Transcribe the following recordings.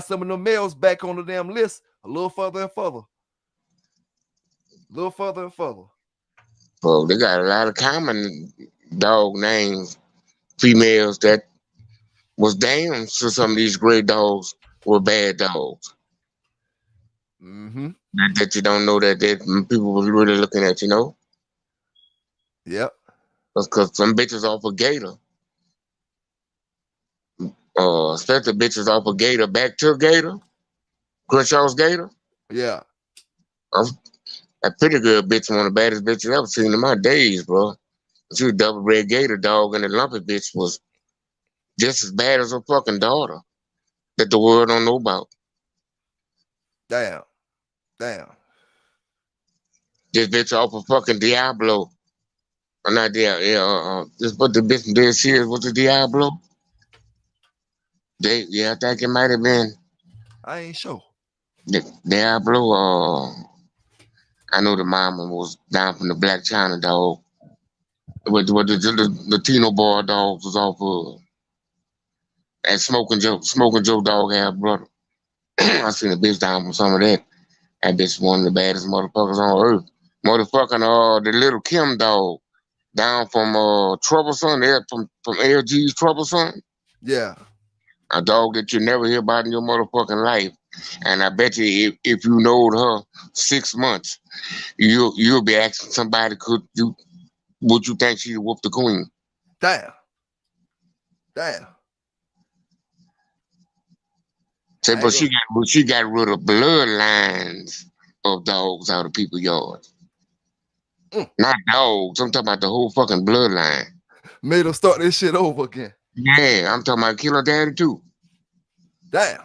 some of the males back on the damn list a little further and further. A little further and further. Well, they got a lot of common dog names, females that was damned so some of these great dogs were bad dogs. Mm-hmm. That you don't know that people was really looking at, you know? Yep. Because some bitches off a gator, especially bitches off a gator, back to a gator, Crushaw's gator. Yeah. That pretty good bitch, one of the baddest bitches I've ever seen in my days, bro. She was a double red gator dog, and the lumpy bitch was just as bad as her fucking daughter that the world don't know about. Damn. This bitch off of fucking Diablo. Not Diablo, just what the bitch did she is with the Diablo. I think it might have been I ain't sure. Diablo. I know the mama was down from the Black China dog. What the Tino Bar dogs was off of. And Smoking Joe dog had brother. I seen a bitch down from some of that. That bitch one of the baddest motherfuckers on earth. Motherfucking the little Kim dog down from Troublesome, from LG's Troublesome. Yeah. A dog that you never hear about in your motherfucking life. And I bet you if you knowed her 6 months, you'll be asking somebody would you think she'd whoop the queen? Damn. But she got rid of bloodlines of dogs out of people's yards. Not dogs. I'm talking about the whole fucking bloodline. Made them start this shit over again. Yeah, I'm talking about Killer Daddy too. Damn.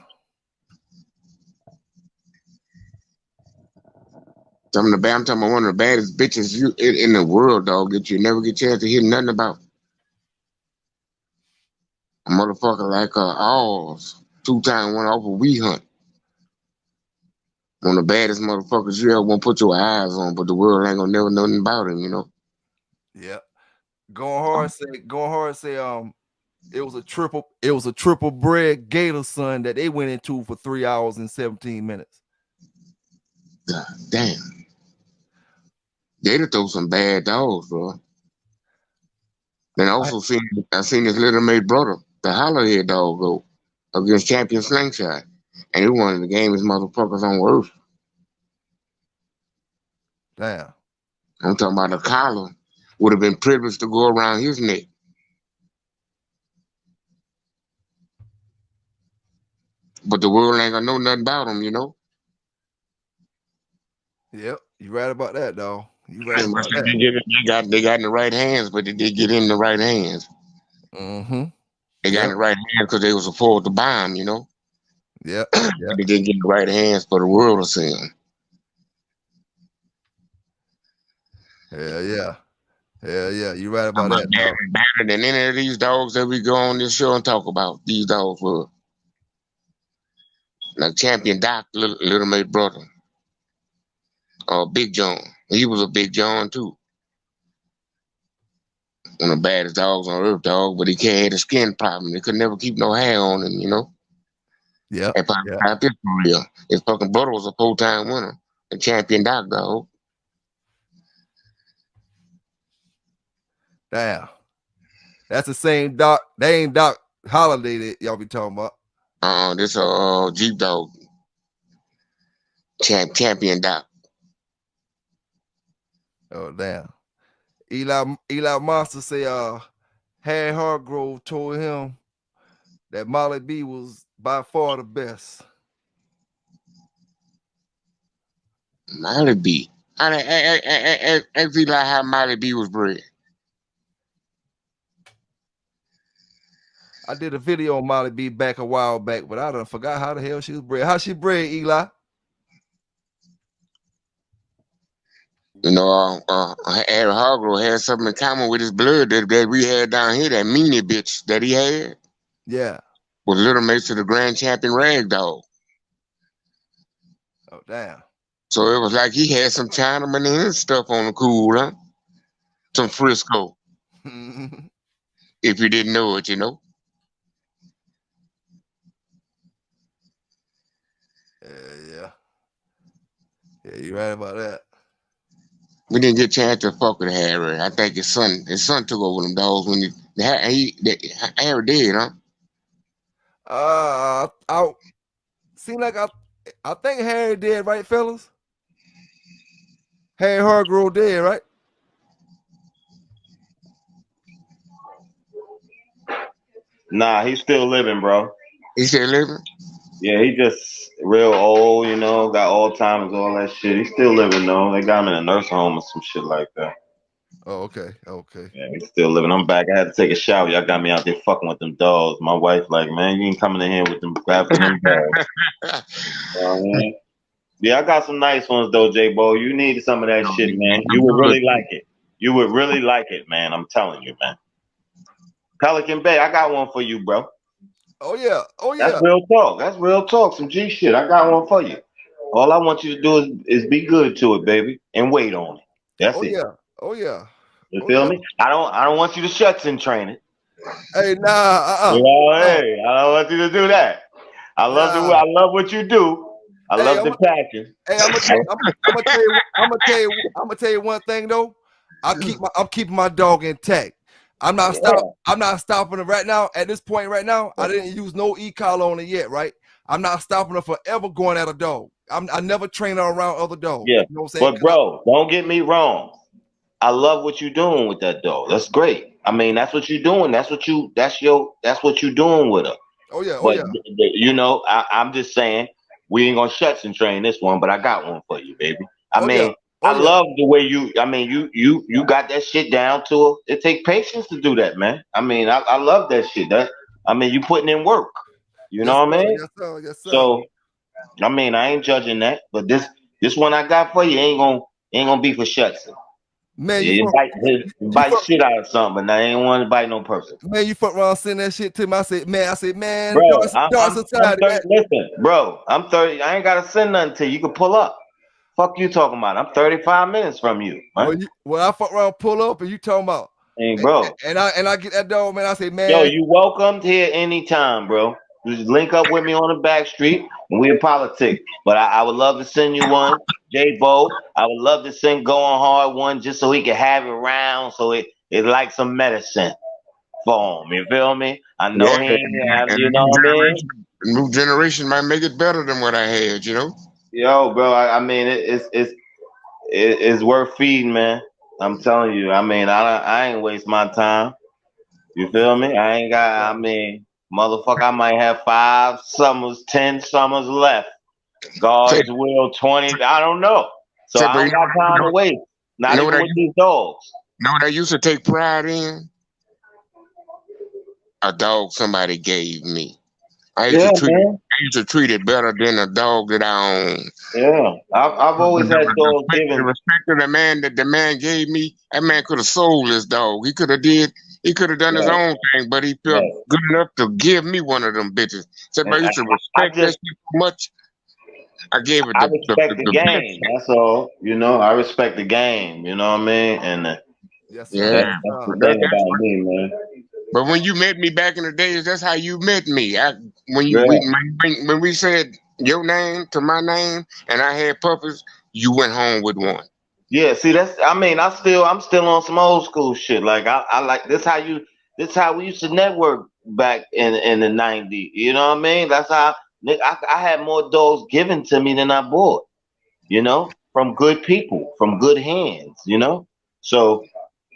I'm talking about one of the baddest bitches in the world, dog, that you never get a chance to hear nothing about. A motherfucker like Oz, 2-time one off a Wee Hunt. One of the baddest motherfuckers you ever want to put your eyes on, but the world ain't gonna never know nothing about him, you know? Yeah. Going hard say it was a triple bred gator son that they went into for 3 hours and 17 minutes. God damn. They'd throw some bad dogs, bro. And I seen his little mate brother, the Hollerhead dog, go against Champion Slingshot. And he one of the gamest motherfuckers on earth. Damn. I'm talking about a collar would have been privileged to go around his neck. But the world ain't gonna know nothing about him, you know? Yep, you right about that, dog. You right about that. They got in the right hands, but they did get in the right hands. Mm-hmm. They got in the right hands because they was afford to buy them, you know? Yep. But they didn't get in the right hands for the world to see them. Hell yeah. You right about that, dog. Better than any of these dogs that we go on this show and talk about. These dogs were like Champion Doc, little mate brother. Big John. He was a Big John too. One of the baddest dogs on earth, dog, but he had a skin problem. He could never keep no hair on him, you know? Yeah. If I got this for real. His fucking brother was a 4-time winner. A Champion Doc, dog. Damn. That's the same Doc. They ain't Doc Holiday that y'all be talking about. This Jeep dog. Champion Doc. Oh damn. Eli Monster say Harry Hargrove told him that Molly B was by far the best. Molly B. Ask Eli how Molly B was bred. I did a video on Molly B back a while back, but I done forgot how the hell she was bred. How she bred, Eli? You know, Harry Hargrove had something in common with his blood that we had down here, that meanie bitch that he had. Yeah. Was little mates to the grand champion rag dog. Oh, damn. So it was like he had some Chinaman and his stuff on the cool, huh? Some Frisco. If you didn't know it, you know. Yeah. Yeah, you right about that. We didn't get a chance to fuck with Harry. I think his son took over them dogs when Harry did, huh? I seem like I think Harry did, right, fellas? Harry Hargrove did, right? Nah, he's still living, bro. He said living. Yeah, he just real old, you know, got Alzheimer's, all that shit. He's still living though. They got him in a nursing home or some shit like that. Oh, okay, okay. Yeah, he's still living. I'm back. I had to take a shower. Y'all got me out there fucking with them dogs. My wife like, man, you ain't coming in here with them grabbing them dogs. You know what I mean? Yeah, I got some nice ones though, J Bo. You need some of that shit, man. You would really like it. You would really like it, man. I'm telling you, man. Pelican Bay, I got one for you, bro. Oh yeah, oh That's yeah, real talk. That's real talk. Some G shit. I got one for you. All I want you to do is be good to it, baby, and wait on it. That's oh it. yeah, oh yeah, You oh feel yeah. me? I don't want you to shuts in training. Hey, nah, You know, uh, hey, I don't want you to do that. nah. I love what you do. I Hey, love the passion. I'm gonna tell you, I'm gonna tell you, I'm gonna tell you one thing though. I'm keeping my dog intact. Yeah, I'm not stopping it right now. At this point, right now, I didn't use no e-collar on it yet, right? I'm not stopping her forever going at a dog. I never train her around other dogs. yeah. You know what I'm saying? But bro, don't get me wrong. I love what you're doing with that dog. That's great. I mean, that's what you're doing. That's what you're doing with her. Oh yeah, oh But yeah, you know, I'm just saying we ain't gonna shuts and train this one, but I got one for you, baby. I oh yeah, mean, oh I yeah, love the way you. I mean, you got that shit down to her. It take patience to do that, man. I mean, I love that shit. I mean, you putting in work. You yes know what I sir, mean? yes sir, yes sir. So I mean, I ain't judging that, but this one I got for you ain't gonna be for shuts. Man, You you bite fuck, shit out of something, but I ain't want to bite no person. man, you fuck around sending that shit to me. I said, man, Bro, Dark I'm Society, 30. man. Listen, bro, I'm 30. I ain't gotta send nothing to you. You can pull up. Fuck you talking about. I'm 35 minutes from you, man. When I fuck around, pull up, and you talking about, Hey, bro. and I get that dog, man. I say, Yo, man, you welcomed here anytime, bro. Just link up with me on the back street and we in politics. But I would love to send you one, J Bo. I would love to send Going Hard one just so he can have it around so it like some medicine for him. You feel me? I know Yeah, he ain't, and you know what I mean? the new generation might make it better than what I had. You know. Yo, bro, I mean, it's worth feeding, man. I'm telling you. I mean, I ain't waste my time. You yes feel sir, me? I ain't got. I sir. mean, motherfucker, I might have 5 summers, 10 summers left. Say, God's will, 20. I don't know. So say, I but don't got time to waste. you Not know what even I with these dogs. used to take pride in a dog somebody gave me. Yeah, man. I used to treat it better than a dog that I own. Yeah, I've always had dogs The given. respect of the man that the man gave me, that man could have sold his dog. He could have done his Right, own thing, but he felt right. good enough to give me one of them bitches. So I And used to I respect that just shit so much. I gave it I the respect the best. game. That's all. You know, I respect the game. You know what I mean? And Yes sir, Yeah, yes that's the sir. that, thing that's about me, man. but when you met me back in the days, that's how you met me. When you Yeah. when we said your name to my name, and I had puppies, you went home with one. Yeah, see that's I mean, I'm still on some old school shit. Like I like this how we used to network back in the '90s. You know what I mean? That's how I had more dogs given to me than I bought, you know, from good people, from good hands, you know. So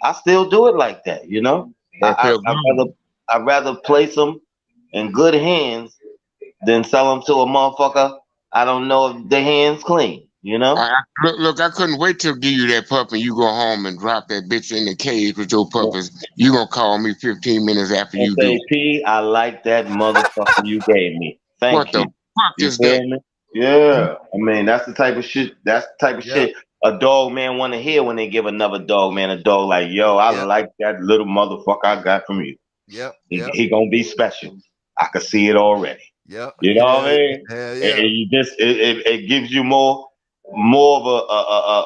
I still do it like that, you know. I, That felt I good. I'd rather place them in good hands than sell them to a motherfucker. I don't know if the hands clean, you know. Look, I couldn't wait to give you that puppy. You go home and drop that bitch in the cage with your puppies. You gonna call me 15 minutes after And you do. say, P, I like that motherfucker you gave me. What Thank the you. fuck You is that? feel me? Yeah. I mean, that's the type of shit. That's the type of Yep, shit a dog man want to hear when they give another dog man a dog like, yo, I yep, like that little motherfucker I got from you. yep, yep, He gonna be special. I can see it already. yep. You know what I Hell, mean? hell And yeah. you just it gives you more of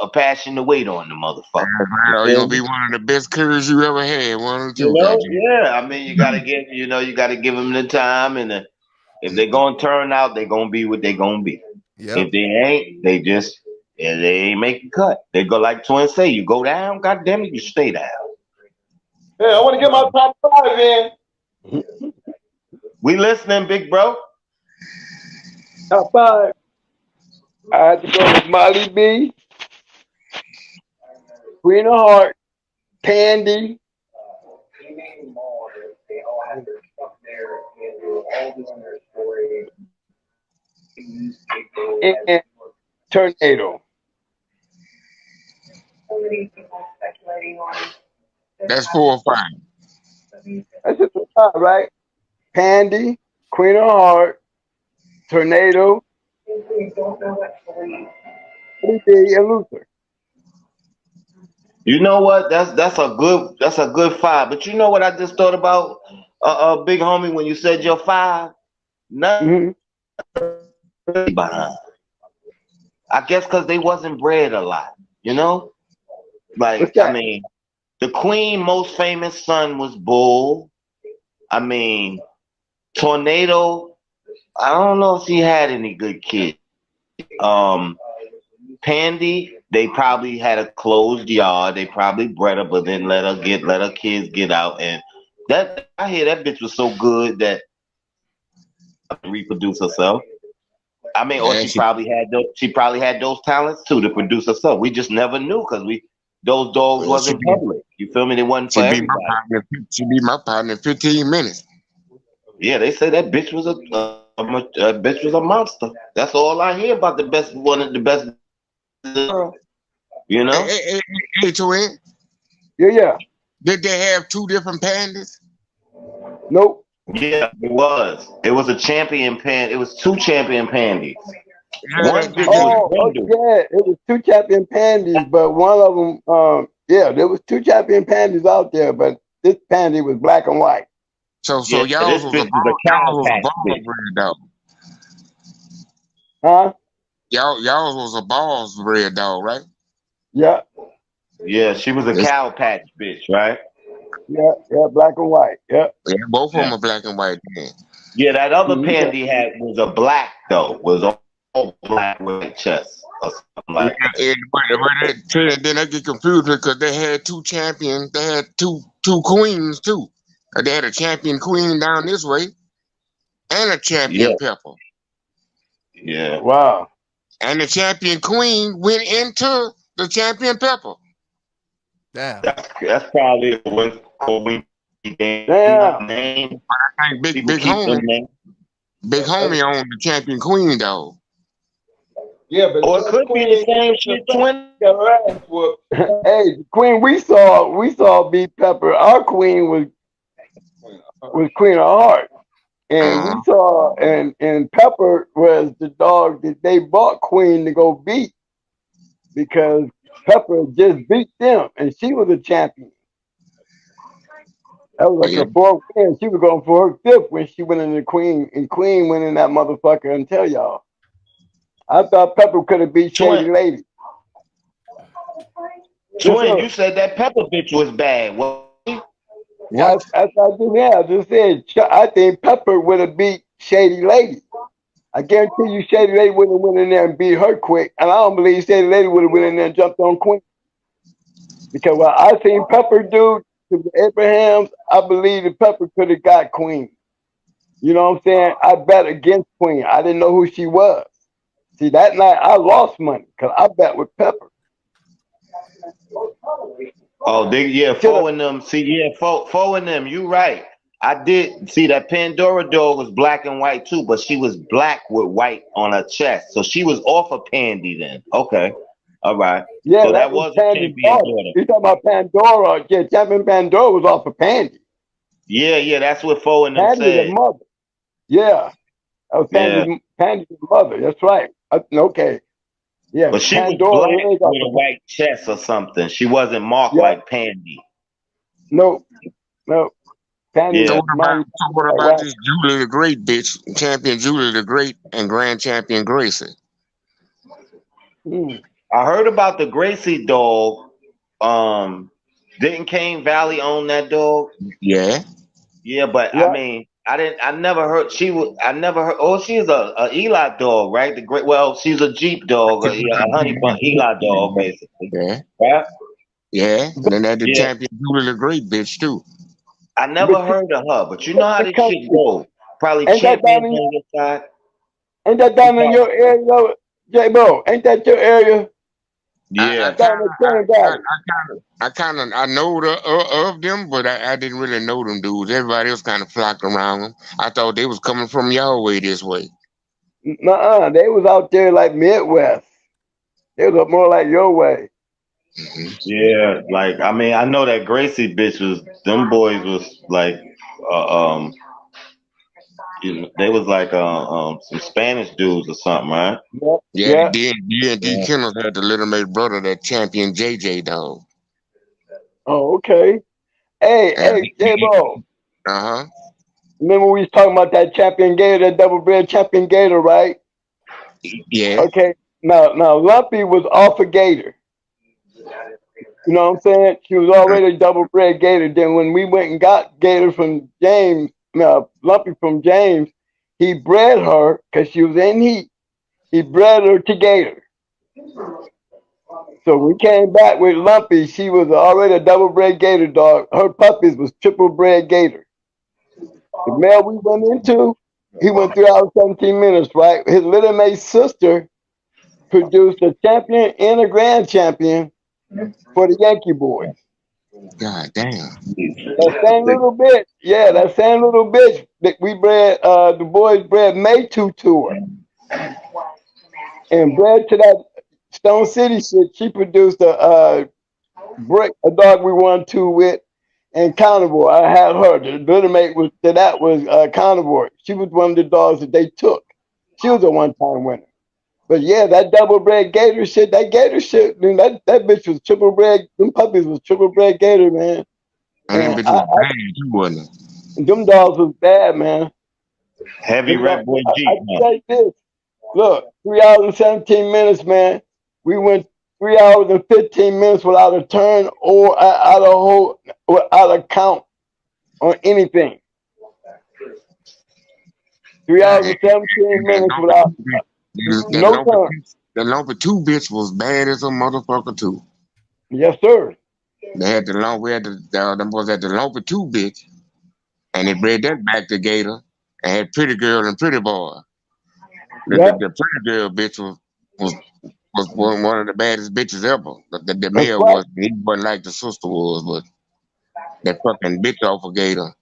a passion to wait on the motherfucker. You Well, you feel gonna be me? one of the best curs you ever had. One or You two, know, goddamn. yeah. I mean, you gotta give them the time, and if they're gonna turn out, they're gonna be what they're gonna be. Yep. If they ain't, they ain't make the cut. They go like twins say, you go down, god damn it, you stay down. Yeah, I want to get my top 5 in. We listening, big bro. Top 5. I had to go with Molly B, Queen of Heart, Candy, and Tornado. That's 4 or 5. That's just a 5, right? Candy, Queen of Heart, Tornado, Molly B, and Luther. You know what? That's a good five. But you know what I just thought about, big homie, when you said your five, nothing Mm-hmm. behind. I guess because they wasn't bred a lot, you know. What's Like I that? mean, the queen most famous son was Bull. I mean, Tornado. I don't know if she had any good kids. Pandy, they probably had a closed yard. They probably bred her, but then let her kids get out. And that I hear that bitch was so good that reproduce herself. I mean, or Yeah, she probably had those talents too to produce herself. We just never knew because those dogs she wasn't be public. You feel me? They wasn't she for be my everybody. partner. She be my partner in 15 minutes. Yeah, they say that bitch was a bitch was a monster. That's all I hear about the best one of the best in the world. You Hey, know? hey, hey, hey, twin, Yeah. did they have 2 different pandas? Nope. Yeah, it was. It was a champion pan. It was two champion pandies. Yeah, One bitch was Oh brindle. yeah, it was 2 champion pandies, but one of them, yeah, there was 2 champion pandies out there, but this pandy was black and white. so Yeah, y'all's this was a bitch was ball, a cow y'all was a patch ball bitch. bred dog. Huh? Y'all was a balls bred dog, right? Yeah, Yeah, she was a Yes. cow patch bitch, right? yeah, black and white. Yeah. Yeah, both of Yeah. them are black and white. Then. Yeah, that other Mhm. pandy had was a black though. Was all black with chest or something Yeah, like that. then I get confused because they had 2 champions. They had two queens too. They had a champion queen down this way and a champion Yeah, pepper. yeah. Wow. And the champion queen went into the champion pepper. Damn. That's probably what we Damn. name. I think People keep them names. big homie owned the champion queen dog. Yeah, but Or the it other could be queen the ain't same the shit, twin. got her ass whooped. Hey, the queen we saw beat Pepper. Our queen was Queen of Hearts. And Uh, we saw and Pepper was the dog that they bought Queen to go beat because Pepper just beat them and she was a champion. That was like yeah, her fourth win. She was going for her fifth when she went in the Queen and Queen went in that motherfucker and tell y'all. I thought Pepper could have beat Twin, Shady Lady. Yes, twin, sir. you said that pepper bitch was bad. What? what? I just said I think Pepper would have beat Shady Lady. I guarantee you Shady Lady wouldn't have went in there and beat her quick. And I don't believe Shady Lady would have went in there and jumped on Queen. Because what I seen Pepper do to the Abrahams, I believe that Pepper could have got Queen. You know what I'm saying? I bet against Queen. I didn't know who she was. See, that night I lost money because I bet with Pepper. Oh, yeah, Should have. four in them. See, yeah, four in them. You right. I did see that Pandora dog was black and white too, but she was black with white on her chest. So she was off of Pandy then. Okay. All right. Yeah, So that that was was a Pandy's champion daughter. daughter. You talking about Pandora? Yeah, Champion Pandora was off of Pandy. Yeah, yeah, that's what four in them Pandy the said. mother. Yeah, that was Yeah. Pandy's mother. That's right. Okay. Yeah, But she was Pandora black is off with a of. white chest or something. She wasn't marked Yeah. like Pandy. No. No. Pandy So Yeah. was what like about right. this Julie the Great bitch, champion Julie the Great and grand champion Gracie? Mm. I heard about the Gracie dog. Didn't Kane Valley own that dog? Yeah, Yeah, but I Yeah. mean, I never heard she was. I never heard. Oh, she's a Eli dog, right? The great. Well, she's a Jeep dog, a honey bun Eli dog, basically. Yeah, Right? yeah. And then that the Yeah. champion Julie the Great bitch too. I But never heard of her, but you know how the this shit country, go. Probably ain't that down champions in on your side. ain't that They down in probably- your area, J-Bo? Ain't that your area? I Yeah. Down in Cannon Valley. kind of I know of them, but I didn't really know them dudes. Everybody else kind of flocked around them. I thought they was coming from y'all way this way. Nuh-uh, they was out there like Midwest. They was up more like your way. Hmm. Yeah. Like I mean, I know that Gracie bitch was. Them boys was like, uh, um, they was like some Spanish dudes or something, right? Yeah, Yeah, the yeah. D&D Yeah. Kennels had the little mate brother that champion JJ dog. Oh, okay. Hey, Uh hey, J-Bo. huh. Remember we was talking about that champion gator, that double bred champion gator, right? Yeah. Okay. Now Lumpy was off a gator. You know what I'm saying? She was already a double bred gator. Then when we went and got gator from James, Lumpy from James, he bred her because she was in heat. He bred her to gator. So we came back with Lumpy. She was already a double bred gator dog. Her puppies was triple bred gator. The male we went into, he went 3 hours 17 minutes, right? His little mate sister produced a champion and a grand champion for the Yankee boys. God damn. That same little bitch, yeah, that same little bitch that we bred, the boys bred Maytu to her. And bred to that Stone City shit, she produced a dog we won two with, and Carnivore. I had her. The little mate was that was Carnivore. She was one of the dogs that they took. She was a one-time winner. But yeah, that double bred gator shit, dude, that bitch was triple bred. Them puppies was triple bred gator, man. And then And bitch was bad too, wasn't it? them dogs was bad, man. Heavy Them dogs, red boy I Jeep, can huh? tell you this. Look, 3 hours and 17 minutes, man. We went 3 hours and 15 minutes without a turn or out of whole, without a count on anything. 3 hours And and 17 that minutes number without two bitch, no turn. that number two bitch was bad as a motherfucker too. Yes, sir. They had we had them boys had the number two bitch, and they bred that back to Gator, and had pretty girl and pretty boy. Yep, The pretty girl bitch was one of the baddest bitches ever. The that's male right. was he wasn't like the sister was, but that fucking bitch off of Gator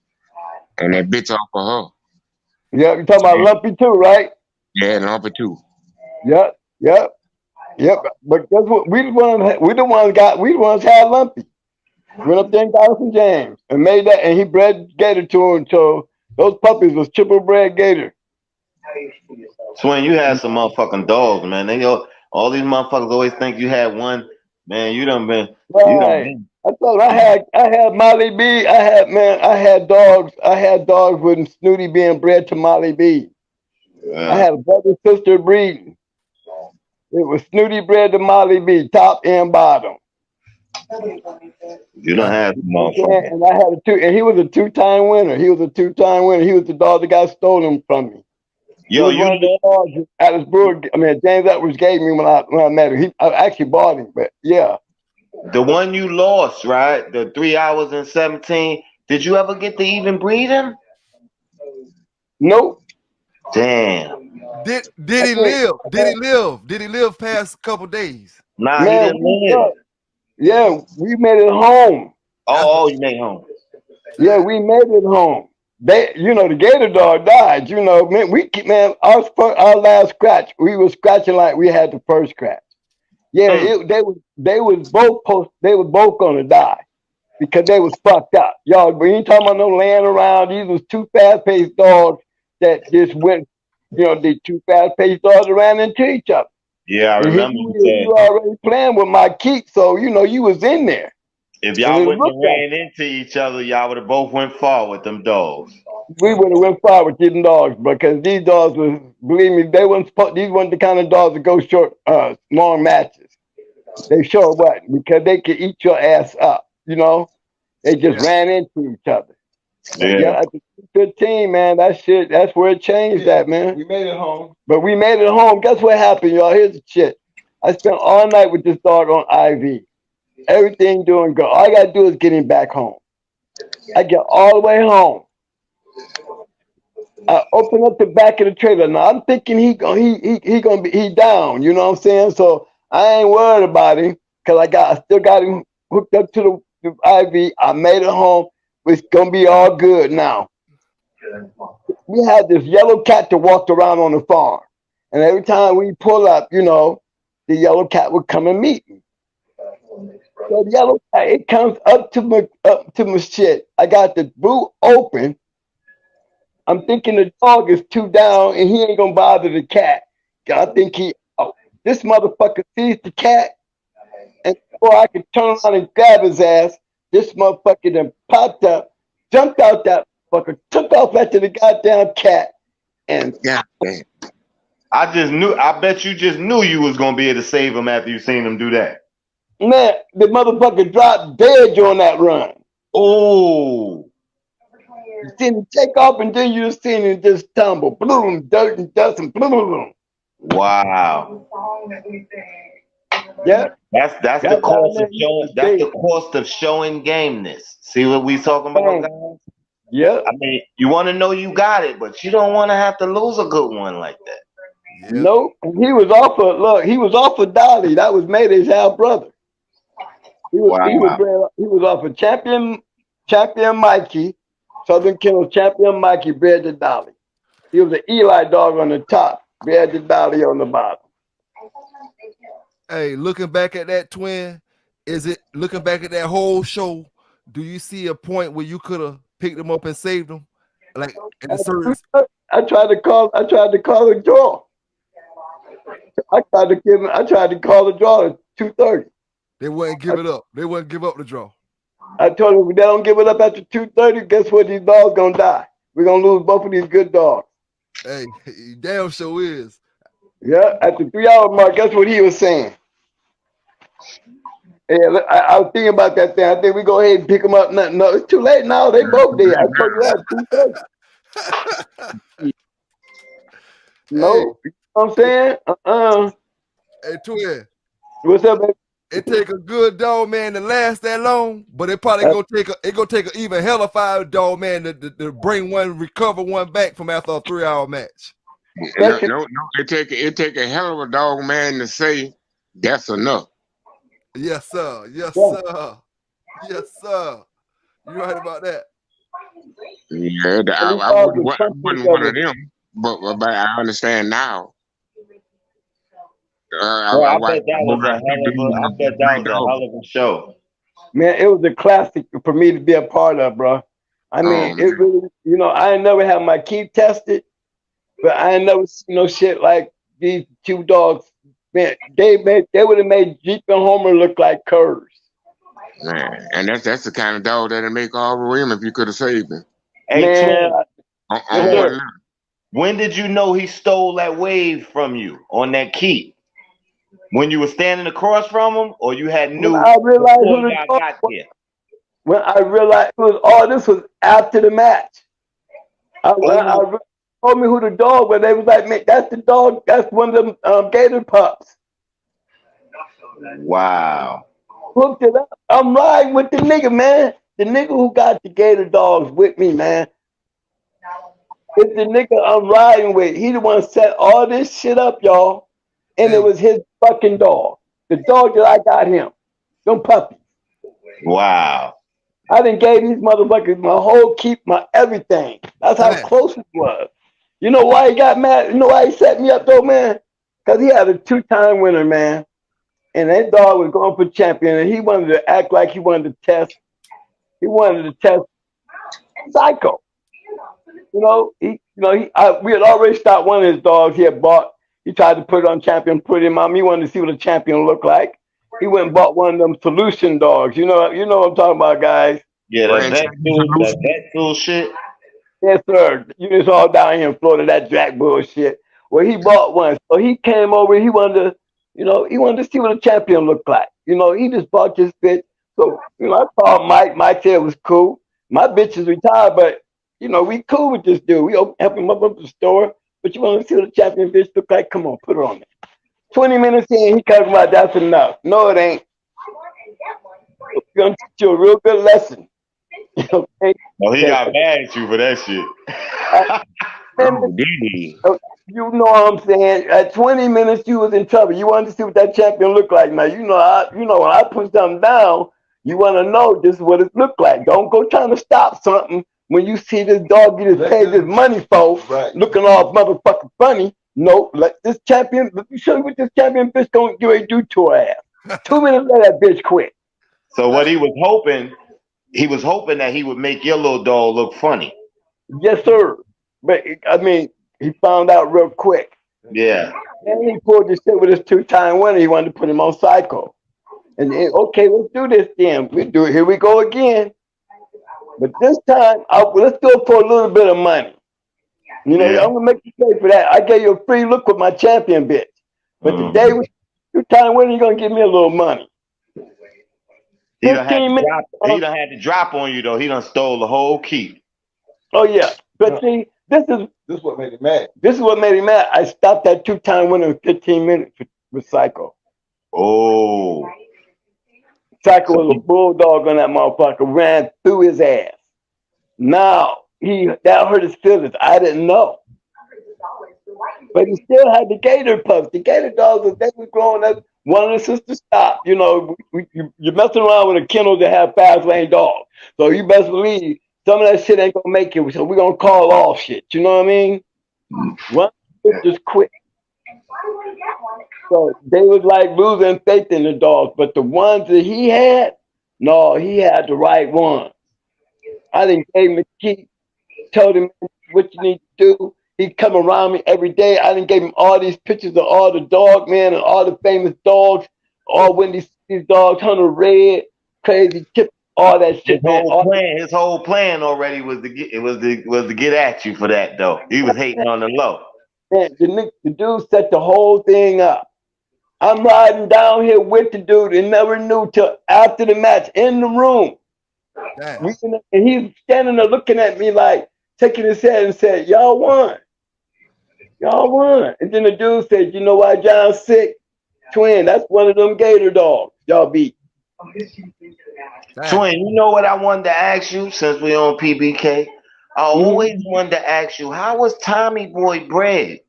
and that bitch off of her. Yep, you talking about Lumpy too, right? Yeah, number two. Yep, yep, yep. But guess what? We the ones had Lumpy. Went up there and got us some James and made that, and he bred Gator to him. So those puppies was triple bred Gator. Twin, you had some motherfucking dogs, man. All these motherfuckers always think you had one. Man, you done Right. been. I thought I had Molly B. I had dogs with Snooty being bred to Molly B. I Yeah. had a brother sister breeding. It was Snooty bred to Molly B, top and bottom. You done had some Okay, motherfuckers. and I had a two, and he was a two-time winner. He was a two-time winner. He was the dog that got stolen from me. He Yo, was you one of the lost dogs that Alice Brewer. I mean, James Edwards gave me when I met him. I actually bought him, but yeah, the one you lost, right? The 3 hours and 17. Did you ever get to even breed him? nope. Damn. Did I he think, live? Did he live? Did he live past a couple days? Nah, he man, didn't live. yeah, we made it home. That's Oh, you made home. Yeah, we made it home. The gator dog died. Man, our last scratch, we was scratching like we had the first scratch. Yeah, Mm. they was both gonna die because they was fucked up. Y'all, we ain't talking about no laying around. These was two fast-paced dogs that just went, the two fast-paced dogs ran into each other. Yeah, I And here remember you you said already playing with my keep, so you was in there. if And y'all it wouldn't have looked like ran into each other, y'all would have both went far with them dogs. we would have went far with these dogs because these dogs was, believe me, these weren't the kind of dogs that go short, long matches. They sure wasn't because they could eat your ass up. They just Yeah. ran into each other. Yeah, at the 15, man, that's where it changed at, man. We made it home. But we made it home. Guess what happened, y'all? Here's the shit. I spent all night with this dog on IV. Everything doing good. All I gotta do is get him back home. I get all the way home. I open up the back of the trailer. Now I'm thinking he gonna be down. You know what I'm saying? So I ain't worried about him because I still got him hooked up to the IV. I made it home. It's gonna be all good now. We had this yellow cat that walked around on the farm, and every time we pull up, the yellow cat would come and meet me. So the yellow cat, it comes up to my shit. I got the boot open. I'm thinking the dog is too down and he ain't gonna bother the cat. I think this motherfucker sees the cat, and before I could turn around and grab his ass, this motherfucker then popped up, jumped out that fucker, took off after the goddamn cat, and Yeah. I bet you just knew you was gonna be able to save him after you seen him do that. man, the motherfucker dropped dead during that run. Oh. You seen him take off, and then you seen him just tumble, bloom, dirt and dust, and bloom. Wow. Yeah, That's the cost of showing. That's the cost of showing gameness. See what we talking about, guys? Yeah. I mean, you want to know you got it, but you don't want to have to lose a good one like that. Yep. Nope. He was off of Dolly. That was Mayday's half brother. He was off of champion Mikey, Southern Kennels champion Mikey, bred to Dolly. He was an Eli dog on the top, bred to Dolly on the bottom. Hey, looking back at that, twin, looking back at that whole show, do you see a point where you could have picked them up and saved them? Like in the service? I tried to call the draw. I tried to call the draw at 2:30. They wouldn't give it up. They wouldn't give up the draw. I told them if they don't give it up after 2:30, guess what? These dogs gonna die. We're gonna lose both of these good dogs. Hey, damn sure is. Yeah, at the 3 hour mark, guess what he was saying? Yeah, look, I was thinking about that thing. I think we go ahead and pick them up. No, it's too late now. They both dead. I told you that. 2:30. No, you know what I'm saying? Hey, twin. What's up, baby? It take a good dog man to last that long, but it probably gonna take an even hellified dog man to bring recover one back from after a 3 hour match. No, it take a hell of a dog man to say that's enough. Yes, sir. Yes, sir. Yes, sir. You right about that. Yeah, I wasn't one of them, but I understand now. I bet that was a hell of a show. Man, it was a classic for me to be a part of, bro. I mean, it really, I ain't never had my key tested, but I ain't never seen no shit like these two dogs. Man, they would have made Jeep and Homer look like curs. Man, and that's the kind of dog that'll make all the women if you could have saved him. Hey, man, when did you know he stole that wave from you on that key? When you were standing across from him, or you had knew? When I realized who the dog was. When I realized this was after the match. I told me who the dog was. They was like, man, that's the dog. That's one of them gator pups. Wow. Hooked it up. I'm riding with the nigga, man. The nigga who got the gator dogs with me, man. It's the nigga I'm riding with. He the one set all this shit up, y'all. And it was his fucking dog. The dog that I got him. Them puppies. Wow. I done gave these motherfuckers my whole keep, my everything. That's how close it was. You know why he got mad? You know why he set me up though, man? Because he had a 2-time winner, man. And that dog was going for champion, and he wanted to act like he wanted to test. He wanted to test Psycho. We had already stopped one of his dogs he had bought. He tried to put it on champion, put him on. He wanted to see what a champion looked like. He went and bought one of them solution dogs. You know what I'm talking about, guys. Yeah, that bullshit. Yes, sir. It's all down here in Florida, that Jack bullshit. Well, he bought one. So he came over, he wanted to see what a champion looked like. He just bought this bitch. So, I called Mike. Mike said it was cool. My bitch is retired, but you know, we cool with this dude. We help him up the store. But you want to see what the champion bitch look like? Come on, put her on there. 20 minutes in, he comes about that's enough. No, it ain't. We're gonna teach you a real good lesson. Okay? No, he got mad at you for that shit. Oh, did he? You know what I'm saying? At 20 minutes, you was in trouble. You wanted to see what that champion looked like. Now, you know, when I put something down, you want to know this is what it looked like. Don't go trying to stop something when you see this dog you just paid this money for, looking all motherfucking funny. No, let this champion, let me show you what this champion bitch gonna do to her ass. 2 minutes later, that bitch quit. So what he was hoping that he would make your little dog look funny. Yes, sir. But I mean, he found out real quick. Yeah. And he pulled this shit with his 2-time winner. He wanted to put him on Psycho. And then, okay, let's do this then. We do it. Here we go again. But this time, let's do it for a little bit of money. You know, I'm gonna make you pay for that. I gave you a free look with my champion bitch. But today, we 2-time winner, you're gonna give me a little money. He done had to drop on you though. He done stole the whole key. Oh yeah. But see, this is what made him mad. This is what made him mad. I stopped that 2-time winner in 15 minutes with Psycho. Oh. Psycho was a bulldog on that motherfucker, ran through his ass. Now, that hurt his feelings. I didn't know. But he still had the gator pups. The gator dogs, they was growing up. One of the sisters stopped. You know, you're messing around with a kennel that have fast lane dogs. So you best believe some of that shit ain't gonna make it. So we're gonna call off shit. You know what I mean? One just quit. So they was like losing faith in the dogs. But the ones that he had, no, he had the right ones. I didn't gave him the key, told him what you need to do. He come around me every day. I didn't give him all these pictures of all the dog man and all the famous dogs, all Wendy these dogs, Hunter Red, Crazy Chip, all that shit. His whole plan already was to get at you for that though. He was hating on the low. Man, the dude set the whole thing up. I'm riding down here with the dude and never knew till after the match in the room. And he's standing there looking at me like, taking his head and said, y'all won. Y'all won. And then the dude said, you know why John's sick? Twin, that's one of them gator dogs y'all beat. Twin, you know what I wanted to ask you since we on PBK? I always wanted to ask you, how was Tommy Boy bred?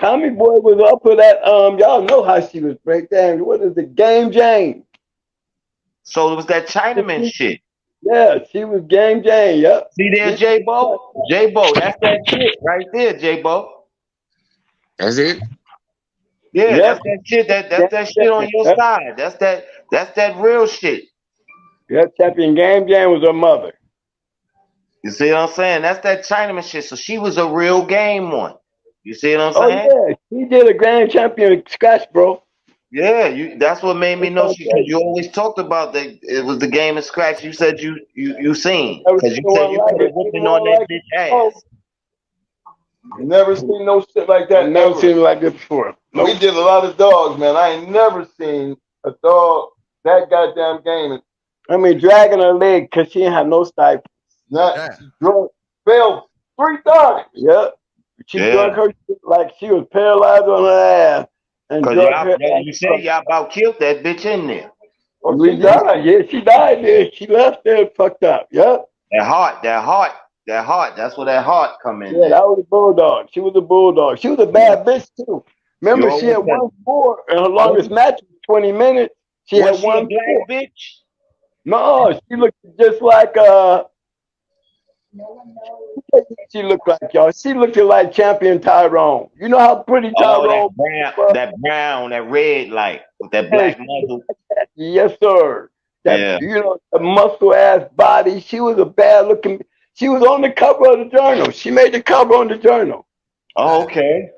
Tommy Boy was up for that. Y'all know how she was breakdown. What is it? Game Jane. So it was that Chinaman shit. Yeah, she was Game Jane. Yep. See there, J-Bo? J-Bo, that's that shit right there, J-Bo. That's it? Yeah, that's that shit. That's that shit on your side. That's that real shit. Yeah, champion Game Jane was her mother. You see what I'm saying? That's that Chinaman shit. So she was a real game one. You see what I'm saying? Oh yeah, she did a grand champion scratch, bro. Yeah, that's what made me know because you always talked about that it was the game of scratch. You said you seen because you said you put a whooping on that bitch ass. Never seen no shit like that. Never seen it like this before. Nope. We did a lot of dogs, man. I ain't never seen a dog that goddamn game. I mean, dragging her leg because she didn't have no stifle. Fell 3 times. Yep. She drug her like she was paralyzed on her ass. And you say y'all about killed that bitch in there. Oh, she died. Yeah, she died there. She left there fucked up. Yep. That heart. That's where that heart come in. Yeah, that was a bulldog. She was a bulldog. She was a bad bitch too. Remember, she had 1-4 and her longest match was 20 minutes. She had 1-4. Black bitch? No, she looked just like she looked like y'all. She looked like champion Tyrone. You know how pretty Tyrone that brown, that red light with that black muzzle. Yes, sir. You know, the muscle ass body. She was a bad looking. She was on the cover of the journal. She made the cover on the journal. Oh, okay.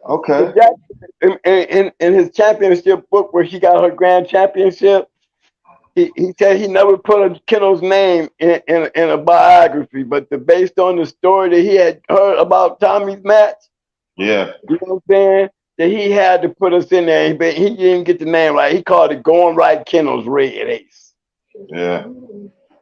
In his championship book where he got her grand championship, he said he never put a Kennels name in a biography, but based on the story that he had heard about Tommy's match, you know what I'm saying, that he had to put us in there. He didn't get the name right. He called it Going Right Kennels Red Ace. Yeah.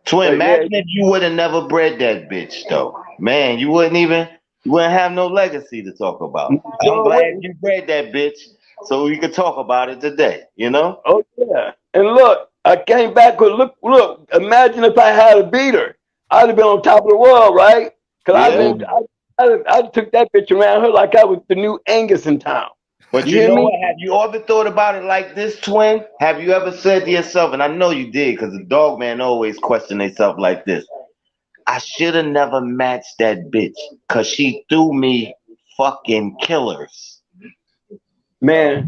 Twin, But imagine if you would have never bred that bitch, though. Man, you wouldn't have no legacy to talk about. I'm sure glad wouldn't. you bred that bitch so we could talk about it today, you know? Oh yeah. And look, I came back with look. Imagine if I had a beater, I'd have been on top of the world, right? Cause Yeah. I took that bitch around her like I was the new Angus in town. But You you hear know me? what? Have you ever thought about it like this, Twin? Have you ever said to yourself, and I know you did, because the dog man always question himself like this. I should have never matched that bitch because she threw me fucking killers. Man,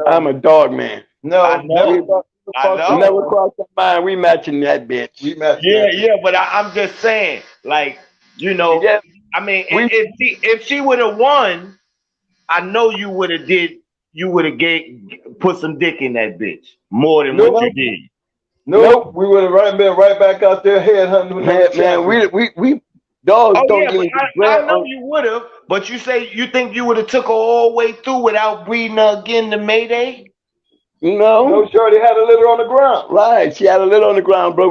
I'm a dog man. I No, never know. crossed I It know. never crossed my mind. We matching that bitch. we matching Yeah, that bitch. yeah, but I'm just saying, like, you know, Yeah, I mean, we if she would have won, I know you would have put some dick in that bitch more than what you nope, did. Nope, we would have been right back out there headhunting another man. champion. We dogs Oh don't yeah, but even get I bred know on. you would have. But you say you think you would have took her all the way through without breeding her again to Mayday? You No, know, Shorty had a litter on the ground. right? She had a lid on the ground, bro.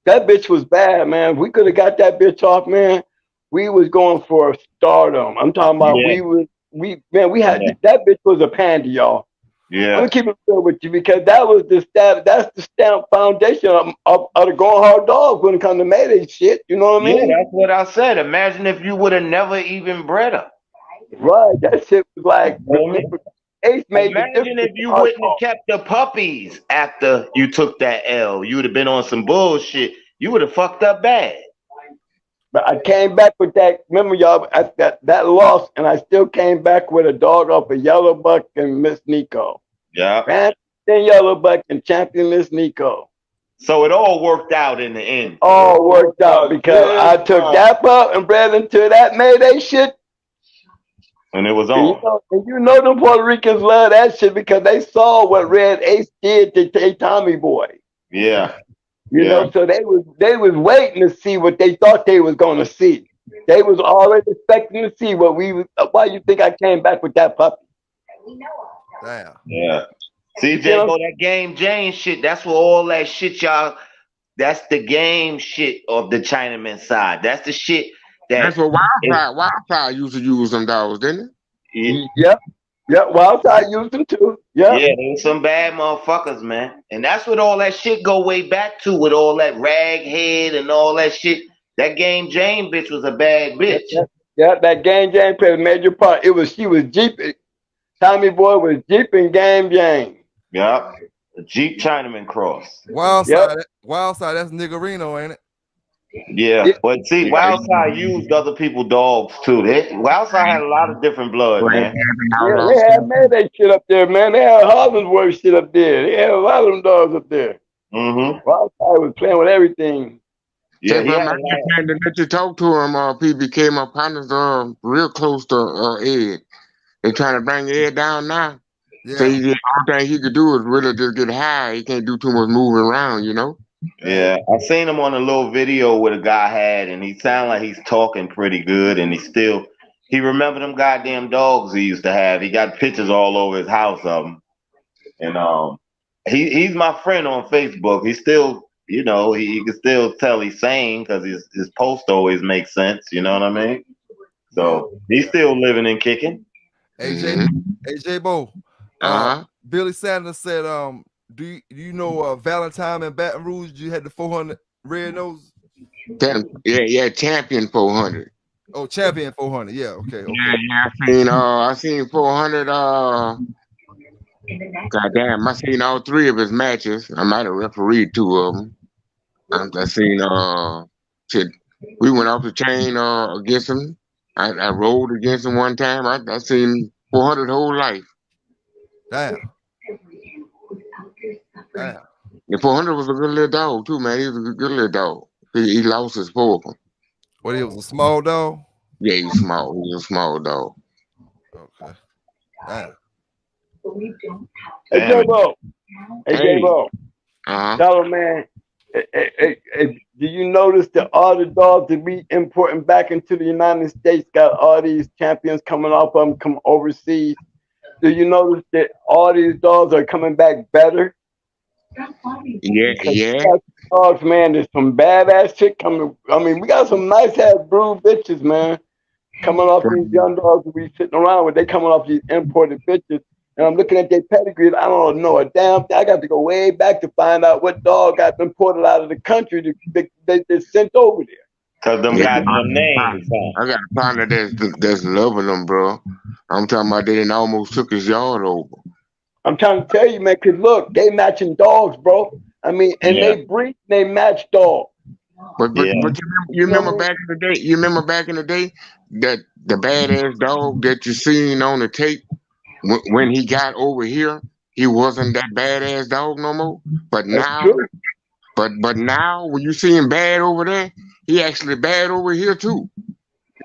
That bitch was bad, man. If we could have got that bitch off, man, we was going for stardom. I'm talking about Yeah, we had yeah, that bitch was a pandy, y'all. I'm yeah. gonna keep it real with you because that was the stamp. That's the stamp foundation of the going hard dogs when it comes to Mayday shit. You know what I Yeah, mean? that's what I said. Imagine if you would have never even bred her. Right. That shit was like You know what I mean? Ace made the Imagine difference if in you our wouldn't have dog. kept the puppies after you took that L. You would have been on some bullshit. You would have fucked up bad. But I came back with that. Remember, y'all, at that loss, and I still came back with a dog off of Yellow Buck and Miss Nico. Yeah. Ran then Yellow Buck and champion Miss Nico. So it all worked out in the end for you. All worked out because I took that up and bred into that Mayday shit. And it was And on. you know them Puerto Ricans love that shit because they saw what Red Ace did to Tommy Boy. Yeah. You Yeah. know, so they was waiting to see what they thought they was gonna see. They was already expecting to see what we was. Why you think I came back with that puppy? Damn. Yeah. See, You know, J-Bo, that game Jane shit, that's what all that shit y'all, that's the game shit of the Chinaman side. That's the shit that That's what is, Wildfire used to use them dogs, didn't yep. Wild side used them too. Yep. yeah, there was some bad motherfuckers, man. And that's what all that shit go way back to with all that rag head and all that shit. That game Jane bitch was a bad bitch. That game Jane played a major part. She was jeeping. Tommy Boy was jeeping game Jane. Yeah. The Jeep Chinaman cross. Yep. Wild side, that's Niggerino, ain't it? Yeah. Yeah. But see, Wildside used other people's dogs too. Wildside had a lot of different blood, man. Yeah, they had Mayday shit up there, man. They had Harlandsworth shit up there. They had a lot of them dogs up there. Mm-hmm. Wild side was playing with everything. Yeah, Say he had from a my lot. time to let you talk to him, PBK, my partner's real close to Ed. They trying to bring Ed down now. So Yeah. all thing he could do is really just get high. He can't do too much moving around, you know. Yeah, I seen him on a little video with a guy had, and he sounded like he's talking pretty good, and he remember them goddamn dogs he used to have. He got pictures all over his house of them, and he's my friend on Facebook. He still, he can still tell he's sane because his post always makes sense. You know what I mean? Yeah. So he's still living and kicking. AJ Mm-hmm. AJ Bo. Uh-huh. Billy Sanders said, do you know Valentine and Baton Rouge? You had the 400 red nose. Yeah, champion 400. Oh, champion 400. Yeah, okay. I seen 400. Goddamn, I seen all three of his matches. I might have refereed two of them. I seen shit. We went off the chain against him. I rode against him one time. I seen 400 whole life. Damn. Damn. The 400 was a good little dog too, man. He was a good little dog. He lost his fourth. What, he was a small dog? Yeah, he's small. He's a small dog. Okay. Damn. Hey, Damn it. J-Bo. Hey, J-Bo. Uh-huh. Tell him, man. Do you notice that all the dogs that we importing back into the United States got all these champions coming off of them come overseas? Do you notice that all these dogs are coming back better? Yeah, yeah. Dogs, man, there's some badass shit coming. I mean, we got some nice ass brood bitches, man, coming off these young dogs that we sitting around with. They coming off these imported bitches. And I'm looking at their pedigrees. I don't know a damn thing. I got to go way back to find out what dog got imported out of the country they sent over there. Cause them Yeah, goddamn names, huh? I got a partner that's loving them, bro. I'm talking about they done almost took his yard over. I'm trying to tell you, man, because look, they matching dogs, bro. I mean, and Yeah, they breed, they match dogs. But yeah. you remember back in the day. You remember back in the day that the badass dog that you seen on the tape when he got over here, he wasn't that badass dog no more. But That's now, true. but now when you see him bad over there, he actually bad over here too.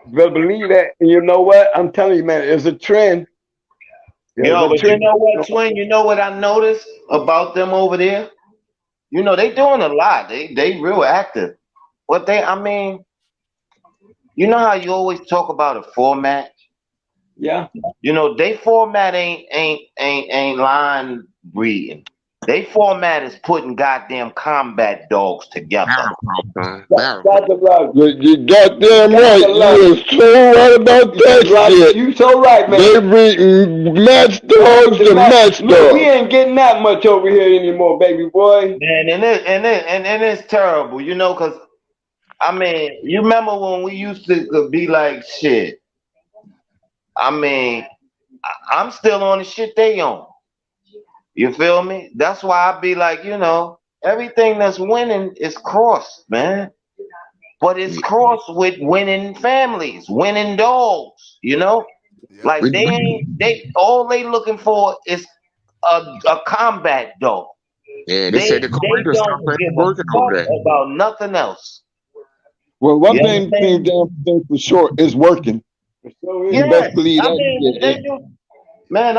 You better believe that. And you know what? I'm telling you, man, it's a trend. There's Yo, a but you trend. know what, Twin? You know what I noticed about them over there? You know, they doing a lot. They real active. What they, I mean, you know how you always talk about a format? Yeah. You know, they format ain't line breeding. They format is putting goddamn combat dogs together. Barrel That's a lot. You goddamn right. You are so right about that shit. You so right, man. They breed match dogs to match Look, we dogs. ain't getting that much over here anymore, baby boy. Man, and it's terrible, you know, cause I mean, you remember when we used to be like shit. I mean, I'm still on the shit they on. You feel me? That's why I be like, you know, everything that's winning is crossed, man. But it's crossed with winning families, winning dogs, you know? Yep. Like they all they looking for is a combat dog. Yeah, they said the They corridor stuff don't ain't give a working over fuck there. about nothing else. Well, one You thing understand? damn thing for sure is working. You best Yes. believe I that mean they shit. do, man,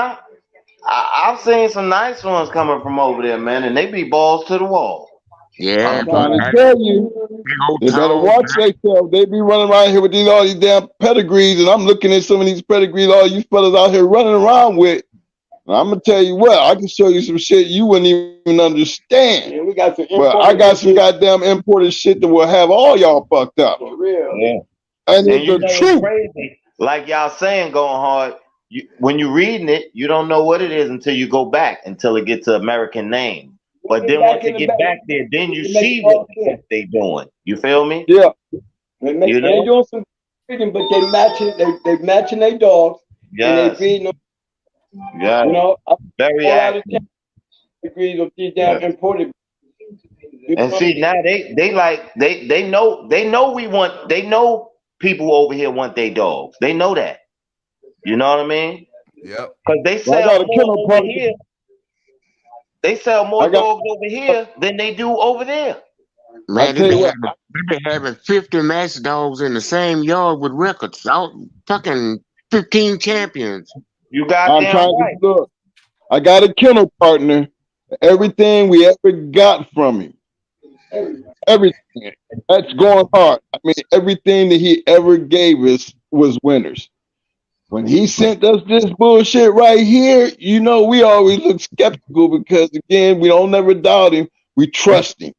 I've seen some nice ones coming from over there, man, and they be balls to the wall. Yeah, I'm I'm bro. trying to telling That tell you. big old They better tall watch themselves. They be running around here with all these damn pedigrees, and I'm looking at some of these pedigrees all you fellas out here running around with. And I'm gonna tell you what, I can show you some shit you wouldn't even understand. Yeah, we got some But I got some goddamn imported shit that will have all y'all fucked up. for real. yeah. And And it's you the know what's truth. crazy? Like y'all saying, going hard. When you reading it, you don't know what it is until you go back until it gets to American name. But then once you get back there, then you It makes see what all the sense. fuck they doing. You feel me? Yeah. You They know? doing some breeding, but they matching. They matching their dogs, and they Yes. breeding them. Yes. You know, a Very whole lot of active. degrees of these damn Yes. imported. You And know? see now they like they know we want they know people over here want their dogs. They know that. You know what I mean? Yep. Because they Well, I sell got a more kennel over partner. here. They sell I more got. dogs over here than they do over there. I man, tell you what. they be having 50 match dogs in the same yard with records. Out fucking 15 champions. You I'm goddamn trying to right. look. I got a kennel partner. Everything we ever got from him, everything. That's going hard. I mean, everything that he ever gave us was winners. When he sent us this bullshit right here, you know, we always look skeptical because again, we don't never doubt him. We trust him.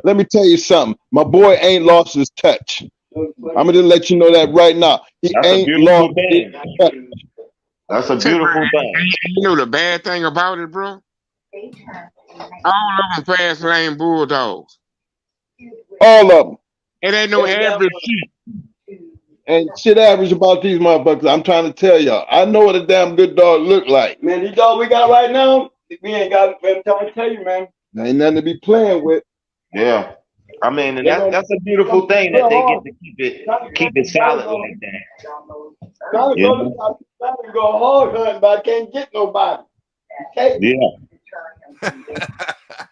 Let me tell you something. My boy ain't lost his touch. I'm gonna let you know that right now. He That's a ain't beautiful lost his thing. touch. That's a Say, bro, beautiful thing. and you know the bad thing about it, bro? All of them fast lane bulldogs. All of them. It ain't no average shit. And shit average about these motherfuckers. I'm trying to tell y'all. I know what a damn good dog look like. Man, these dogs we got right now, we ain't got. I'm trying to tell you, man. There ain't nothing to be playing with. Yeah. I mean, and They gonna that's a beautiful thing that real they get hard. to Trying keep it solid like that. to You go know? to trying to go hard hunting, but I can't get nobody. Okay. Yeah.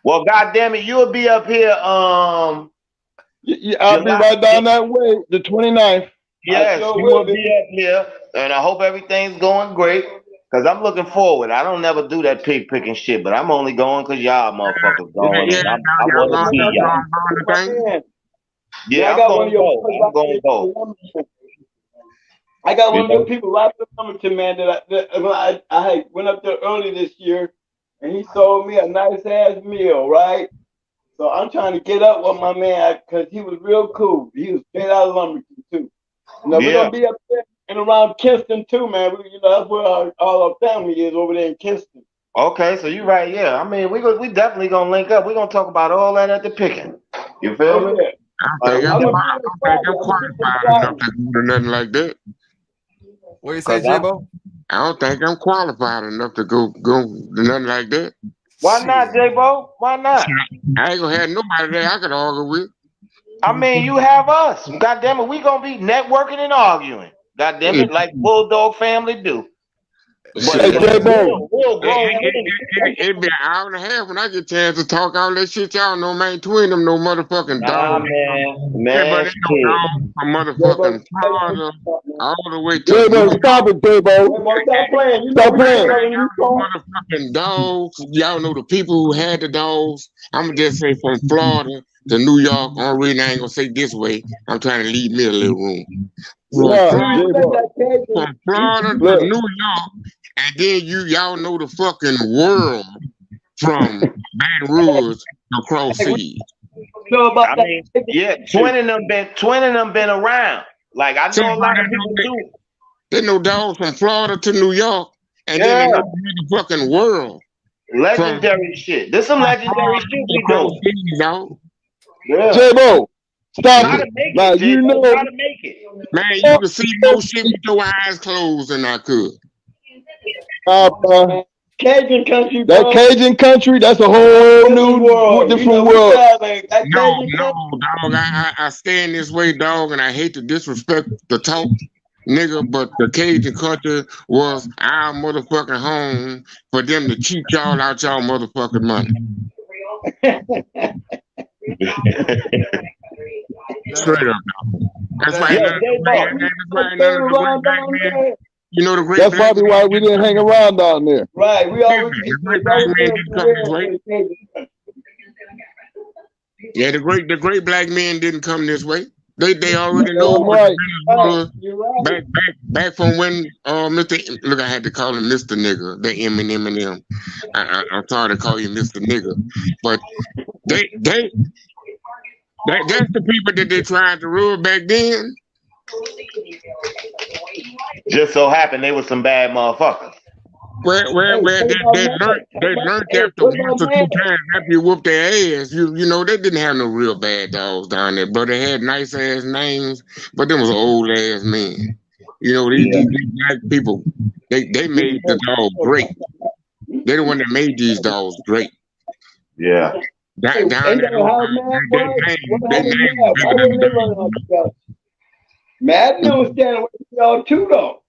Well, goddamn it, you'll be up here. I'll be July. right down that way, the 29th. Yes, sure you will will be. be up here, and I hope everything's going great. Cause I'm looking forward. I don't never do that pig picking shit, but I'm only going cause y'all motherfuckers Yeah, going, yeah, and I y'all want to see y'all. going to thing. Man, Yeah, I I'm got one gonna of your go. brothers I'm right gonna go. there. I got You one of your know? people right up Wilmington, man. That I went up there early this year, and he sold me a nice ass meal, right? So I'm trying to get up with my man because he was real cool. He was straight out of Lumberton too. You know, we're Yeah. gonna be up there and around Kinston too, man. You know, that's where all our family is over there in Kinston. Okay, so you right, yeah. I mean, we definitely gonna link up. We're gonna talk about all that at the picking. You feel Oh me? yeah. I don't think I'm I'm, gonna I be there don't think Friday. I'm I'm gonna be there qualified enough Friday. to do nothing like that. What you say, Cause I'm. J-Bo? I don't think I'm qualified enough to go do nothing like that. Why not, Shit. J-Bo? Why not? I ain't gonna have nobody there I could argue with. I mean, you have us. God damn it, we gonna be networking and arguing. God damn It, it, like Bulldog family do. But Hey, Yeah. but J-Bo. real it, grown it, men. it be an hour and a half when I get a chance to talk all that shit. Y'all know, man, twin them no motherfucking Nah, dog. man, Everybody know shit. dog from J-Bo, motherfucking Florida all the way to J-Bo, New stop it, J-Bo. stop playing. You know Stop we ain't playing. telling you Y'all so. know motherfucking dogs. Y'all know the people who had the dogs. I'm gonna just say from Florida to New York. Only reason I ain't gonna say this way. I'm trying to leave me a little room. From Nah, You Florida, let J-Bo. that Cajun. from Florida to Look, New York, and then y'all know the fucking world from Baton Rouge across Hey, what seas. you know about I that mean, Cajun yeah, country? twin of them been around. Like I So know a lot of everybody people know do. they know dogs from Florida to New York, and then they Yeah, know the fucking world from legendary shit. This some legendary Florida shit we across doing. seas, dog. Yeah. J-Bo, stop Gotta it. make Now, it, you J-Bo. know, Gotta make it. Man, you can see more shit with your eyes closed than I could. bro, Cajun country, that bro. Cajun country, that's a whole new, You know, different we world. sound like that No, Cajun no, country. dog. I stand this way, dog, and I hate to disrespect the talk, nigga, but the Cajun culture was our motherfucking home for them to cheat y'all out y'all motherfucking money. Damn. Straight up, dog. That's why Damn. Yo, none of the J-Bo. that's Let's why stay none of the great around black down men, there. you know, the great That's black probably men why we didn't didn't come hang this way. around down there. Right. We Yeah, always man, the it's great black always men been didn't come this aware way. for the Cajun country. Yeah, the great black men didn't come this way. They already know Damn what the right. Right. Venezuela You're right. back from when Mr. Look, I had to call him Mr. Nigga, the Eminem. I'm sorry to call you Mr. Nigga, but they that's the people that they tried to rule back then. Just so happened they was some bad motherfuckers. Hey, Where what about man? they learned Hey, after what once about or two man? times after you whoop their ass. You know they didn't have no real bad dogs down there, but they had nice ass names, but them was old ass men. You know Yeah. these black people, they made the dog great. They the one that made these dogs great. Yeah. Hey, Down ain't there, that how mad was? What they happened name mad? bigger Why than wouldn't they the learn how dog. to spell? Madden was standing with y'all too, though.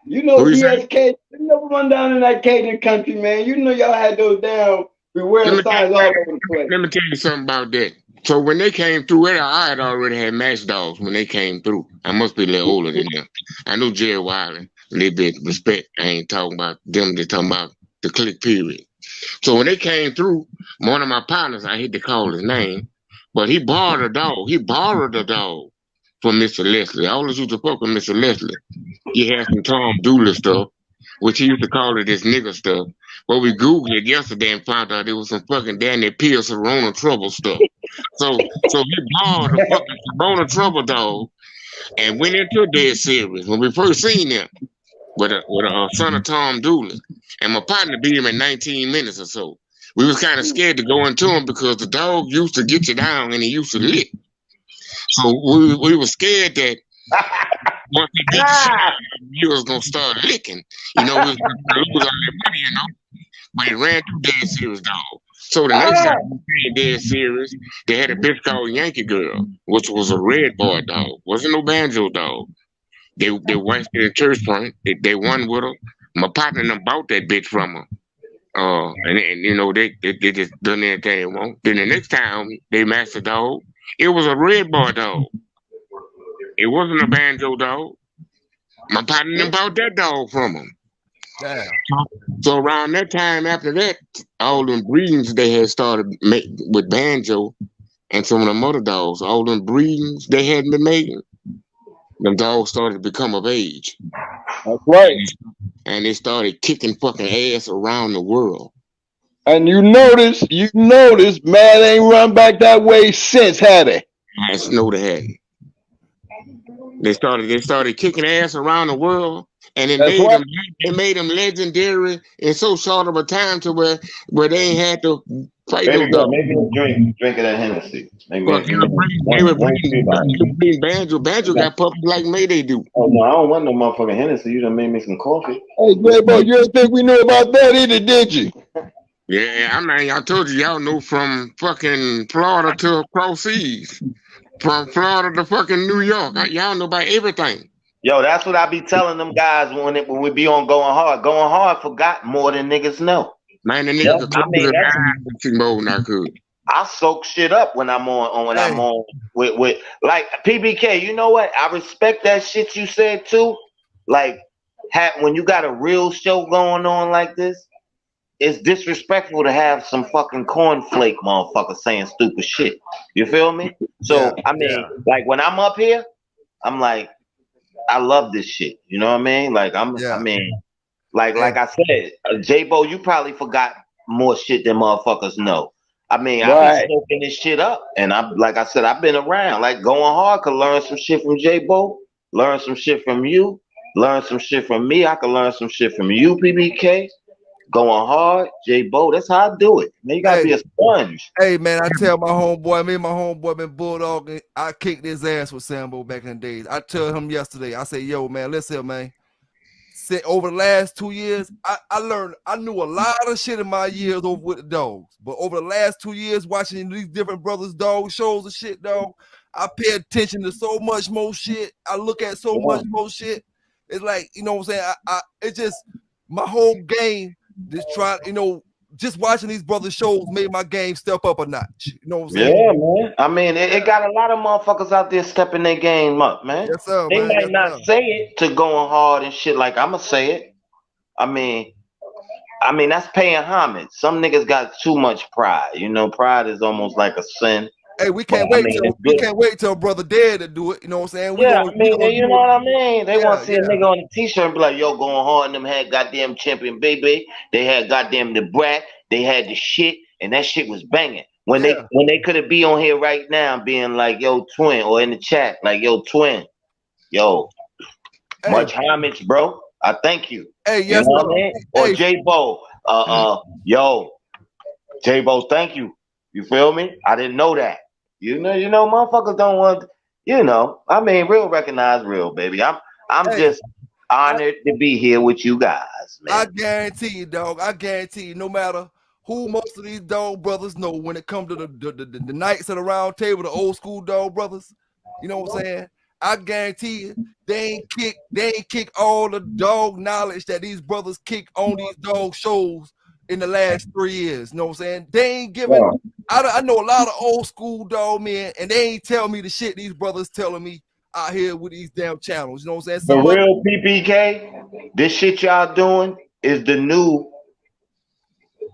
You know Who you say? DSK, you never run down in that Cajun country, man. You know y'all had those down, be Let wearing me tell, signs all over the place. let me tell you something about that. So when they came through it, I had already had match dogs when they came through. I must be a little older than them. I know Jerry Wiley, a little bit of respect. I ain't talking about them, they talking about the click period. So when they came through, one of my partners, I hate to call his name, but he borrowed a dog. He borrowed a dog from Mr. Leslie. I always used to fuck with Mr. Leslie. He had some Tom Dooley stuff, which he used to call it this nigga stuff. But we Googled it yesterday and found out it was some fucking Danny Pierce Corona Trouble stuff. So he borrowed a fucking Corona Trouble dog and went into a dead series when we first seen him with a son of Tom Dooley. And my partner beat him in 19 minutes or so. We was kind of scared to go into him because the dog used to get you down and he used to lick. So we were scared that once he beat the shit out of him, he was gonna start licking. We was gonna lose all that money. But he ran through dead series dog. So the next time we played dead series, they had a bitch called Yankee Girl, which was a red boy dog. Wasn't no banjo dog. They watched it in Church Point. They won with her. My partner and them bought that bitch from her. And they just done anything they want. Then the next time they matched the dog, it was a red boy dog. It wasn't a banjo dog. My partner and them bought that dog from him. Damn. So around that time after that, all them breedings they had started with banjo and some of them other dogs, all them breedings they hadn't been making, them dogs started to become of age. That's right. And they started kicking fucking ass around the world. And you notice, man ain't run back that way since, had they? I know they had. They started kicking ass around the world, and That's right. they made them legendary in so short of a time to where they ain't had to fight Baby no girl, dog. make me a drink of that Hennessy. Make me, Fuck, give me they were one bringing, cube. they were bringing Banjo. Banjo got puppies like me, they do. Oh no, I don't want no motherfucking Hennessy. You done made me some coffee. Hey, J-Bo, you didn't think we knew about that either, did you? Yeah, I mean, I told you, y'all know from fucking Florida to across seas, from Florida to fucking New York. Y'all know about everything. Yo, that's what I be telling them guys when we be on going hard. Going hard forgot more than niggas know. Man, the nigga could I close his mean, that's eyes mode, not could. I soak shit up when I'm on when I'm Hey, on with like PBK. You know what? I respect that shit you said too. Like, when you got a real show going on like this, it's disrespectful to have some fucking cornflake motherfucker saying stupid shit. You feel me? yeah, So I yeah, mean, like when I'm up here, I'm like, I love this shit. You know what I mean? Like I yeah. mean, like Hey, like I said, J-Bo, you probably forgot more shit than motherfuckers know. I mean, I be Right. soaking this shit up, and I like I said, I've been around. Like going hard, could learn some shit from J-Bo, learn some shit from you, learn some shit from me. I could learn some shit from you, PBK. Going hard, J-Bo. That's how I do it. Man, you gotta hey, be a sponge. hey, man, I tell my homeboy, me and my homeboy been bulldogging. I kicked his ass with Sambo back in the days. I tell him yesterday, I say, yo, man, listen, man. Over the last 2 years, I knew a lot of shit in my years over with the dogs. But over the last 2 years, watching these different brothers' dog shows and shit, dog, I pay attention to so much more shit. I look at so much more shit. It's like, you know what I'm saying? It just my whole game, just trying, just watching these brothers' shows made my game step up a notch. You know what I'm Yeah, saying? man. I mean, it got a lot of motherfuckers out there stepping their game up, man. Yes, sir, They man. might Yes, not sir. say it to going hard and shit like I'ma say it. I mean, that's paying homage. Some niggas got too much pride. You know, pride is almost like a sin. Hey, we But can't I wait mean, till it's good. brother dead to do it. You know what I'm saying? We Yeah, gonna I we mean, gonna you do know it. what I mean. They want Yeah, to see a yeah, nigga on a t-shirt and be like, "Yo, going hard." And them had goddamn champion baby. They had goddamn the brat. They had the shit, and that shit was banging. yeah. When they could have be on here right now, being like, "Yo, twin," or in the chat, like, "Yo, twin, yo, Hey, much homage, bro. I thank you." hey, You yes, know what I sir. mean? Or Hey, J Bo, yo, J Bo, thank you. You feel me? I didn't know that. Motherfuckers don't want. I mean, real recognize real, baby. I'm hey, just I, honored to be here with you guys, I man. guarantee you, dog. I guarantee you, no matter who most of these dog brothers know when it comes to the knights of the round table, the old school dog brothers, you know what I'm saying? I guarantee you, they ain't kick all the dog knowledge that these brothers kick on these dog shows in the last 3 years. You know what I'm saying? They ain't giving. I know a lot of old school dog men, and they ain't tell me the shit these brothers telling me out here with these damn channels. You know what I'm saying? The Some of real PPK, this shit y'all doing is the new.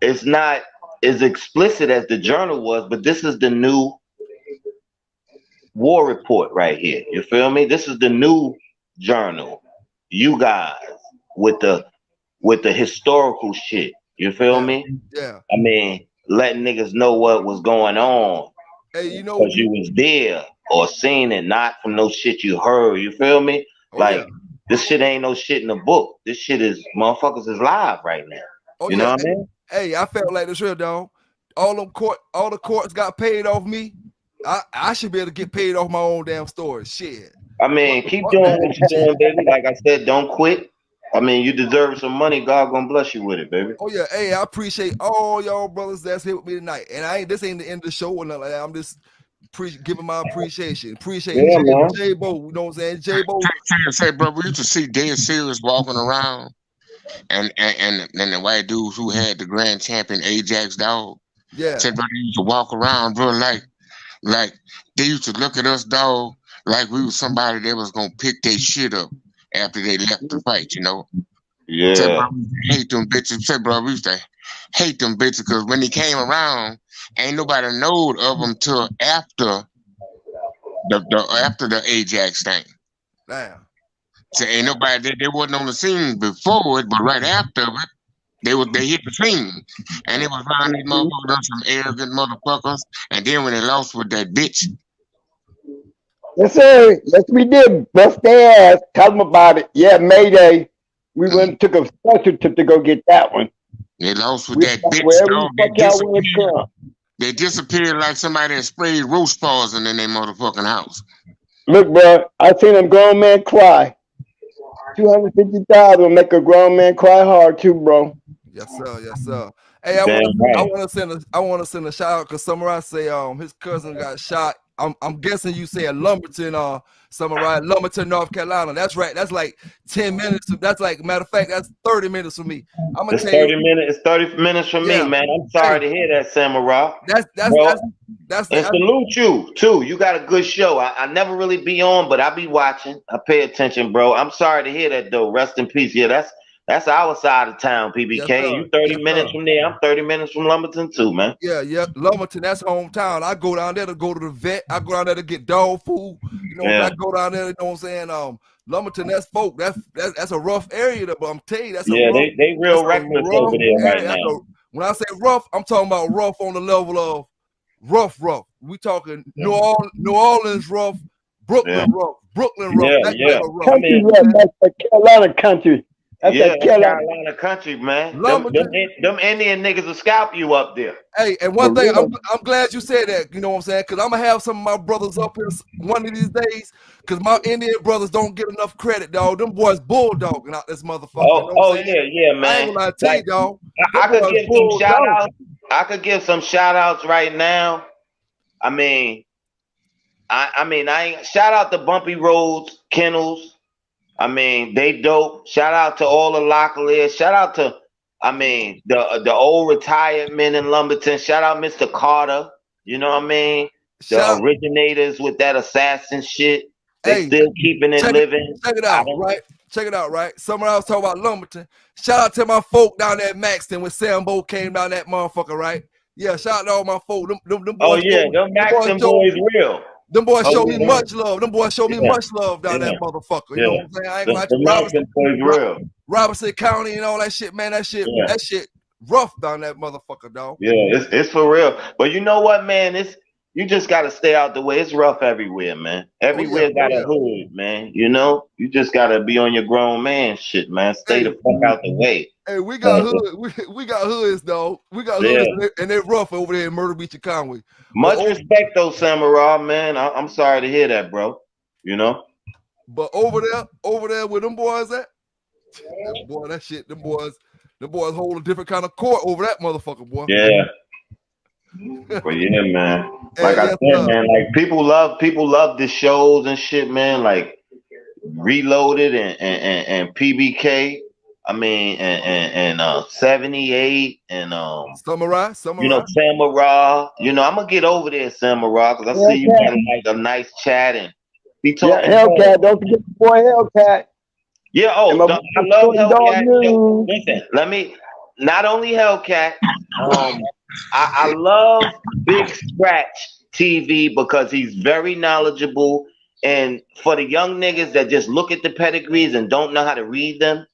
It's not as explicit as the journal was, but this is the new war report right here. You feel me? This is the new journal. You guys with the historical shit. You feel yeah, me? yeah. I mean, letting niggas know what was going on Hey, because you was there or seen it, not from no shit you heard. You feel me? oh yeah, Like this shit ain't no shit in the book. This shit is motherfuckers is live right now. oh You yeah. know what I mean? Hey, I felt like this real dog. All the courts got paid off me. I should be able to get paid off my own damn story. Shit. I Fuck, mean, keep fuck doing that what you're shit. doing, baby. Like I said, don't quit. I mean, you deserve some money. God gonna bless you with it, baby. Oh yeah, hey, I appreciate all y'all brothers that's here with me tonight. And this ain't the end of the show or nothing like that. I'm just giving my appreciation. Appreciate Yeah, man. J Bo. You know what I'm saying? J Bo. Say, bro, we used to see dead serious walking around, and the white dudes who had the grand champion Ajax dog. Yeah. Said, bro, they used to walk around, bro, like they used to look at us, dog, like we was somebody that was gonna pick their shit up after they left the fight, you know. Said, Yeah. bro, we used to hate them bitches. Said, bro, we used to hate them bitches because when he came around, ain't nobody knowed of them till after the Ajax thing. Damn. So ain't nobody, they wasn't on the scene before it, but right after it, They hit the team, and it was around these motherfuckers, some arrogant motherfuckers. And then when they lost with that bitch, Yes, sir. Yes, we did. Bust their ass. Tell them about it. Yeah, Mayday. We went and took a special trip to go get that one. they lost with We that stop bitch, wherever the dog. fuck y'all want to come. They disappeared like somebody that sprayed roast poison in their motherfucking house. Look, bro, I seen a grown man cry. 250,000 will make a grown man cry hard too, bro. Yes, sir. Yes, sir. Hey, I Damn right. want to send a shout out because Samurai say his cousin got shot. I'm guessing you say at Lumberton, Samurai, Lumberton, North Carolina. That's right. That's like 10 minutes. That's like, matter of fact, that's 30 minutes for me. I'm gonna It's tell 30 you. minutes. It's 30 minutes from me, Yeah. man. I'm sorry to hear that, Samurai. That's And salute you too. You got a good show. I never really be on, but I be watching. I pay attention, bro. I'm sorry to hear that though. Rest in peace. Yeah, that's our side of town, PBK. Yes, sir. You 30 Yes, minutes sir. from there. I'm 30 minutes from Lumberton too, man. Yeah, Lumberton, that's hometown. I go down there to go to the vet. I go down there to get dog food. You know, Yeah. I go down there, you know what I'm saying? Lumberton, that's folk. That's a rough area, but I'm telling you, that's a rough, they real that's a reckless rough over there right area. now. When I say rough, I'm talking about rough on the level of rough. We talking New Orleans rough, Brooklyn rough, Brooklyn rough. That type of rough. Country rough, that's the Carolina country. That's Yeah, that that's Carolina. Carolina country, man. Lumberton. Them Indian niggas will scalp you up there. Hey, and one thing, I'm glad you said that, you know what I'm saying? Because I'm going to have some of my brothers up here one of these days, because my Indian brothers don't get enough credit, dog. Them boys bulldogging out this motherfucker. Oh, you know what I'm saying? yeah, man. I ain't gonna lie to you, dog. I could give some shout outs. I could give some shout outs right now. I mean, I ain't shout out to Bumpy Roads, Kennels. I mean, they dope. Shout out to all the lockers. Shout out to, the old retired men in Lumberton. Shout out Mr. Carter. You know what I mean? The originators with that assassin shit. They still keeping it living. Check it out, right? Check it out, right? Someone else talking about Lumberton. Shout out to my folk down there at Maxton when Sambo came down that motherfucker, right? Yeah, shout out to all my folk. Them boys. Oh yeah, them Maxton boys real. Them boys show me much love. Them boys show me much love down that motherfucker. You know what I'm saying? I ain't gonna Robinson County and all that shit, man. That shit rough down that motherfucker, dog. Yeah, it's for real. But you know what, man? You just gotta stay out the way. It's rough everywhere, man. Everywhere got a hood, man. You know, you just gotta be on your grown man shit, man. Stay the fuck out the way. Hey, we got hood. We got hoods, dog. We got hoods, and they're rough over there in Myrtle Beach and Conway. Much respect, though, Samurai, man. I'm sorry to hear that, bro. You know. But over there where them boys at, boy, that shit, them boys hold a different kind of court over that motherfucker, boy. Yeah. But yeah, man. Like I said, man, like people love the shows and shit, man. Like Reloaded and PBK. I mean, and 78 and Samurai. You know, Samurai. You know, I'm gonna get over there, Samurai, because I see you got like a nice chat and be talking. Yeah, Hellcat, don't forget the boy Hellcat. Yeah, I love Hellcat. Listen, not only Hellcat, I love Big Scratch TV because he's very knowledgeable. And for the young niggas that just look at the pedigrees and don't know how to read them,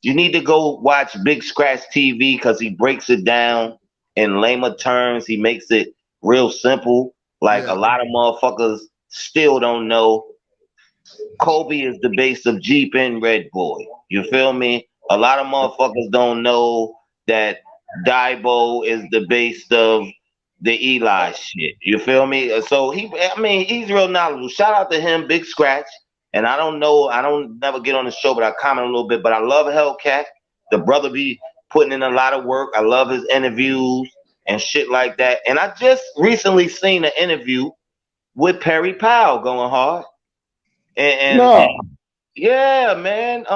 you need to go watch Big Scratch TV because he breaks it down in lamer terms. He makes it real simple. Like a lot of motherfuckers still don't know. Kobe is the base of Jeep and Red Boy. You feel me? A lot of motherfuckers don't know that Daibo is the base of the Eli shit. You feel me? So he's real knowledgeable. Shout out to him, Big Scratch. And I don't never get on the show, but I comment a little bit. But I love Hellcat. The brother be putting in a lot of work. I love his interviews and shit like that. And I just recently seen an interview with Perry Powell going hard. And yeah, man.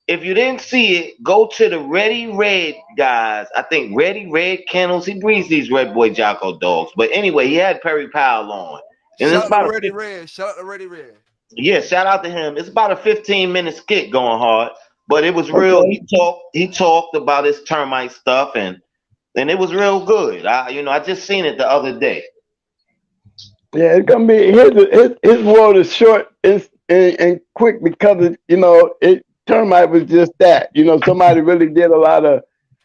If you didn't see it, go to the Ready Red guys. I think Ready Red Kennels. He breeds these Red Boy Jocko dogs. But anyway, he had Perry Powell on. And Shout out to Ready Red. Shout out to Ready Red. Yeah, shout out to him. It's about a 15-minute skit going hard, but it was real. He talked about his termite stuff, and it was real good. I just seen it the other day. Yeah, it's gonna be his world is short and quick because termite was just that. You know, somebody really did a lot of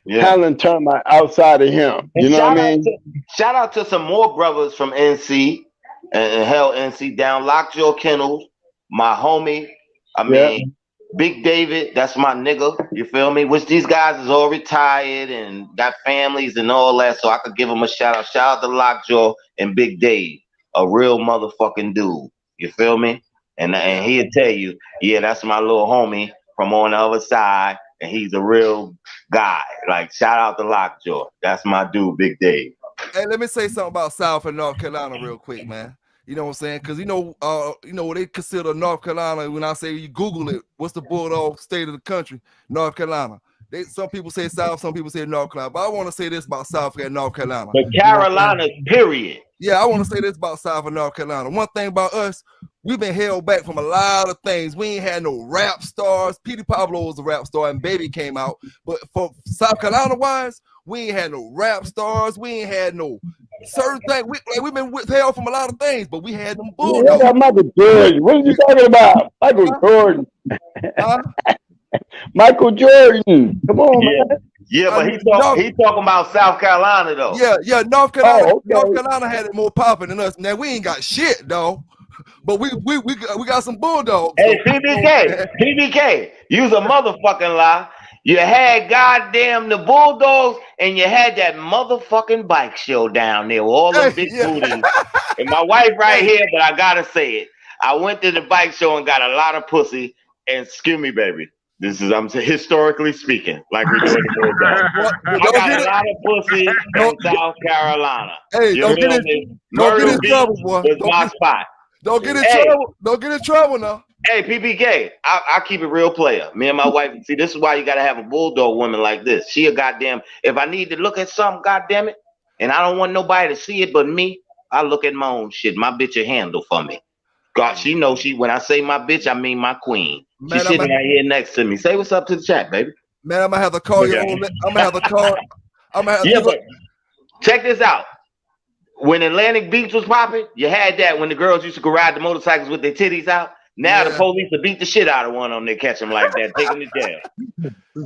talent termite outside of him. And You know what I mean? shout out to some more brothers from NC and hell NC down Lockjaw Kennels, my homie. I mean, Big David, that's my nigga. You feel me? Which these guys is all retired and got families and all that, so I could give them a shout out. Shout out to Lockjaw and Big Dave, a real motherfucking dude. You feel me? And he'll tell you, yeah, that's my little homie from on the other side, and he's a real guy. Like, shout out to Lockjaw. That's my dude, Big Dave. Hey, let me say something about South and North Carolina real quick, man. You know what I'm saying? Because you know they consider North Carolina. When I say you Google it, what's the bulldog state of the country? North Carolina. Some people say South, some people say North Carolina. But I want to say this about South and North Carolina. The Carolinas, period. Yeah, I want to say this about South and North Carolina. One thing about us, we've been held back from a lot of things. We ain't had no rap stars. Petey Pablo was a rap star and Baby came out. But for South Carolina wise, we ain't had no rap stars. We ain't had no certain things. We've been withheld from a lot of things, but we had them bulldogs. Yeah, Michael Jordan. What are you talking about? Michael Jordan. Michael Jordan. Come on, man. Yeah, but he's talking about South Carolina though. Yeah, North Carolina. North Carolina had it more popping than us. Now we ain't got shit though, but we got some bulldogs. Hey, PBK, you's a motherfucking lie. You had goddamn the Bulldogs, and you had that motherfucking bike show down there with all the big booties. And my wife right here, but I gotta say it. I went to the bike show and got a lot of pussy. And excuse me, baby. I'm historically speaking, like we're doing the Bulldogs. I got a lot of pussy in South Carolina. Hey, don't get in trouble, boy. Was my spot. Don't get in trouble. Don't get in trouble now. Hey, PPK, I keep it real player. Me and my wife, see, this is why you got to have a bulldog woman like this. She a goddamn, if I need to look at something, goddamn it, and I don't want nobody to see it but me, I look at my own shit. My bitch will handle for me. God, she knows when I say my bitch, I mean my queen. Man, she's sitting right here next to me. Say what's up to the chat, baby. Man, I'm going to have to call you. I'm going to have to call. But check this out. When Atlantic Beach was popping, you had that when the girls used to go ride the motorcycles with their titties out. Now the police will beat the shit out of one of them. They catch them like that, take them to jail.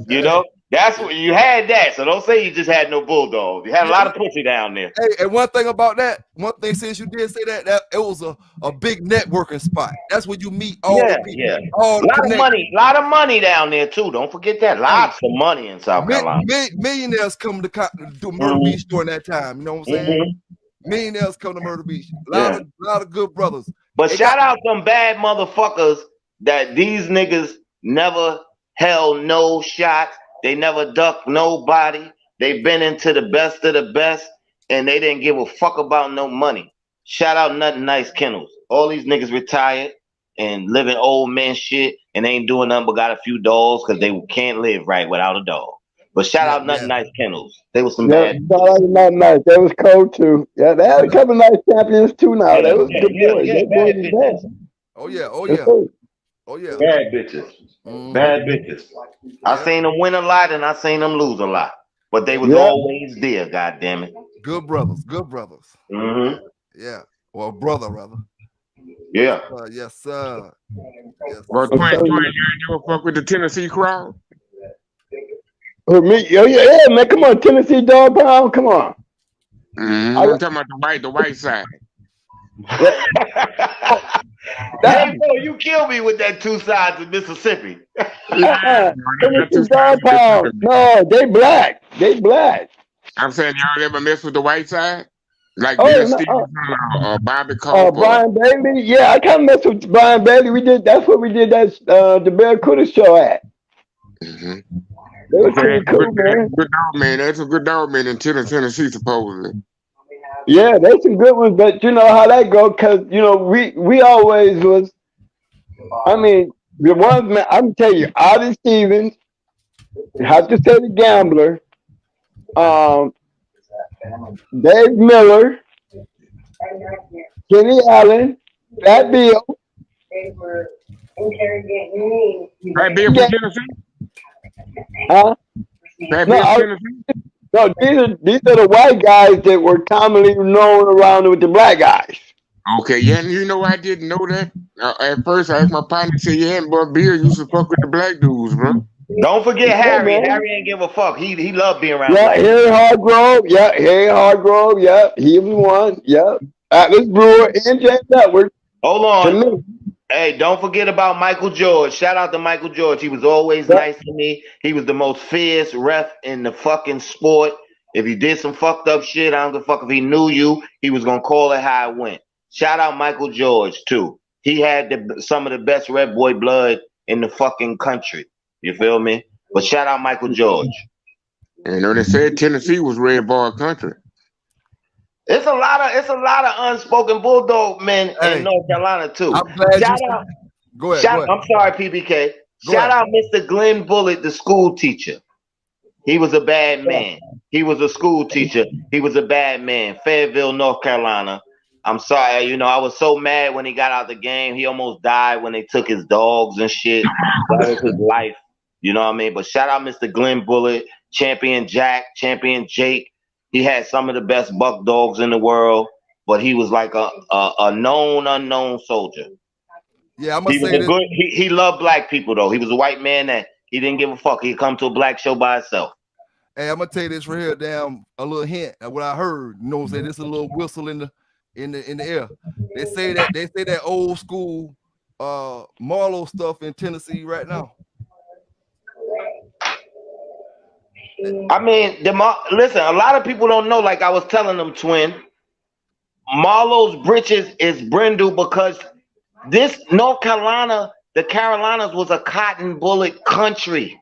You know, that's what you had that. So don't say you just had no bulldogs. You had a lot of pussy down there. Hey, and one thing about that, since you did say that it was a big networking spot. That's where you meet all the people. Yeah. A lot of money down there too. Don't forget that. Lots of money in South Carolina. Millionaires come to do Myrtle Beach during that time. You know what I'm saying? Millionaires come to Myrtle Beach. A lot of good brothers. But shout out them bad motherfuckers that these niggas never held no shots. They never ducked nobody. They been into the best of the best, and they didn't give a fuck about no money. Shout out Nothing Nice Kennels. All these niggas retired and living old man shit, and they ain't doing nothing but got a few dogs because they can't live right without a dog. But shout out Nothing Nice Kennels. They was some bad. Shout out Nothing Nice. That was cold too. Yeah, they had a couple of nice champions too now. That was good boys. That boys bad. Oh yeah. Bad bitches. Bad bitches. I seen them win a lot and I seen them lose a lot. But they was always there, goddamn it. Good brothers. Mm-hmm. Yeah. Well, brother, rather. Yeah. Yes, sir. Well, Twin, you ain't fuck with the Tennessee crowd? Oh, me? Yeah, man. Come on, Tennessee Dog Pound. Come on. Mm-hmm. I'm talking about the white side. Hey, bro, you killed me with that two sides of Mississippi. Tennessee Dog Pound. No, they black. I'm saying y'all ever mess with the white side? Like Bill Stevens or Bobby Cole? Brian Bailey. Yeah, I kind of messed with Brian Bailey. That's what we did the Bear Critter show at. Mm-hmm. They were pretty cool, man. Good dog, man. That's a good dog, man, in Tennessee, supposedly. Yeah, there's some good ones, but you know how that go, because, you know, we always was, I mean, the ones, man, I'm telling you, Otis Stevens, you have to say the Gambler, Dave Miller, Kenny Allen, Fat Bill. Fat Bill from Tennessee? Huh? Fat Bill from Tennessee? No, these are the white guys that were commonly known around with the black guys. Okay, yeah, and you know I didn't know that. At first, I asked my partner, said, yeah, but Bill used to fuck with the black dudes, bro. Don't forget Yeah, Harry. man. Harry ain't give a fuck. He loved being around Yeah, black. Harry Hargrove. Yeah, Harry Hargrove. Yeah, he was one. Yeah. Atlas Brewer and James Edwards. Hold To on. me. Hey, don't forget about Michael George. Shout out to Michael George. He was always Yeah. nice to me. He was the most fierce ref in the fucking sport. If you did some fucked up shit, I don't give a fuck if he knew you. He was gonna call it how it went. Shout out Michael George too. He had some of the best red boy blood in the fucking country. You feel me? But shout out Michael George. You know, they said Tennessee was red ball country. It's a lot of unspoken bulldog men in Hey, North Carolina too. I'm glad Shout you. out. Go ahead. Go ahead. I'm sorry, PBK. Go Shout ahead. out Mr. Glenn Bullitt, the school teacher. He was a bad man. He was a school teacher. He was a bad man. Fayetteville, North Carolina. I'm sorry, I was so mad when he got out the game. He almost died when they took his dogs and shit. That was his life. You know what I mean? But shout out Mr. Glenn Bullitt, Champion Jack, Champion Jake. He had some of the best buck dogs in the world, but he was like a known unknown soldier. Yeah, I'm He gonna was say a this. good. He loved black people though. He was a white man that he didn't give a fuck. He'd come to a black show by himself. Hey, I'm gonna tell you this right here. Damn, a little hint of what I heard. You know what I'm saying? This is a little whistle in the air. They say that old school Marlowe stuff in Tennessee right now. I mean, listen. A lot of people don't know. Like I was telling them, twin. Marlowe's britches is brindle because this North Carolina, the Carolinas was a cotton bullet country.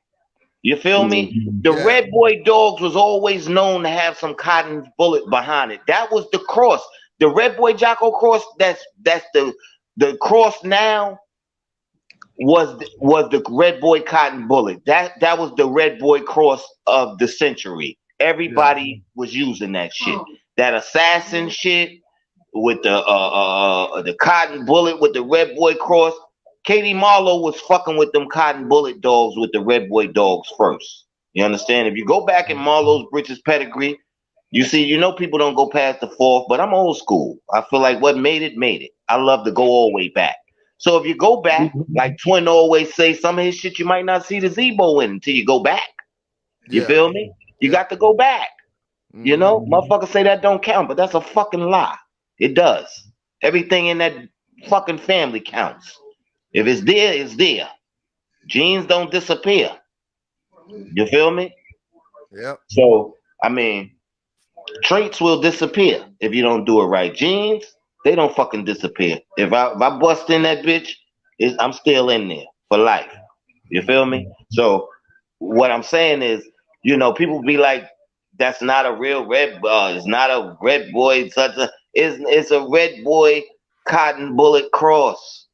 You feel me? The Yeah. Red Boy Dogs was always known to have some cotton bullet behind it. That was the cross. The Red Boy Jocko cross. That's the cross now. Was the Red Boy Cotton Bullet. That was the Red Boy cross of the century. Everybody was using that shit. That assassin shit with the cotton bullet with the Red Boy cross. Katie Marlowe was fucking with them cotton bullet dogs with the Red Boy dogs first. You understand? If you go back in Marlowe's Bridges pedigree, you see, people don't go past the fourth, but I'm old school. I feel like what made it, made it. I love to go all the way back. So if you go back, like Twin always say, some of his shit you might not see the Zebo in until you go back. You Yeah. feel me? You got to go back. Motherfuckers say that don't count, but that's a fucking lie. It does. Everything in that fucking family counts. If it's there, it's there. Genes don't disappear. You feel me? Yep. So, I mean, traits will disappear if you don't do it right. Genes, they don't fucking disappear. If I bust in that bitch, I'm still in there for life. You feel me? So what I'm saying is, people be like, that's not a real red it's not a red boy it's a red boy cotton bullet cross.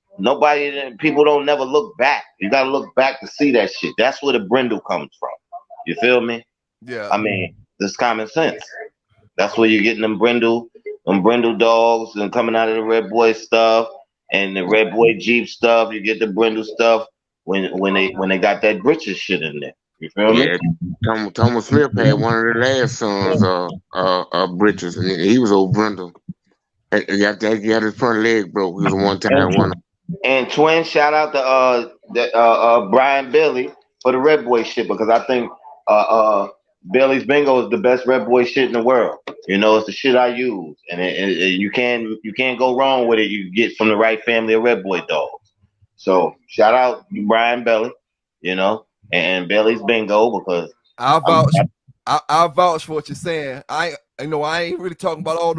People don't never look back. You gotta look back to see that shit. That's where the brindle comes from. You feel me? Yeah. I mean, this common sense. That's where you're getting them brindle dogs and coming out of the red boy stuff and the red boy Jeep stuff. You get the brindle stuff when they got that britches shit in there. You feel me? Yeah, Thomas Smith had one of the last sons, Britches, and he was old Brindle. He got his front leg broke. He was a one-time winner. And twin, shout out to Brian Bailey for the red boy shit because I think Bailey's Bingo is the best red boy shit in the world. It's the shit I use, and you can't go wrong with it. You get from the right family of red boy dogs. So shout out to Brian Bailey, and Bailey's Bingo because I vouch for what you're saying. I ain't really talking about all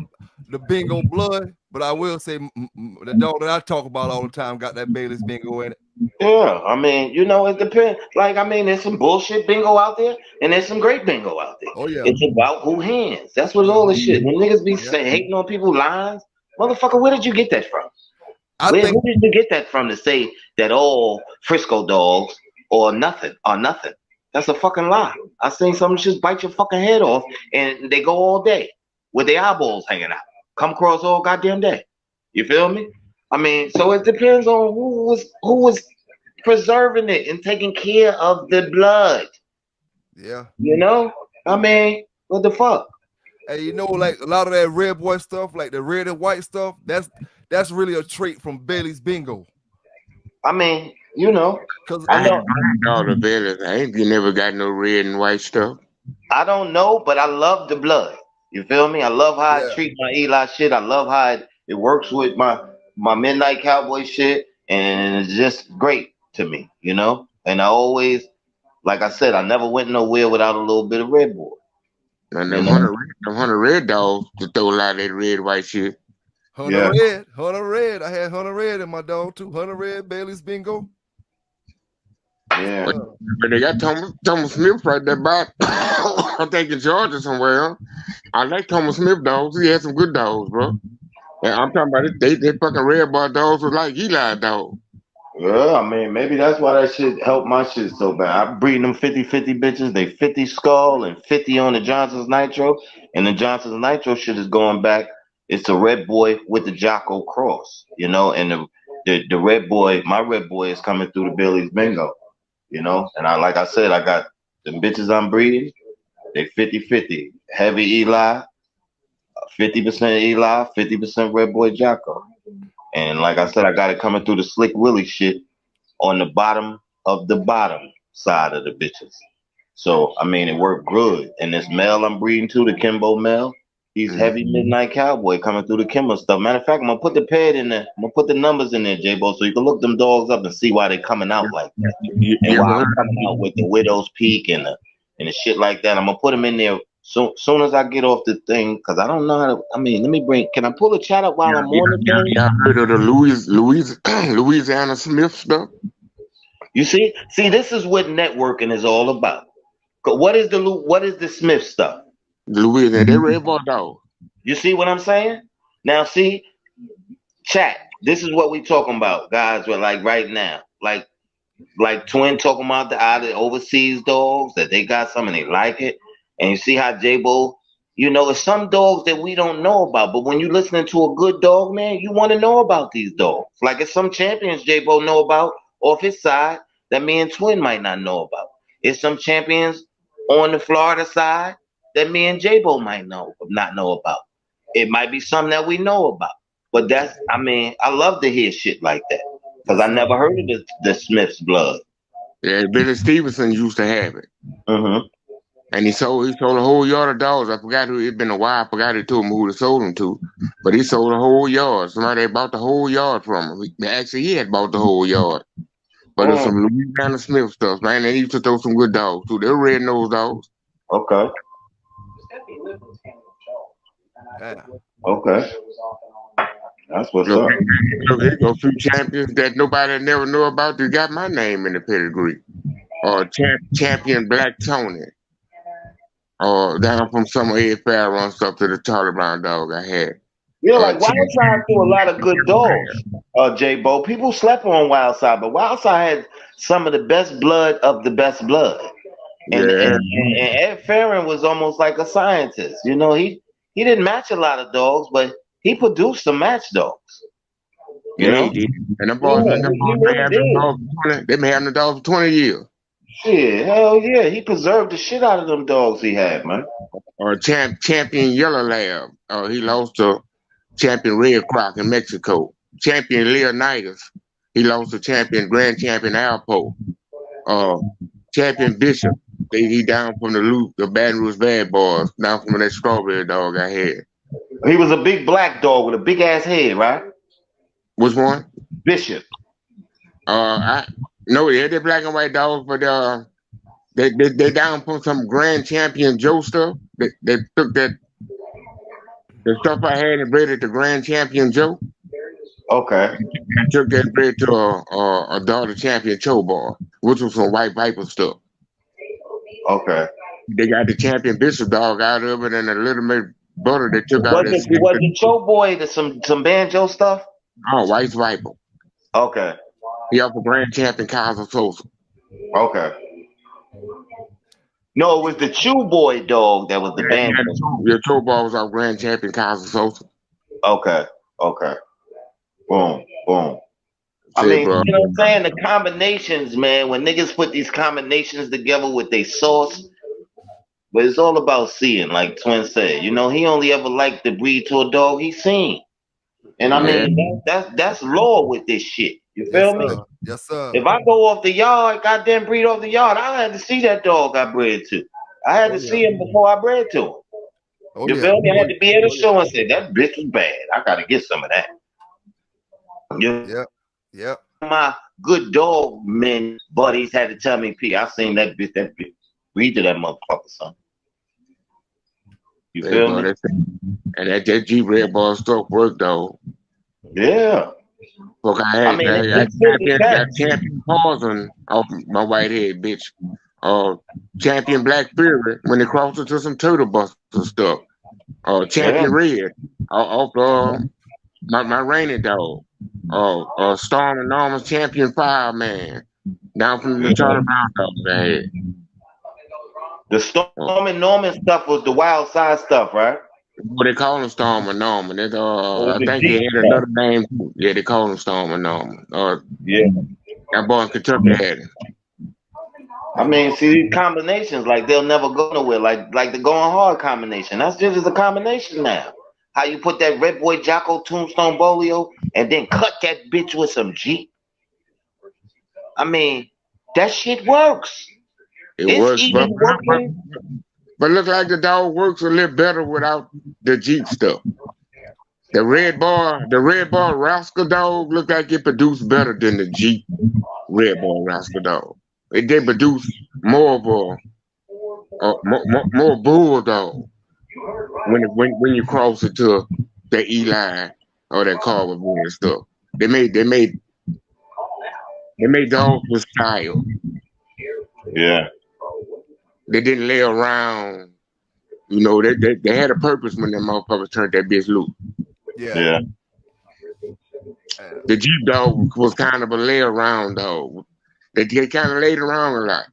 the bingo blood, but I will say the dog that I talk about all the time got that Bailey's bingo in it. yeah, I mean, it depends. Like, I mean, there's some bullshit bingo out there, and there's some great bingo out there. Oh yeah. It's about who hands. That's what all the shit. When niggas be hating on people's lines, motherfucker, where did you get that from? Who did you get that from to say that all Frisco dogs or nothing are nothing? That's a fucking lie. I seen some just bite your fucking head off, and they go all day with their eyeballs hanging out. Come across all goddamn day. You feel me? I mean, so it depends on who was preserving it and taking care of the blood. Yeah. I mean, what the fuck? Hey, like a lot of that red boy stuff, like the red and white stuff, that's really a trait from Bailey's Bingo. I mean, you know, Cause I I know. ain't all the bellies. I ain't never got no red and white stuff. I don't know, but I love the blood. You feel me? I love how I yeah, treat my Eli shit. I love how it works with my Midnight Cowboy shit, and it's just great to me, you know. And I always, like I said, I never went nowhere without a little bit of Red Bull, And you know. them hundred red dogs to throw a lot of that red white shit. Hunter Yeah, Red, Hunter Red. I had Hunter Red in my dog too. Hunter Red, Bailey's Bingo. yeah. But, but they got Thomas Smith right there by I think in Georgia somewhere. I like Thomas Smith dogs. He had some good dogs, bro. And I'm talking about it. They fucking red bar dogs was like Eli dogs. Yeah, I mean, maybe that's why that shit helped my shit so bad. I'm breeding them 50-50 bitches. They 50 skull and 50 on the Johnson's Nitro. And the Johnson's Nitro shit is going back. It's a red boy with the Jocko cross, you know, and the red boy, my red boy is coming through the Billy's Bingo, you know. And like I said, I got the bitches I'm breeding. They 50-50. Heavy Eli, 50% Eli, 50% red boy Jocko. And like I said, I got it coming through the Slick Willie shit on the bottom of the bottom side of the bitches. So I mean, it worked good. And this male I'm breeding to, the Kimbo male, he's heavy Midnight Cowboy coming through the Kimbo stuff. Matter of fact, I'm gonna put the pad in there. I'm gonna put the numbers in there, J-Bo, so you can look them dogs up and see why they coming out like that, and You why ever I'm heard? coming out with the Widow's Peak and the shit like that. I'm gonna put them in there soon as I get off the thing, because I don't know how to. I mean, let me bring. Can I pull the chat up while I'm on the thing? Y'all heard of the Louisiana Smith stuff? You see, this is what networking is all about. What is the Smith stuff? Louisiana, they red bar dogs. You see what I'm saying? Now, see, chat. This is what we talking about, guys. We're like right now, like Twin talking about the overseas dogs that they got some and they like it, and you see how J-Bo, you know, it's some dogs that we don't know about, but when you listening to a good dog, man, you want to know about these dogs. Like it's some champions J-Bo know about off his side that me and Twin might not know about. It's some champions on the Florida side that me and J-Bo might not know about. It might be something that we know about. But I mean, I love to hear shit like that. Because yes, I sir. never heard of the Smith's blood. Yeah, Billy Stevenson used to have it. Mm-hmm. And he sold a whole yard of dogs. I forgot who, it's been a while, I forgot he told me who he sold them to. But he sold a whole yard. Somebody bought the whole yard from him. Actually, he had bought the whole yard. But it was some Louisiana Smith stuff, man. They used to throw some good dogs too. They were red-nosed dogs. Okay. Yeah. Okay. That's what's Look, up. there go a few champions that nobody never knew about that got my name in the pedigree. Or champion Black Tony. Or down from some Ed Farrell and stuff to the Charlie Brown dog I had. Yeah, like Wildside threw a lot of good dogs, J-Bo. People slept on Wildside, but Wildside had some of the best blood of the best blood. Yeah. And Ed Farron was almost like a scientist. You know, he didn't match a lot of dogs, but he produced some match dogs. You Yeah, know? he did. And them Yeah, boys, he been really having them did. dogs for 20, they've been having the dogs for 20 years. Shit, hell yeah. He preserved the shit out of them dogs he had, man. Or champion Yellow Lab. He lost to champion Red Croc in Mexico. Champion Leonidas. He lost to grand champion Alpo. Uh, champion Bishop. He down from the Baton Rouge Bad Boys, down from that strawberry dog I had. He was a big black dog with a big ass head, right? Which one? Bishop. I no, yeah, they're black and white dogs, but they down from some grand champion Joe stuff. They took the stuff I had and bred it to grand champion Joe. Okay. And took that bred to a daughter champion Cho bar, which was some white viper stuff. Okay. They got the champion Bishop dog out of it and a little bit butter they took out of that Was the Cho boy some banjo stuff? Oh, white viper. Okay. He up for grand champion Kaiser Sosa. Okay. No, it was the Chew Boy dog that was the banjo. Your Cho bar was our grand champion Kaiser Sosa. Okay. Okay. Boom. Boom. I Say, mean, bro. you know what I'm saying? The combinations, man, when niggas put these combinations together with their sauce, but it's all about seeing, like Twin said. You know, he only ever liked the breed to a dog he seen. And I Yeah. mean, that's law with this shit. You Yes, feel me? sir. Yes, sir. If I go off the yard, goddamn breed off the yard, I had to see that dog I bred to. I had Oh, to yeah. see him before I bred to him. Oh, You yeah. feel me? I had to be able to show and say that bitch was bad. I gotta get some of that. Yep. Yep. My good dog men buddies had to tell me, P, I seen that bitch. Read to that motherfucker, son. You Hey, feel bro, me? and that Jeep Red Ball stuff worked though. Yeah. Look, I mean, it's champion Tarzan off my white head, bitch. Champion Black Fury when they crossed into some turtle buster stuff. yeah. Champion Red off my rainy dog. Storm and Norman's Champion Fireman down from the turnaround dog I had. The Storm and Norman stuff was the wild side stuff, right? What they call him Storm and Norman. Or I the think he Jeep had stuff. another name too. Yeah, they call him Storm and Norman. Yeah. That boy in Kentucky had him. I mean, see these combinations, like they'll never go nowhere. Like the going hard combination. That's just a combination now. How you put that Red Boy Jocko Tombstone Bolio and then cut that bitch with some Jeep. I mean, that shit works. It It's works, even working. but look like the dog works a little better without the Jeep stuff. The red bar Rascal dog look like it produced better than the Jeep Red Bar Rascal dog. It did produce more of more bulldog when you cross it to that Eli or that Carver and stuff. They made dogs with style. Yeah. They didn't lay around. You know, they had a purpose when them motherfuckers turned that bitch loose. Yeah. The Jeep dog was kind of a lay around dog. They kind of laid around a lot.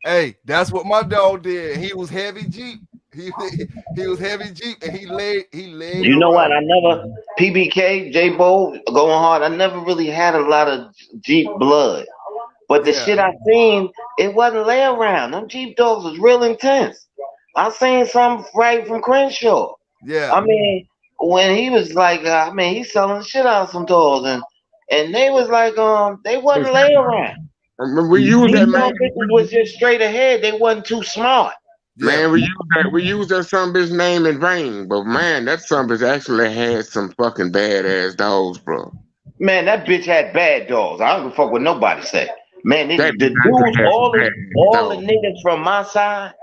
Hey, that's what my dog did. He was heavy Jeep. He was heavy Jeep, and he laid You know what? around. I never PBK J Bo going hard. I never really had a lot of Jeep blood, but the Yeah. shit I seen, it wasn't lay around. Them Jeep dogs was real intense. I seen some right from Crenshaw. Yeah. I mean, when he was like, he's selling the shit out of some dogs, and they was like, they wasn't lay around. We use These that man. young bitches was just straight ahead. They wasn't too smart. Yeah. Man, we use that son bitch name in vain. But man, that son bitch actually had some fucking badass dogs, bro. Man, that bitch had bad dogs. I don't give a fuck what nobody say. Man, the That dudes, bitch actually had some all the badass dogs. niggas from my side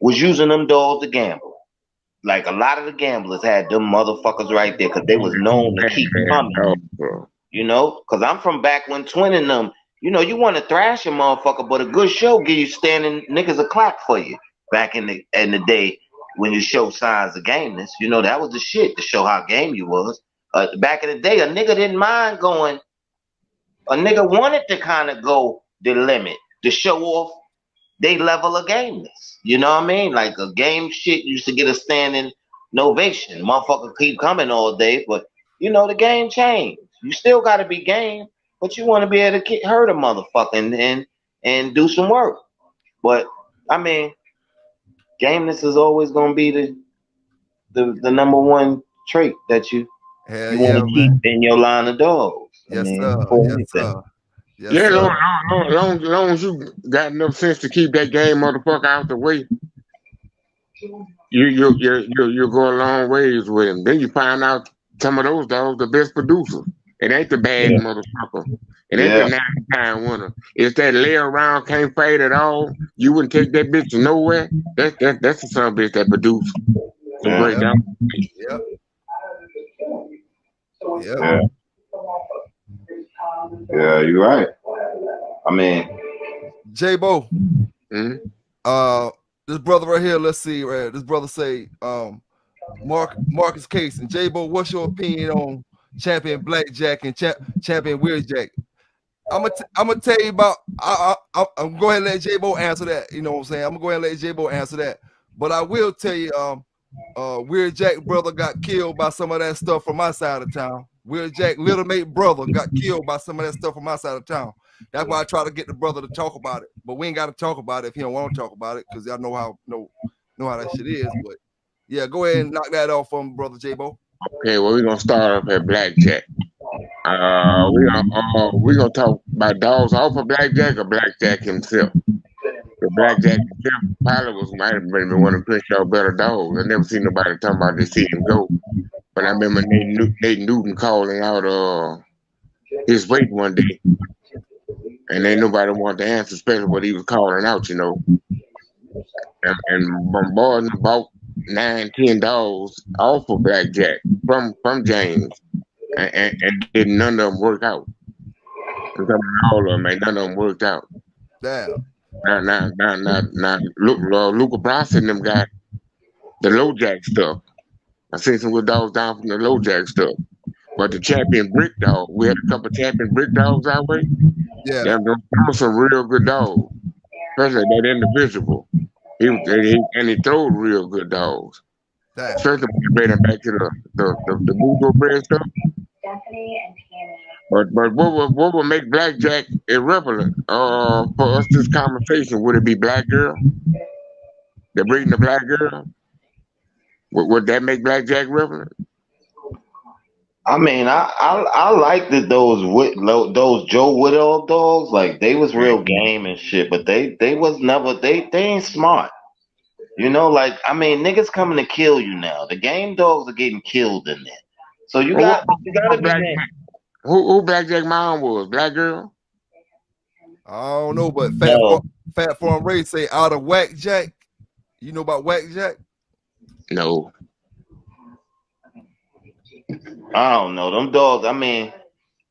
was using them dogs to gamble. Like a lot of the gamblers had them motherfuckers right there because they was known to keep coming. Dogs, bro. You know, because I'm from back when twinning them. You know, you want to thrash a motherfucker, but a good show give you standing niggas a clap for you. Back in the day when you show signs of gameness, you know that was the shit to show how game you was. Back in the day, a nigga didn't mind going. A nigga wanted to kind of go the limit to show off they level of gameness. You know what I mean? Like a game shit used to get a standing ovation. Motherfucker keep coming all day, but you know the game changed. You still got to be game, but you want to be able to hurt a motherfucker and do some work. But I mean, gameness is always gonna be the number one trait that you Hell want yeah, to keep man. in your line of dogs. I Yes, mean, sir. for Yes, anything. sir. Yes, Yeah, sir. long as you got enough sense to keep that game motherfucker out the way, you go a long ways with him. Then you find out some of those dogs the best producers. It ain't the bad Yeah. motherfucker. It ain't the Yeah. 9-time winner. If that lay around can't fade at all, you wouldn't take that bitch to nowhere. That's the son of a bitch that produced some Yeah. great dogs. Yep. Yep. Yeah. Yeah, you're right. I mean, J-Bo, Mm-hmm. this brother right here, let's see, right? This brother say, Marcus Case and J-Bo, what's your opinion on champion Blackjack and champion Weirdjack? I'm gonna tell you about. I'm going to let J-Bo answer that. You know what I'm saying? I'm gonna go ahead and let J-Bo answer that. But I will tell you, Weirdjack brother got killed by some of that stuff from my side of town. Weirdjack little mate brother got killed by some of that stuff from my side of town. That's why I try to get the brother to talk about it. But we ain't got to talk about it if he don't want to talk about it, because y'all know how that shit is. But yeah, go ahead and knock that off from brother J-Bo. Okay, well, we're gonna start off at Blackjack. We gonna talk about dogs off of Blackjack or Blackjack himself. The Blackjack himself probably might have been one of Prince y'all better dogs. I never seen nobody talking about they see him go. But I remember Nate Newton calling out his weight one day, and ain't nobody wanted to answer, especially what he was calling out, and bombarding about 9, 10 dogs off of Blackjack from James, and did none of them work out. I'm talking about all of them, and none of them worked out. Damn. Now, look, Luca Brasi and them got the low jack stuff. I seen some good dogs down from the low jack stuff. But the champion brick dog, we had a couple of champion brick dogs our way. Yeah. Them were some real good dogs, especially that individual. He throwed real good dogs. Damn. Especially when you bring them back to the Google bread stuff. But what would make Blackjack irrelevant for us this conversation? Would it be Black Girl? The breeding the Black Girl? Would that make Blackjack relevant? I mean, I like that those Joe Woodall dogs, like they was real game and shit, but they was never they ain't smart. Like I mean, niggas coming to kill you now. The game dogs are getting killed in there, so you gotta be man. Who Blackjack mom was? Black Girl? I don't know, but No. Fat Farm Ray say out of Whack Jack. You know about Whack Jack? No. I don't know them dogs. I mean,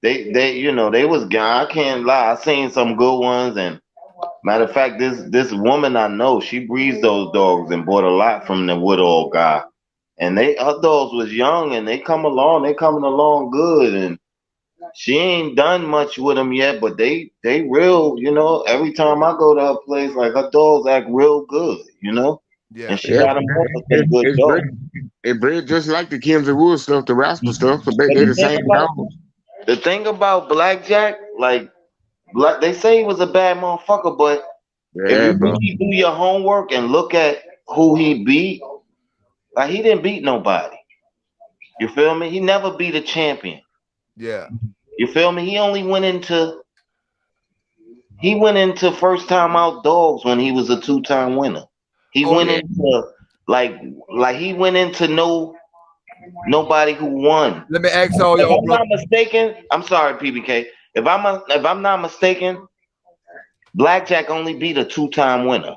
they they was gone. I can't lie. I seen some good ones, and matter of fact, this woman I know, she breeds those dogs and bought a lot from the Woodall guy. And her dogs was young, and they coming along good, and she ain't done much with them yet, but they real, every time I go to her place, like her dogs act real good, Yeah. and she got them some good dogs. It bred just like the Kimsey Wood stuff, the Rascal stuff, so they the same dogs. The thing about Blackjack, like they say he was a bad motherfucker, but if Yeah, you bro. really do your homework and look at who he beat, like he didn't beat nobody. You feel me? He never beat a champion. Yeah. You feel me? He only went into first time out dogs when he was a 2-time winner. He went into like he went into nobody who won. Let me ask all If y'all, I'm not mistaken, I'm sorry, PBK. If I'm not mistaken, Blackjack only beat a 2-time winner.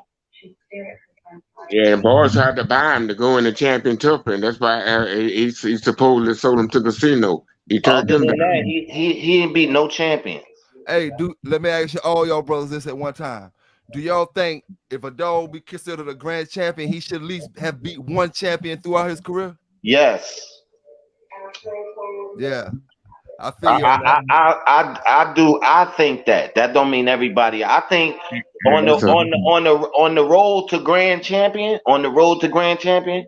Yeah, boys had to buy him to go in the champion tough, and that's why he supposedly sold him to casino. He turned Other them than down. that, he didn't beat no champions. Hey, let me ask you all y'all brothers this at one time. Do y'all think if a dog be considered a grand champion, he should at least have beat one champion throughout his career? Yes. Yeah. I feel you on that. I do. I think that don't mean everybody. I think on the road to grand champion,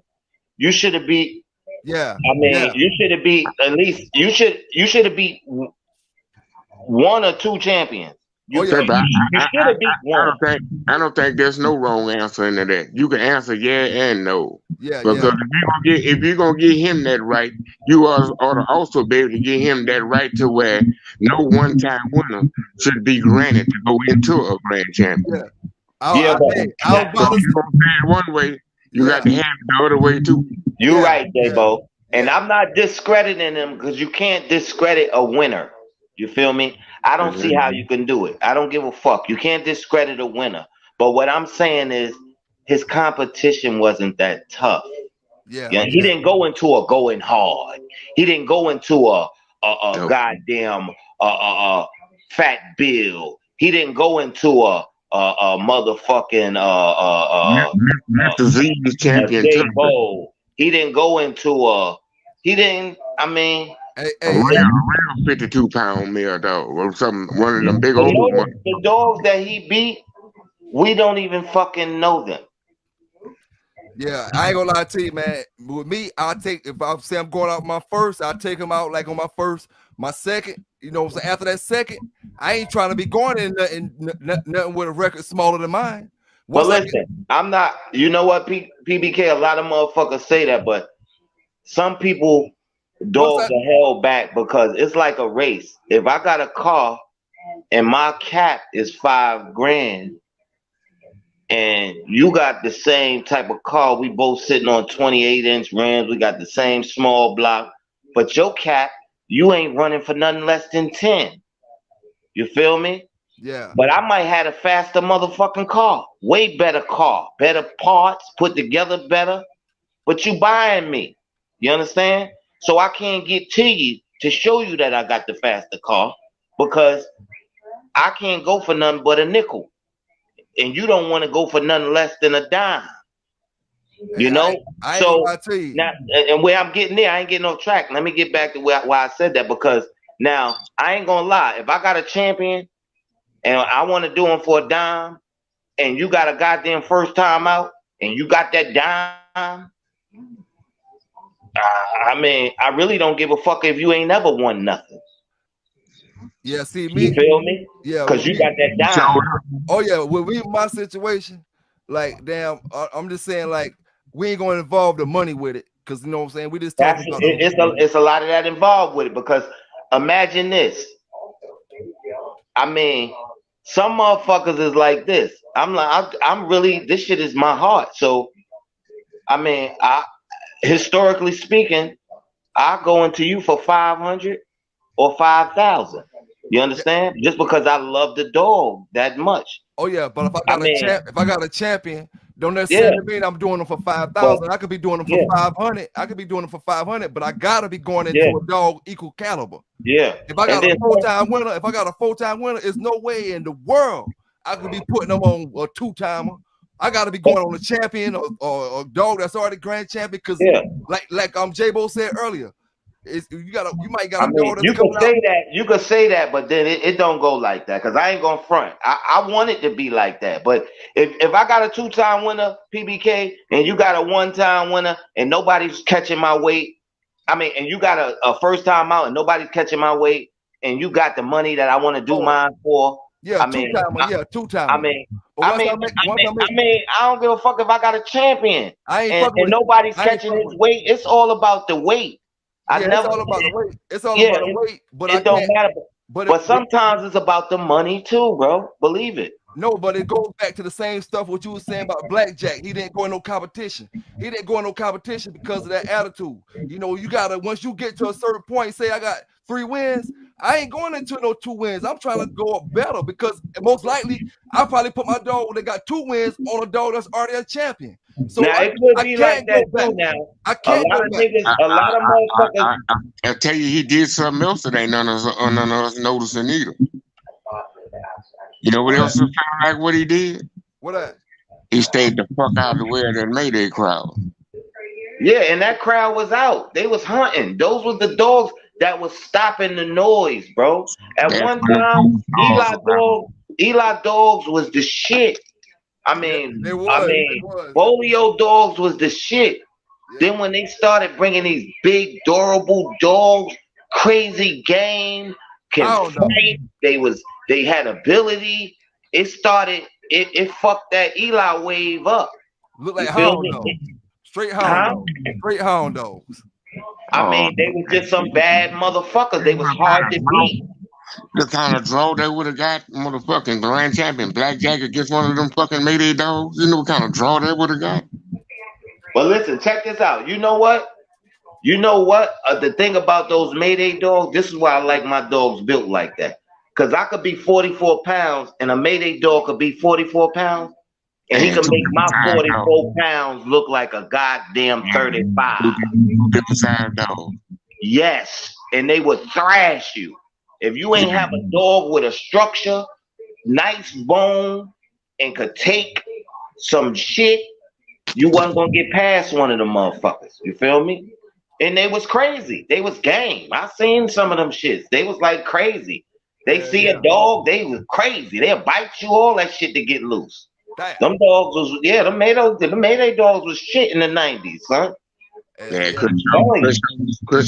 you should have beat. Yeah. I mean, you should have beat at least. You should have beat one or two champions. You should have beat one. I don't think there's no wrong answer into that. You can answer yeah and no. Yeah, because if you're gonna get him that right, you ought to also be able to get him that right to where no one-time winner should be granted to go into a grand champion. I was about to say it one way, you got to have it the other way too. You're right, Dabo. And I'm not discrediting him because you can't discredit a winner. You feel me? I don't see how you can do it. I don't give a fuck. You can't discredit a winner. But what I'm saying is his competition wasn't that tough. He didn't go into a going hard. He didn't go into a goddamn fat bill. He didn't go into a motherfucking Mr. Z's champion. He didn't go into I mean, a real 52-pound male dog or something. One of them big old ones. The dogs that he beat, we don't even fucking know them. Yeah, I ain't gonna lie to you, man. With me, if I say I'm going out my first, I'll take him out like on my first, my second. So after that second, I ain't trying to be going in nothing with a record smaller than mine. Well, listen, I'm not. You know what, PBK? A lot of motherfuckers say that, but some people dogs are held back because it's like a race. If I got a car and my cap is $5,000 and you got the same type of car, we both sitting on 28-inch rims, we got the same small block, but your cap, you ain't running for nothing less than 10. You feel me? Yeah. But I might have a faster motherfucking car, way better car, better parts, put together better, but you buying me. You understand? So I can't get to you to show you that I got the faster car because I can't go for nothing but a nickel. And you don't want to go for nothing less than a dime. You know? I ain't gonna lie to you. Now, and where I'm getting there, I ain't getting off track. Let me get back to why I said that, because now I ain't gonna lie. If I got a champion and I want to do him for a dime, and you got a goddamn first time out, and you got that dime, I mean, I really don't give a fuck if you ain't never won nothing. Yeah, see me. You feel me? Yeah, because you got that dime. Oh yeah, with me, my situation, like damn, I'm just saying, like we ain't gonna involve the money with it, because you know what I'm saying. We just talking about it's a lot of that involved with it, because imagine this. I mean, some motherfuckers is like this. I'm really, this shit is my heart. So, I mean, historically speaking, I go into you for 500 or 5,000. You understand? Just because I love the dog that much. Oh yeah, but if I got a champion, don't necessarily mean I'm doing them for 5,000. I could be doing them for 500. I could be doing them for 500, but I gotta be going into a dog equal caliber. Yeah. If I got a full-time winner, there's no way in the world I could be putting them on a two-timer. I gotta be going on a champion or a dog that's already grand champion, because like J-Bo said earlier. You might got. I mean, you could say that, but then it don't go like that, because I ain't gonna front. I want it to be like that, but if I got a two-time winner PBK and you got a one-time winner and nobody's catching my weight, I mean, and you got a first-time out and nobody's catching my weight, and you got the money that I want to do mine for. Yeah, two-timer. I mean, I don't give a fuck if I got a champion and nobody's catching his weight. It's all about the weight. It's all about the weight. It's all about the weight, but it don't matter. But sometimes it's about the money too, bro. Believe it. No, but it goes back to the same stuff what you were saying about Blackjack. He didn't go in no competition. He didn't go in no competition because of that attitude. You know, you gotta, once you get to a certain point, say I got 3 wins. I ain't going into no 2 wins. I'm trying to go up better, because most likely I probably put my dog that got 2 wins on a dog that's already a champion. So now it could be like that too. Now I can't go back. A lot of motherfuckers. I tell you, he did something else that ain't none of us noticing either. You know what else was kind of like what he did? What that? He stayed the fuck out of the way of that Mayday crowd. Yeah, and that crowd was out. They was hunting. Those was the dogs that was stopping the noise, bro. At one time, Eli Dogs was the shit. I mean, Bolio Dogs was the shit. Yeah. Then when they started bringing these big, durable dogs, crazy game, can fight, they had ability. It fucked that Eli wave up. Look like hound dogs. Straight hound dogs. I mean, they was just some bad motherfuckers. They was hard to beat. The kind of draw they would have got, motherfucking grand champion Blackjack against one of them fucking Mayday dogs. You know what kind of draw they would have got? But listen, check this out. You know what? The thing about those Mayday dogs, this is why I like my dogs built like that. Because I could be 44 pounds and a Mayday dog could be 44 pounds. And he can make my 44 pounds look like a goddamn 35. Yes. And they would thrash you. If you ain't have a dog with a structure, nice bone, and could take some shit, you wasn't going to get past one of them motherfuckers. You feel me? And they was crazy. They was game. I seen some of them shits. They was like crazy. They see a dog, they was crazy. They'll bite you, all that shit to get loose. Damn. Them dogs was, the Mayday dogs was shit in the 90s, son. Yeah, Chris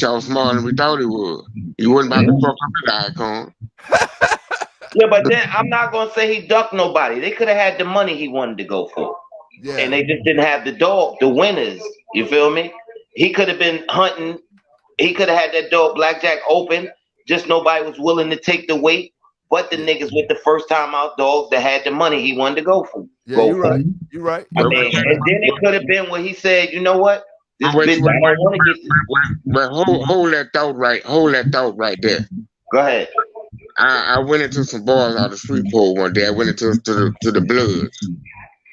was smarter than we thought he was. He wasn't about to fuck up his icon. Yeah, but then I'm not gonna say he ducked nobody. They could have had the money he wanted to go for. Yeah. And they just didn't have the winners. You feel me? He could have been hunting He could have had that dog Blackjack open. Just nobody was willing to take the weight. But the niggas with the first time out dogs that had the money he wanted to go for. Yeah, you're right. You're right. I mean, and then it could have been when he said, you know what? This bitch, I don't want to get this. But hold that thought right. Hold that thought right there. Go ahead. I went into some bars out of Shreveport one day. I went into the Bloods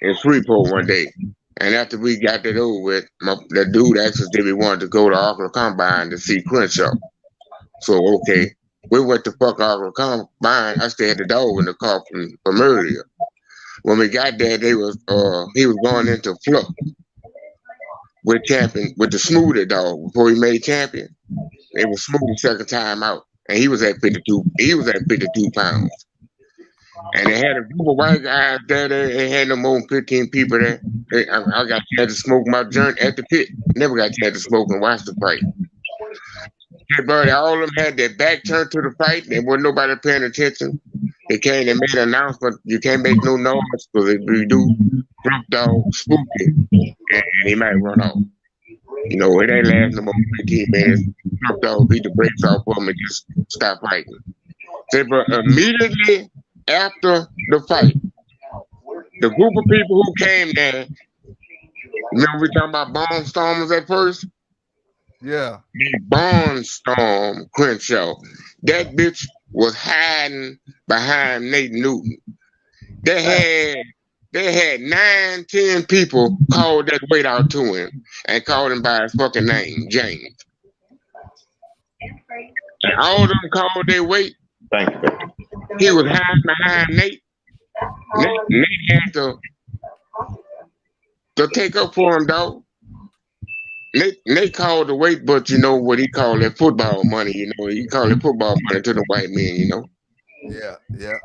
in Shreveport one day. And after we got that over with, the dude asked us if we wanted to go to Arkansas Combine to see Crenshaw. So, okay. We went to fuck Arkansas Combine. I stayed at the door in the car from earlier. When we got there, he was going into Fluff with the Smoothie dog before he made champion. It was Smoothie second time out. And he was at 52. He was at 52 pounds. And they had a group of white guys there. They had no more than 15 people there. I got a chance to smoke my joint at the pit. Never got a chance to smoke and watch the fight. Everybody, all of them had their back turned to the fight. There wasn't nobody paying attention. They came and made an announcement. You can't make no noise because if you do, Fluff dog spooky, and he might run off. You know, it ain't lasting no more than 15 minutes. Fluff dog beat the brakes off of him and just stop fighting. But immediately after the fight, the group of people who came there, remember we talking about barnstormers at first? Yeah. They barnstormed Crenshaw. That bitch was hiding behind Nate Newton. They had 9, 10 people called that weight out to him and called him by his fucking name, James. And all of them called their weight. Thank you. He was hiding behind Nate. Nate had to take up for him, dog. Nate called the weight, but you know what he called that football money, you know. He called it football money to the white men, you know. Yeah. And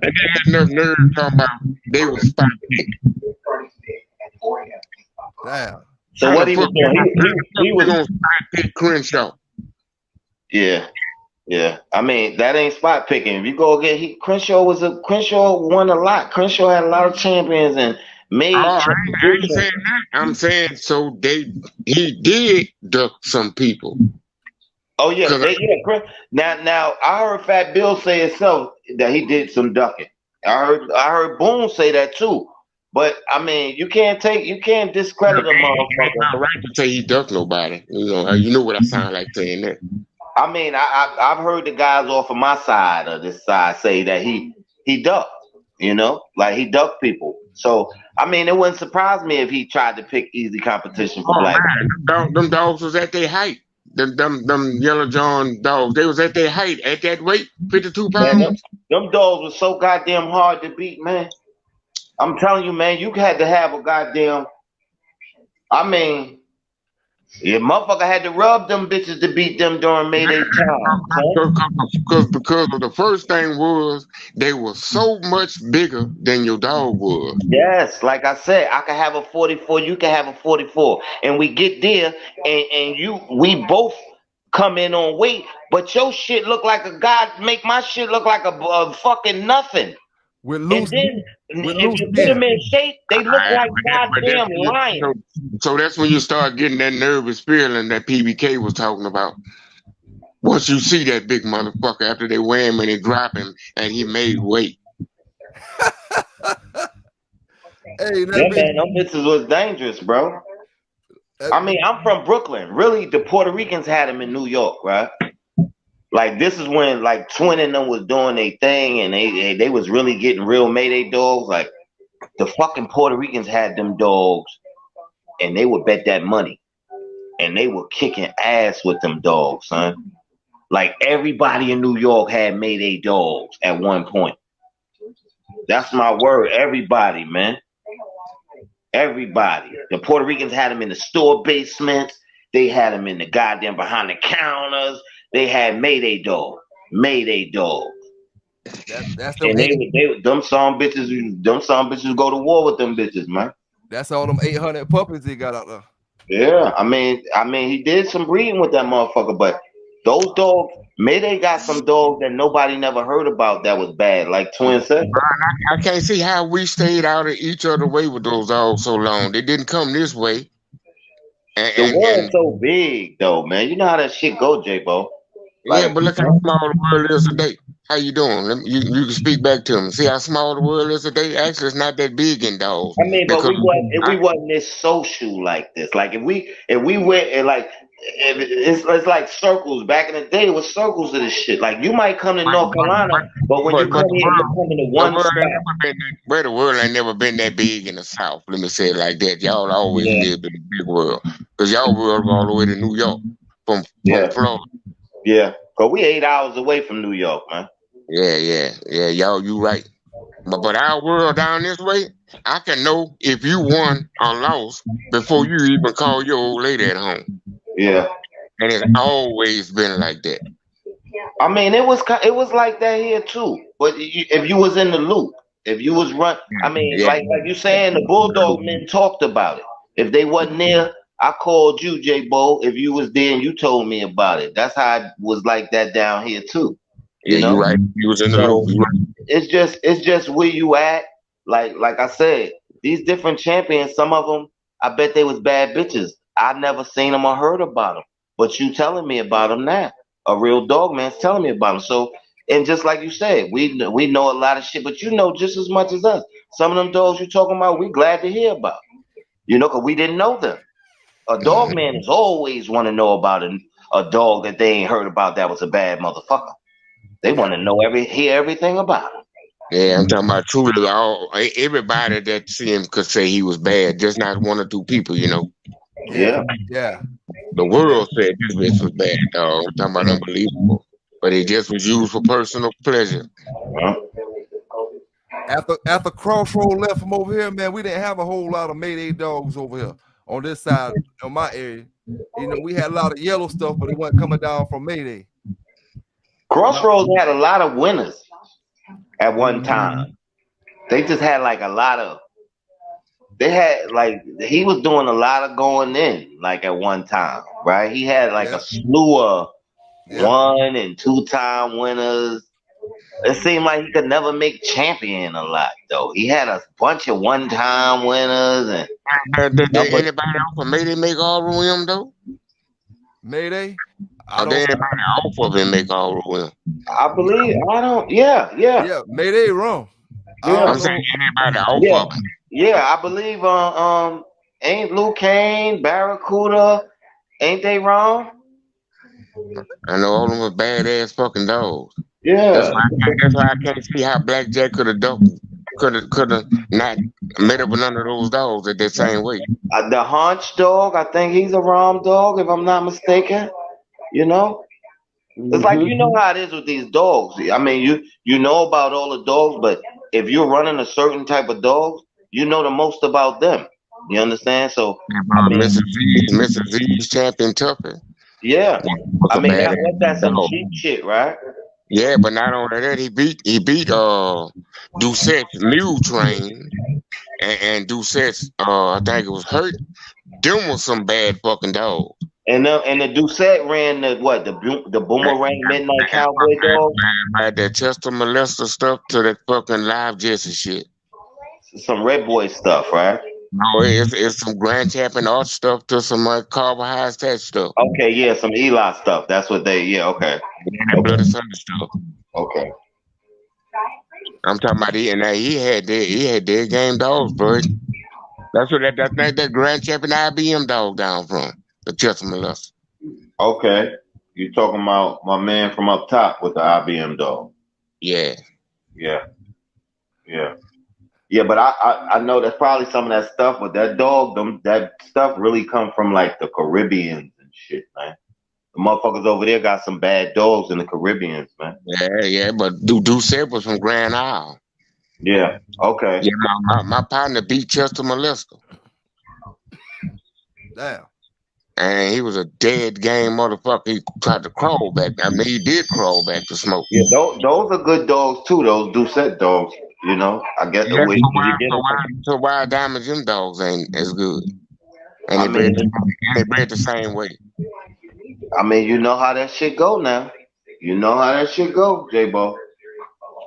they had enough nerve talking about they was spot pick. Damn. So what he was doing, he was gonna spot pick Crenshaw. Yeah. I mean, that ain't spot picking. If you go again, Crenshaw won a lot. Crenshaw had a lot of champions and made. I ain't saying that. I'm saying so he did duck some people. Oh yeah. Now I heard Fat Bill say himself that he did some ducking. I heard Boone say that too. But I mean, you can't discredit a motherfucker. It's not right to say he ducked nobody. You know what I sound like saying that. I mean, I've heard the guys off of my side or this side say that he ducked. You know, like he ducked people. So I mean, it wouldn't surprise me if he tried to pick easy competition for black. Them dogs was at their height. Them Yellow John dogs, they was at their height at that weight, 52 pounds. Man, them dogs was so goddamn hard to beat, man. I'm telling you, man, you had to have a goddamn. I mean, yeah, motherfucker had to rub them bitches to beat them during Mayday time. Because the first thing was they were so much bigger than your dog was. Yes, like I said, I can have a 44, you can have a 44, and we get there, and we both come in on weight, but your shit look like make my shit look like a fucking nothing. And then if you put them in shape, they look like goddamn lions. So that's when you start getting that nervous feeling that PBK was talking about. Once you see that big motherfucker after they weigh him and they drop him and he made weight. Hey, man, them bitches was dangerous, bro. I mean, I'm from Brooklyn. Really, the Puerto Ricans had them in New York, right? Like this is when like Twin and them was doing their thing and they was really getting real Mayday dogs. Like the fucking Puerto Ricans had them dogs and they would bet that money. And they were kicking ass with them dogs, son. Like everybody in New York had Mayday dogs at one point. That's my word. Everybody, man. Everybody. The Puerto Ricans had them in the store basements. They had them in the goddamn behind the counters. They had Mayday dogs. Mayday dogs. That's and them some bitches go to war with them bitches, man. That's all them 800 puppies he got out there. Yeah, I mean, he did some breeding with that motherfucker, but those dogs, Mayday got some dogs that nobody never heard about that was bad, like Twin said. I can't see how we stayed out of each other way with those dogs so long. They didn't come this way. The world's and so big, though, man. You know how that shit go, J-Bo. yeah, Like, but look how small the world is today. How you doing? You can speak back to him. See how small the world is today? Actually, it's not that big in dogs I mean, but because we wasn't this social like this. Like if we went and like it's like circles. Back in the day, it was circles of this shit. Like you might come to North Carolina, but when you come the here, you're world coming to the one world ain't spot. never been that, where the world ain't never been that big in the South. Let me say it like that. Y'all always Yeah, lived in the big world because y'all world go all the way to New York from yeah, Florida. yeah. Cause we 8 hours away from New York, man. Yeah. Y'all, you right. But our world down this way, I can know if you won or lost before you even call your old lady at home. Yeah. And it's always been like that. I mean, it was like that here too. But if you was in the loop, if you was I mean, Yeah. like you saying, the Bulldog men talked about it. If they wasn't there, I called you, J Bo. If you was there and you told me about it, that's how it was like that down here too. Yeah, You you know. right. You was in the loop. So You right. it's just where you at. Like I said, these different champions, some of them, I bet they was bad bitches. I never seen them or heard about them, but you telling me about them now. A real dog man's telling me about them. So, and just like you said, we know a lot of shit, but you know just as much as us. Some of them dogs you talking about, we glad to hear about. You know, cause we didn't know them. A dog man is always want to know about a dog that they ain't heard about that was a bad motherfucker. They want to know hear everything about him. Yeah, I'm talking about truly everybody that see him could say he was bad, just not one or two people, you know. Yeah, Yeah. yeah, The yeah. world said this bitch was bad, dog. I'm talking about unbelievable. But it just was used for personal pleasure. Huh? After Crossroad left from over here, man, we didn't have a whole lot of Mayday dogs over here on this side of my area. You know, we had a lot of yellow stuff, but it wasn't coming down from Mayday. Crossroads had a lot of winners at one Mhm. time. They just had like a lot of. They had like he was doing a lot of going in like at one time, right? He had like a Yeah, slew of yeah. 1 and 2 time winners. It seemed like he could never make champion a lot though. He had a bunch of 1 time winners and Did number. anybody else from Mayday make all of them though? Mayday. I Or did don't. anybody off of him make all of them? I believe I don't. Yeah, yeah, Yeah, Mayday wrong. I yeah, I'm don't saying know. anybody off yeah, of him. yeah. I believe ain't Luke Kane, Barracuda, ain't they wrong? I know all of them were badass fucking dogs. Yeah. That's why I can't see how Blackjack could have not met up with none of those dogs at that same way. The Haunch dog, I think he's a Rom dog, if I'm not mistaken. You know, it's like Mm-hmm. you know how it is with these dogs. I mean, you know about all the dogs, but if you're running a certain type of dogs, you know the most about them. You understand? So, I mean, Mrs. Z's champion Tuffy yeah. was I a mean, badass that's some dog. cheap shit, right? Yeah, but not only that, he beat Doucette's mule train and Doucette's I think it was hurt. Them was some bad fucking dogs. And the Doucette ran the Boomerang Midnight Cowboy dog, Had that Chester molester stuff to that fucking live Jesse shit. some Red Boy stuff, right? No, it's some Grand Champion art stuff to some carbohydrate stuff. Okay, yeah, some Eli stuff. That's what they. Yeah, okay, And that Bloody Sunday stuff. okay. I'm talking about he had dead game dogs, bro. That's where that Grand Champion IBM dog down from. The Chester molester. Okay. You talking about my man from up top with the IBM dog. Yeah. Yeah, yeah. Yeah, but I know that's probably some of that stuff, but that dog, that stuff really come from like the Caribbeans and shit, man. The motherfuckers over there got some bad dogs in the Caribbeans, man. Yeah, but Doucette was from Grand Isle. Yeah, okay. Yeah, my partner beat Chester molester. Damn. And he was a dead game motherfucker. He tried to crawl back. I mean, he did crawl back to smoke. Yeah, those are good dogs too, those Doucette dogs, you know. I guess Yeah, when you get them from, so why damage them dogs ain't as good? And I mean, they bred the same way. you know how that shit go now. You know how that shit go, J-Bo.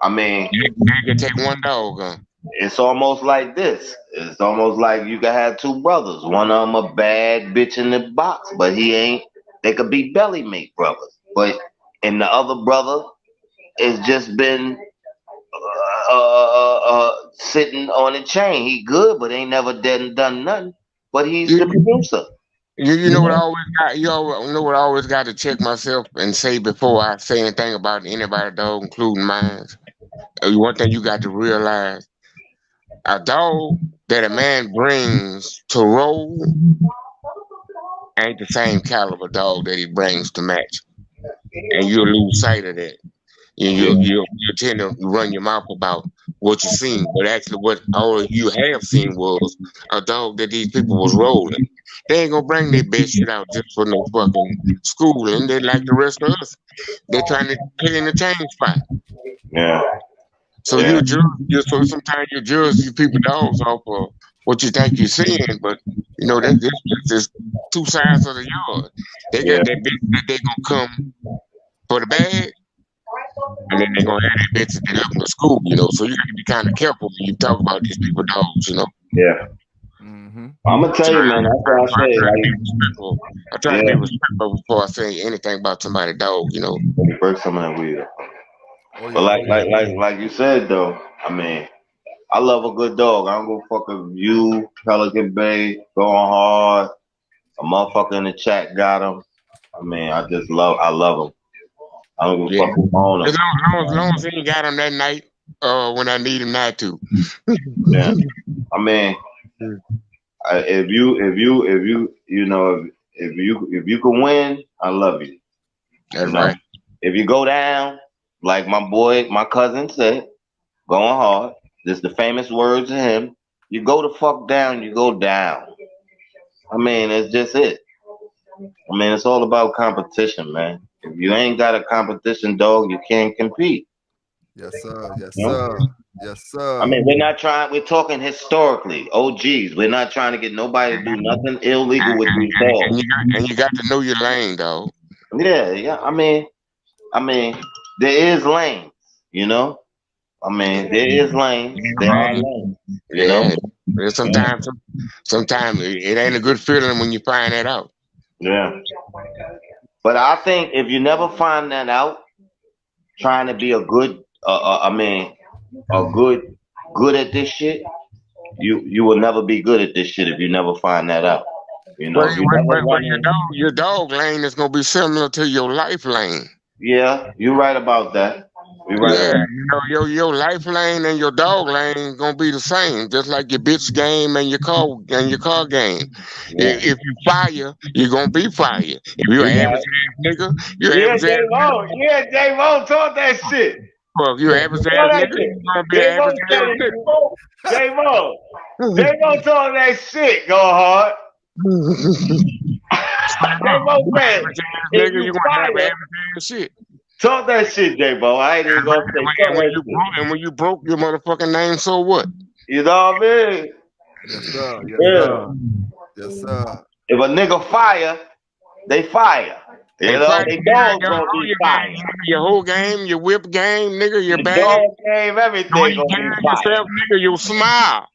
I mean, They can take one dog, huh? it's almost like this. It's almost like you can have two brothers. One of them a bad bitch in the box, but he ain't. They could be belly mate brothers, but and the other brother has just been sitting on a chain. He good, but ain't never done nothing. But he's the You, producer. you know what I always got. Know what I always got to check myself and say before I say anything about anybody dog, including mine. One thing you got to realize: a dog that a man brings to roll ain't the same caliber dog that he brings to match, and you'll lose sight of that. You tend to run your mouth about what you seen, but actually what all you have seen was a dog that these people was rolling. They ain't gonna bring their best shit out just for no fucking schooling. They like the rest of us. They trying to play in the chain spot. Yeah, So yeah, so sometimes you judge these people dogs off of what you think you're seeing, but you know that's just two sides of the yard. They yeah, got that bitch that they gonna come for the bag, and then they're gonna have that bitch that they left from school, you know. So you got to be kind of careful when you talk about these people dogs, you know. yeah. Mm-hmm. I'm gonna tell So you, man. That's what I I say. try to be Like, respectful. I try to be yeah. respectful before I say anything about somebody dog, you know. Let me break some of that weed up. Oh But yeah, oh yeah. like you said though, I mean, I love a good dog. I don't go fuck with you, Pelican Bay, going hard. A motherfucker in the chat got him. I mean, I love him. I don't give a Yeah. fuck who own him. As long as he ain't got him that night, when I need him not to. Yeah. I mean, you know, if you can win, I love you. You That's know, right. if you go down, like my cousin said, going hard. This the famous words of him. You go the fuck down, you go down. I mean, it's just it. I mean, it's all about competition, man. If you ain't got a competition, dog, you can't compete. Yes, sir. Yes, You know? sir. Yes, I sir. mean, we're not trying. We're talking historically. OGs. We're not trying to get nobody to do nothing illegal with these dogs. And you got to know your lane, dog. Yeah, yeah. I mean, there is lanes. You know. I mean, there is lanes. There are lanes. You know. Yeah. But sometimes it ain't a good feeling when you find that out. Yeah. But I think if you never find that out, trying to be a good, I mean, a good at this shit, you will never be good at this shit if you never find that out. You know, if you never Well, run in. your dog lane is gonna be similar to your life lane. Yeah, you're right about that. You're right Yeah, about you know, your life lane and your dog lane gonna be the same, just like your bitch game and your car game. that. If you fire, you're gonna be fired. If you're Yeah. an You average right. ass nigga, you're an Yeah, average ass J-Mo. nigga. Yeah, J-Mo talk that shit. Well, if you're an average Talk ass that nigga, shit. you're gonna be an J-Mo average said ass it. nigga. J-Mo. J-Mo talk that shit. Go hard. Straight up, J-Mo you an said, average ass if nigga, you you're gonna have fire, average ass shit. talk that shit, J-Mo. I ain't even gonna say talk And when that you shit. broke, your motherfucking name, so what? You know what I mean? Yes, sir. Yes, Yeah. sir. Yes, sir. If a nigga fire, they fire. You They know, fight they your dogs gonna all be your fire. game, nigga, your whole game, your whip game, nigga, your The bag, dog game, the way everything you gonna be carry fire. yourself, nigga, your smile.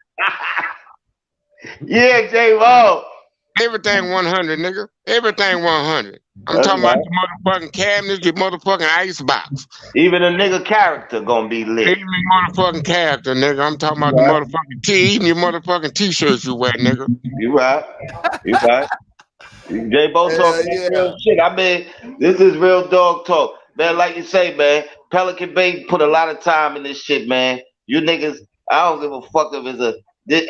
Yeah, J-Mo. Everything 100, nigga. Everything 100. I'm That's talking about right. your motherfucking cabinets, your motherfucking ice box. Even a nigga character gonna be lit. Even your motherfucking character, nigga. I'm talking about the Right. motherfucking even your motherfucking t-shirts you wear, nigga. You right. You right. J Bo Hell talking that real yeah. shit. I mean, this is real dog talk. Man, like you say, man, Pelican Bay put a lot of time in this shit, man. You niggas, I don't give a fuck if it's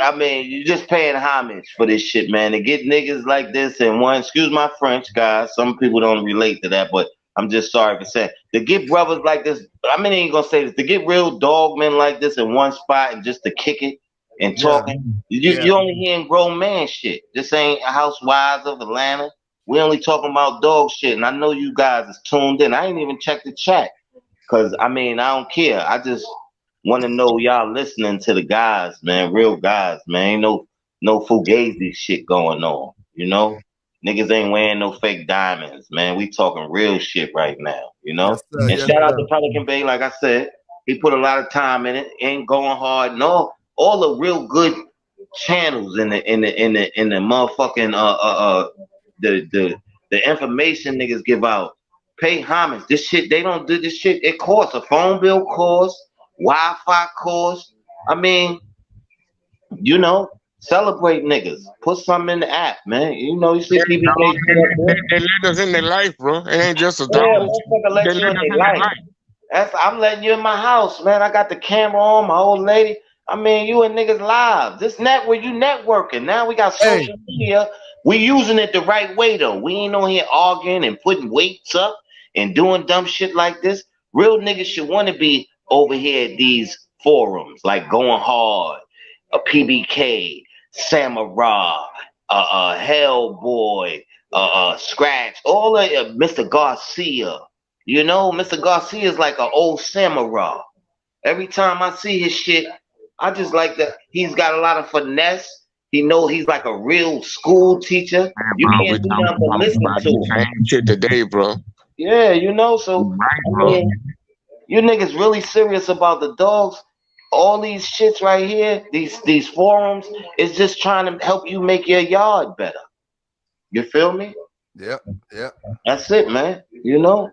I mean, you just paying homage for this shit, man. To get niggas like this and one, excuse my French, guys. Some people don't relate to that, but I'm just sorry for saying. To get brothers like this, I mean, I ain't gonna say this. To get real dog men like this in one spot and just to kick it and Yeah. talking. Yeah. You only hearing grown man shit. This ain't Housewives of Atlanta. We only talking about dog shit, and I know you guys is tuned in. I ain't even checked the chat, cause I mean I don't care. I just want to know y'all listening to the guys, man, real guys, man. Ain't no fugazi shit going on, you know. Niggas ain't wearing no fake diamonds, man. We talking real shit right now, you know. Yes, sir. And Yes, shout out sir. to Pelican Bay, like I said, he put a lot of time in it. Ain't going hard, no. all the real good channels in the motherfucking the information niggas give out. Pay homage. This shit, they don't do this shit. It costs a phone bill, costs Wi-Fi, costs. I mean, you know, celebrate niggas. Put something in the app, man. You know, you see Yeah, PBK dog, shit up there. they let us in their life, bro. It ain't just a Yeah, dog. motherfucker They let you let in us their in their life. life. I'm letting you in my house, man. I got the camera on, my old lady. I mean, you and niggas live. This network, you networking. Now we got Hey, social media. We using it the right way though. We ain't on here arguing and putting weights up and doing dumb shit like this. Real niggas should want to be over here at these forums, like Going Hard, a PBK, Samurai, Hellboy, Scratch, all of Mr. Garcia. You know, Mr. Garcia is like an old samurai. Every time I see his shit, I just like that. He's got a lot of finesse. He know he's like a real school teacher. Yeah, You bro. We can't do nothing but talking listen about to the him. same shit today, bro. Yeah, you know. So Right, I bro. mean, you niggas really serious about the dogs? All these shits right here, these forums, is just trying to help you make your yard better. You feel me? yep, yep. That's it, man. You know.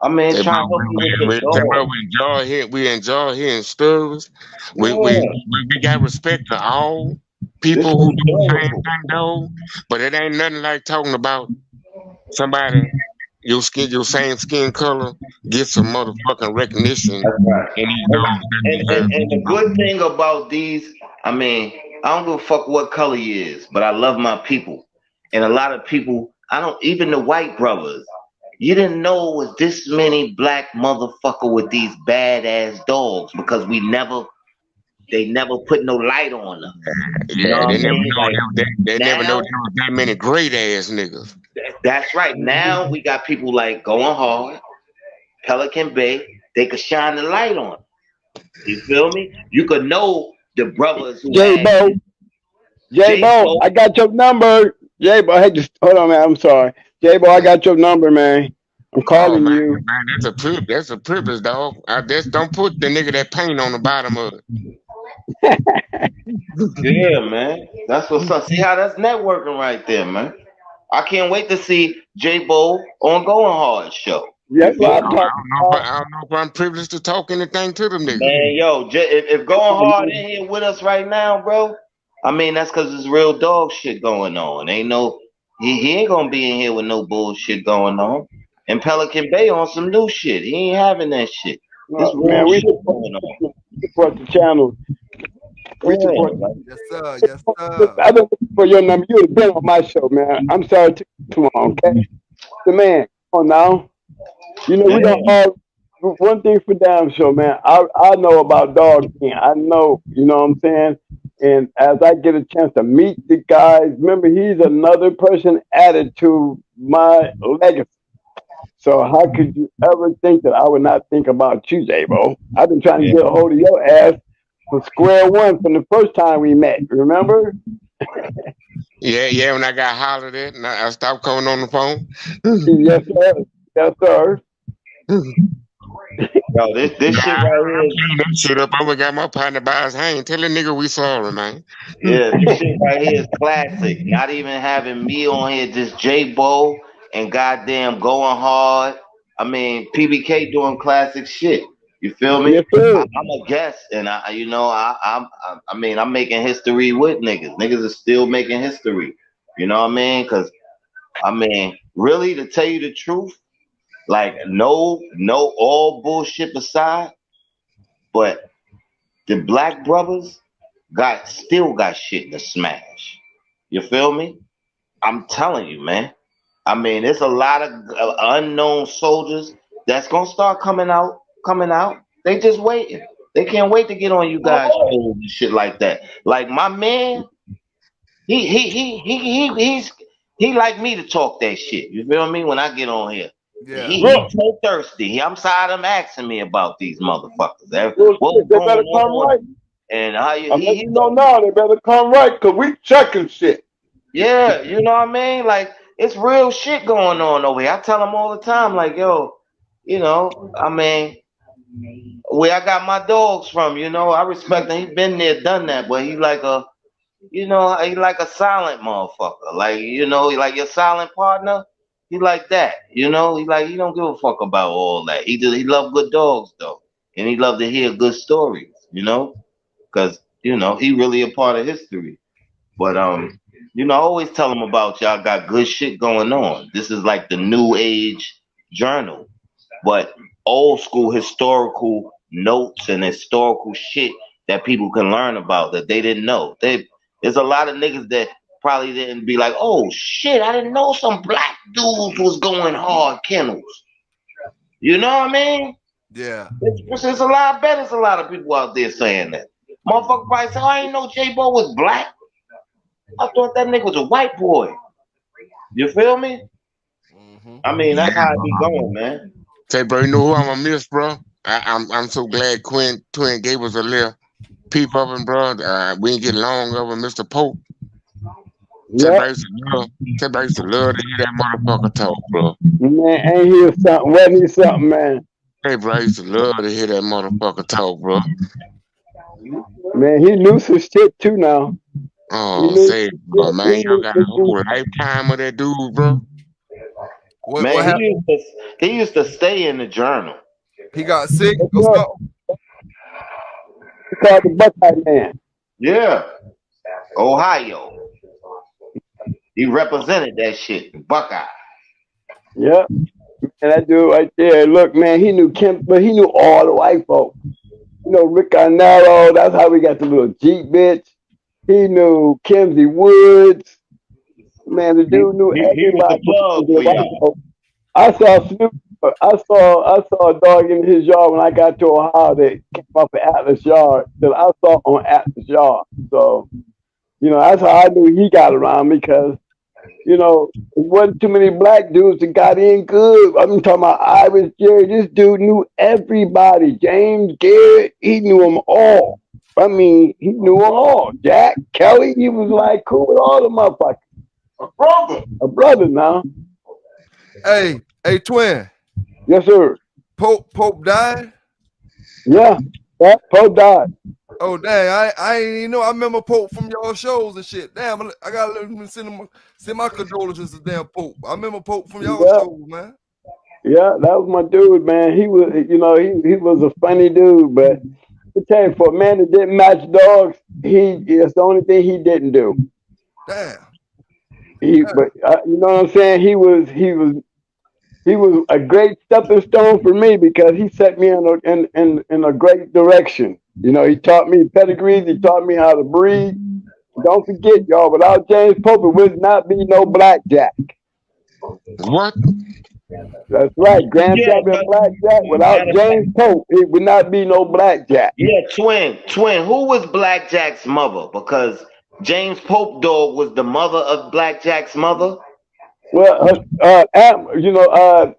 I mean, Hey, bro, trying to help you with your dog. we enjoy hearing stories. Yeah, We got respect for all this people who is do the same enjoyable. thing, though. But it ain't nothing like talking about somebody your same skin color get some motherfucking recognition, That's right. and these And, dogs that and deserve and it, the bro. good thing about these, I mean, I don't give a fuck what color he is, but I love my people. And a lot of people, I don't even the white brothers. You didn't know it was this many black motherfucker with these badass dogs because they never put no light on them. You know Yeah, what I mean? Like they never know now, there was that many great ass niggas. that's right. Now we got people like Going Hard, Pelican Bay. They could shine the light on 'em. You feel me? You could know the brothers who J had Bo, J J Bo, Bo. I got your number. J Bo, hey, just hold on, man. I'm sorry. J Bo, I got your number, man. I'm Oh calling man, you. man, that's a privilege, dog. I just don't put the nigga that paint on the bottom of it. Yeah, man. That's what's up. See how that's networking right there, man. I can't wait to see J Bo on Going Hard show. You That's what feel I'm me? talking about. I don't know if I'm privileged to talk anything to them niggas. Man, yo, if Going Hard in here with us right now, bro, I mean that's cause there's real dog shit going on. Ain't no he ain't gonna be in here with no bullshit going on. And Pelican Bay on some new shit. He ain't having that shit. This real Man, we shit support, going on. we support the channel. We support. Yeah, like, Yes, sir. Yes, sir. I've been looking for your number. You would have been on my show, man. I'm sorry to too long, okay? The man, come on now. You know, we don't yeah. all one thing for damn sure, man. I know about dog king. I know, you know what I'm saying? And as I get a chance to meet the guys, remember he's another person added to my legacy. So how could you ever think that I would not think about you, J-Bo? I've been trying to Yeah. get a hold of your ass from square one from the first time we met. Remember? Yeah, when I got hollered at and I stopped coming on the phone. Yes, sir. Yes, sir. Yo, this Nah, shit I right here. cleaned that shit up. I went got my partner by his hand. Tell that nigga we sorry, man. Yeah, this shit right here is classic. Not even having me on here, just J Bo and goddamn Going Hard. I mean, PBK doing classic shit. You feel me? Yes, sir. I'm a guest, and I mean, I'm making history with niggas. Niggas are still making history. You know what I mean? Because I mean, really, to tell you the truth, like no, all bullshit aside, but the black brothers still got shit to smash. You feel me? I'm telling you, man. I mean, there's a lot of unknown soldiers that's gonna start coming out. They just waiting. They can't wait to get on you guys' shows and shit like that. Like my man, he's he like me to talk that shit. You feel me? When I get on here. Yeah. He's so thirsty. I'm tired of him asking me about these motherfuckers. Well, What's shit, they going better come on? right. And how you I'm letting he you know now. They better come right because we checking shit. yeah, you know what I mean? Like it's real shit going on over here. I tell them all the time, like, yo, I mean, where I got my dogs from. You know, I respect him. He been there, done that, but he like a, you know, he like a silent motherfucker. Like, you know, he like your silent partner. He like that. You know, he don't give a fuck about all that. He love good dogs though, and he love to hear good stories. You know, because you know he really a part of history. But you know, I always tell them about y'all got good shit going on. This is like the new age journal, but old school historical notes and historical shit that people can learn about that they didn't know. There's a lot of niggas that probably didn't be like, oh shit, I didn't know some black dudes was going hard kennels. You know what I mean? Yeah. There's a lot. I bet there's a lot of people out there saying that. Motherfucker probably say, oh, I ain't know J Bo was black. I thought that nigga was a white boy. You feel me? Mm-hmm. I mean, Yeah, that's how it be bro. going, man. Say, bro, you know who I'm gonna miss, bro? I'm so glad Twin gave us a little peep of him, bro. We didn't get long of him, Mr. Pope. Say, Yep. bro, I used to love to hear that motherfucker talk, bro. Man, ain't he something? Wasn't he something, man? Hey, bro, I used to love to hear that motherfucker talk, bro. Man, he knew some shit too now. He Oh, knew say, some bro, shit. He man, y'all knew got a some whole shit. lifetime of that dude, bro. What Man, happened? he used to stay in the journal. He got sick That's or right. something? He called the Buckeye Man. Yeah. Ohio. He represented that shit. Buckeye. Yep. And that dude right there, look, man, he knew Kim, but he knew all the white folks. You know, Rick Arnero, that's how we got the little Jeep bitch. He knew Kimsey Woods. Man, the dude knew He was the everybody. plug The for white y'all. folks. I saw Snoop. I saw a dog in his yard when I got to Ohio that came off of Atlas Yard that I saw on Atlas Yard. So, you know, that's how I knew he got around me because, you know, there wasn't too many black dudes that got in good. I'm talking about Iris Jerry. This dude knew everybody. James Garrett, he knew them all. I mean, he knew them all. Jack Kelly, he was like cool with all the motherfuckers. Brother. A brother now. Hey, twin. Yes, sir. Pope died? Yeah. That Poe died. Oh dang, I ain't even know. I remember Pope from y'all shows and shit. Damn, I gotta let him send my condolences to damn Pope. I remember Pope from y'all Yeah. shows, man. Yeah, that was my dude, man. He was, you know, he was a funny dude, but I tell you, for a man that didn't match dogs, it's the only thing he didn't do. Damn. But you know what I'm saying? He was a great stepping stone for me because he set me in a great direction. You know, he taught me pedigrees. He taught me how to breed. Don't forget, y'all, without James Pope, it would not be no blackjack. What? That's right, Grand Yeah, Champion but Blackjack. Without matter of fact, James Pope, it would not be no blackjack. yeah, twin. Who was Blackjack's mother? Because James Pope dog was the mother of Blackjack's mother. Well, you know,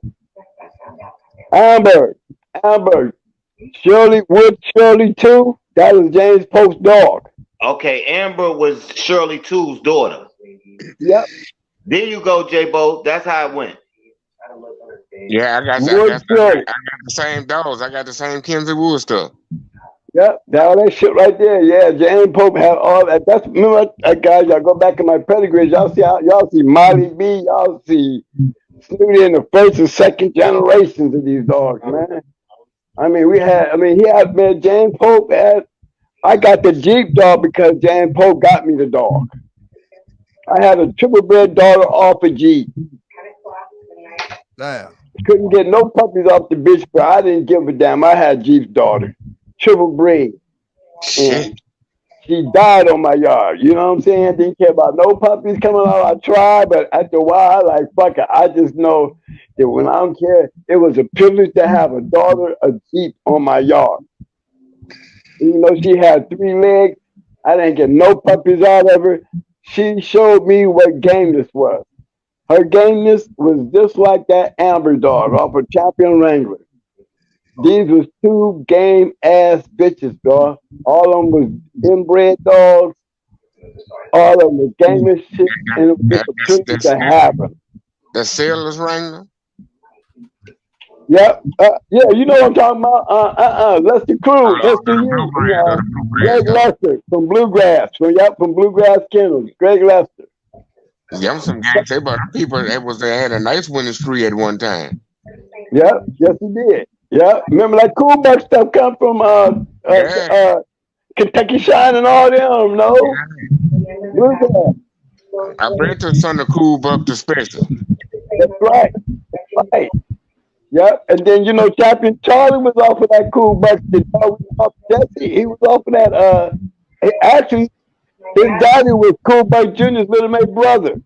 Amber, Amber, Shirley too. That was James Pope's dog. Okay, Amber was Shirley Two's daughter. Yep, There you go, J Bo. That's how it went. Yeah, Wood Shirley. I got the same dogs. I got the same Kenzie Wood stuff. Yep, that all that shit right there. Yeah, James Pope had all that. That's remember, guys. Y'all go back in my pedigrees. Y'all see Molly B. Y'all see Snooty in the first and second generations of these dogs, man. Man, James Pope had. I got the Jeep dog because James Pope got me the dog. I had a triple bred daughter off a Jeep. Damn. Couldn't get no puppies off the bitch, but I didn't give a damn. I had Jeep's daughter, triple bred, Shit. and she died on my yard. You know what I'm saying? Didn't care about no puppies coming out. I tried, but after a while, I like, fuck it. I just know that when I don't care, it was a privilege to have a daughter, a Jeep on my yard. Even though she had 3 legs, I didn't get no puppies out of her. She showed me what gameness was. Her gameness was just like that Amber dog off of Champion Wrangler. These was two game ass bitches, dog. All of them was inbred dogs. All of them was game as shit, and it was just a privilege to have them. The sailor's wrangler. Yep. Yeah, you know what I'm talking about. Lester Cruz, Lester The Hughes, bluegrass, the bluegrass Greg dog. Lester from Bluegrass. From Bluegrass Kennels. Greg Lester. Them some gangs. They but people they had a nice winning streak at one time. Yep. Yes, he did. Yep. Remember that cool buck stuff come from Yeah, Kentucky Shine and all them, no? yeah. Bluegrass. I bred to son of Cool Buck the Special. That's right. Right. Yep. And then Champion Charlie was off of that cool buck. Jesse, he was off of that actually his daddy was Cool Buck Jr.'s little mate brother.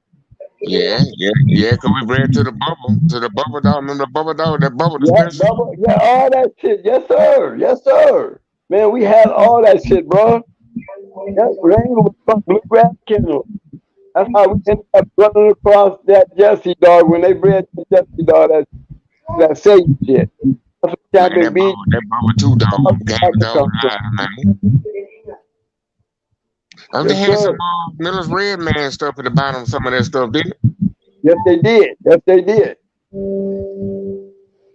Yeah. Cause we bred to the bubble dog. Remember the bubble dog? That bubble the Yeah, Special. Bubba. Yeah, all that shit. Yes, sir. Yes, sir. Man, we had all that shit, bro. Yeah, Wrangler was from Bluegrass Kennel. That's how we ended up running across that Jesse dog when they bred the Jesse dog. That same shit. That's what Man, Champion B. that bubble two dog game dog Come from. live, man. They Yes, had some sir. Miller's Red Man stuff at the bottom of some of that stuff, didn't it? Yes, they did. Yes, they did.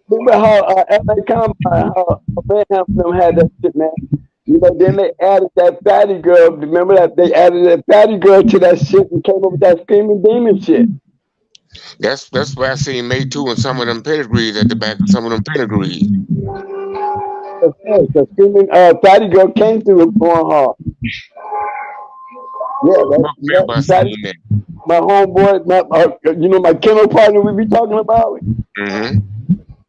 Remember how LA Combine, how Manham them had that shit, man. Then they added that fatty girl. Remember that they added that fatty girl to that shit and came up with that screaming demon shit. That's why I seen May 2 and some of them pedigrees at the back of some of them pedigrees. The screaming fatty girl came through the going hard. Yeah, Remember I that seen that. my homeboy, my kennel partner we be talking about. Mm-hmm.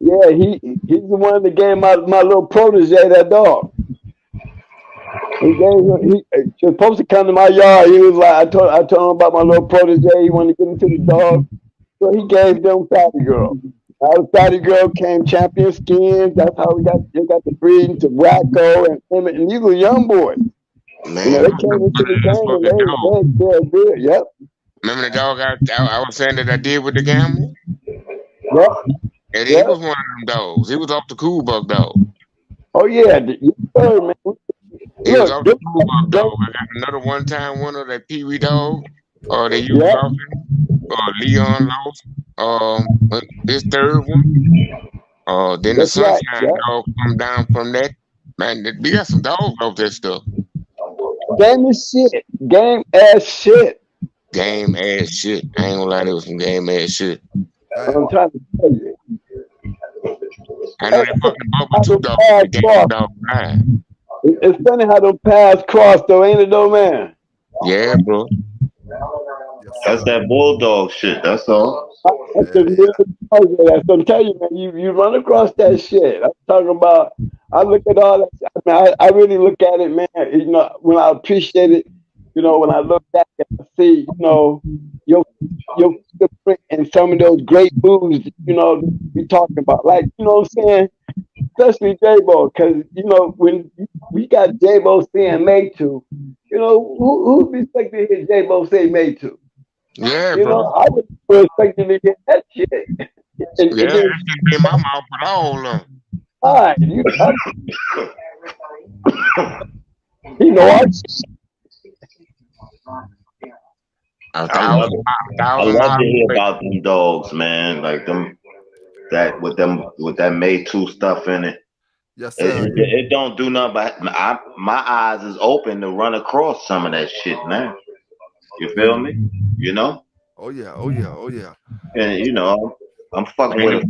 Yeah, he's the one that gave my little protege that dog. He was supposed to come to my yard. He was like, I told him about my little protege. He wanted to get into the dog, so he gave them fatty girl. Out of fatty girl came Champion Skins. That's how they got the breeding to Wacko and Emmett, and these were young boys. Man, They came into the game and they good. Yep. remember the dog I was saying that I did with the gamble? Yep. And he Yep. was one of them dogs. He was off the Cool Buck dog. Oh yeah, yes, sir, man. He was Look, off the Cool Buck dog. I got another one-time winner, that Pee Wee dog, or they used Yep. often, or Leon lost. This third one. Then the That's right. Sunshine Yep. dog come down from that. Man, we got some dogs off that stuff. Game is shit. Game ass shit. Game ass shit. I ain't gonna lie, there was some game ass shit. I'm trying to tell you. I know that fucking bubble two dog. The game dog live. It's funny how them paths cross though, ain't it though, man? Yeah, bro. That's that bulldog shit. That's all. That's I'm telling you, man, you run across that shit. I'm talking about. I look at all that. I mean, I really look at it, man. When I appreciate it, when I look back and I see, your footprint and some of those great moves, we talking about, like, what I'm saying, especially J-Bo, because when we got J-Bo saying made to, who'd be expecting to hear J-Bo say made to? Yeah, bro. I was expecting to get that shit. Yeah, that should be in my mouth for all of them. All right, I love to hear about them dogs, man. Like them with that May 2 stuff in it. Yes, sir. It don't do nothing, but my eyes is open to run across some of that shit now. You feel me? Oh yeah, oh yeah, oh yeah. And I'm fucking with them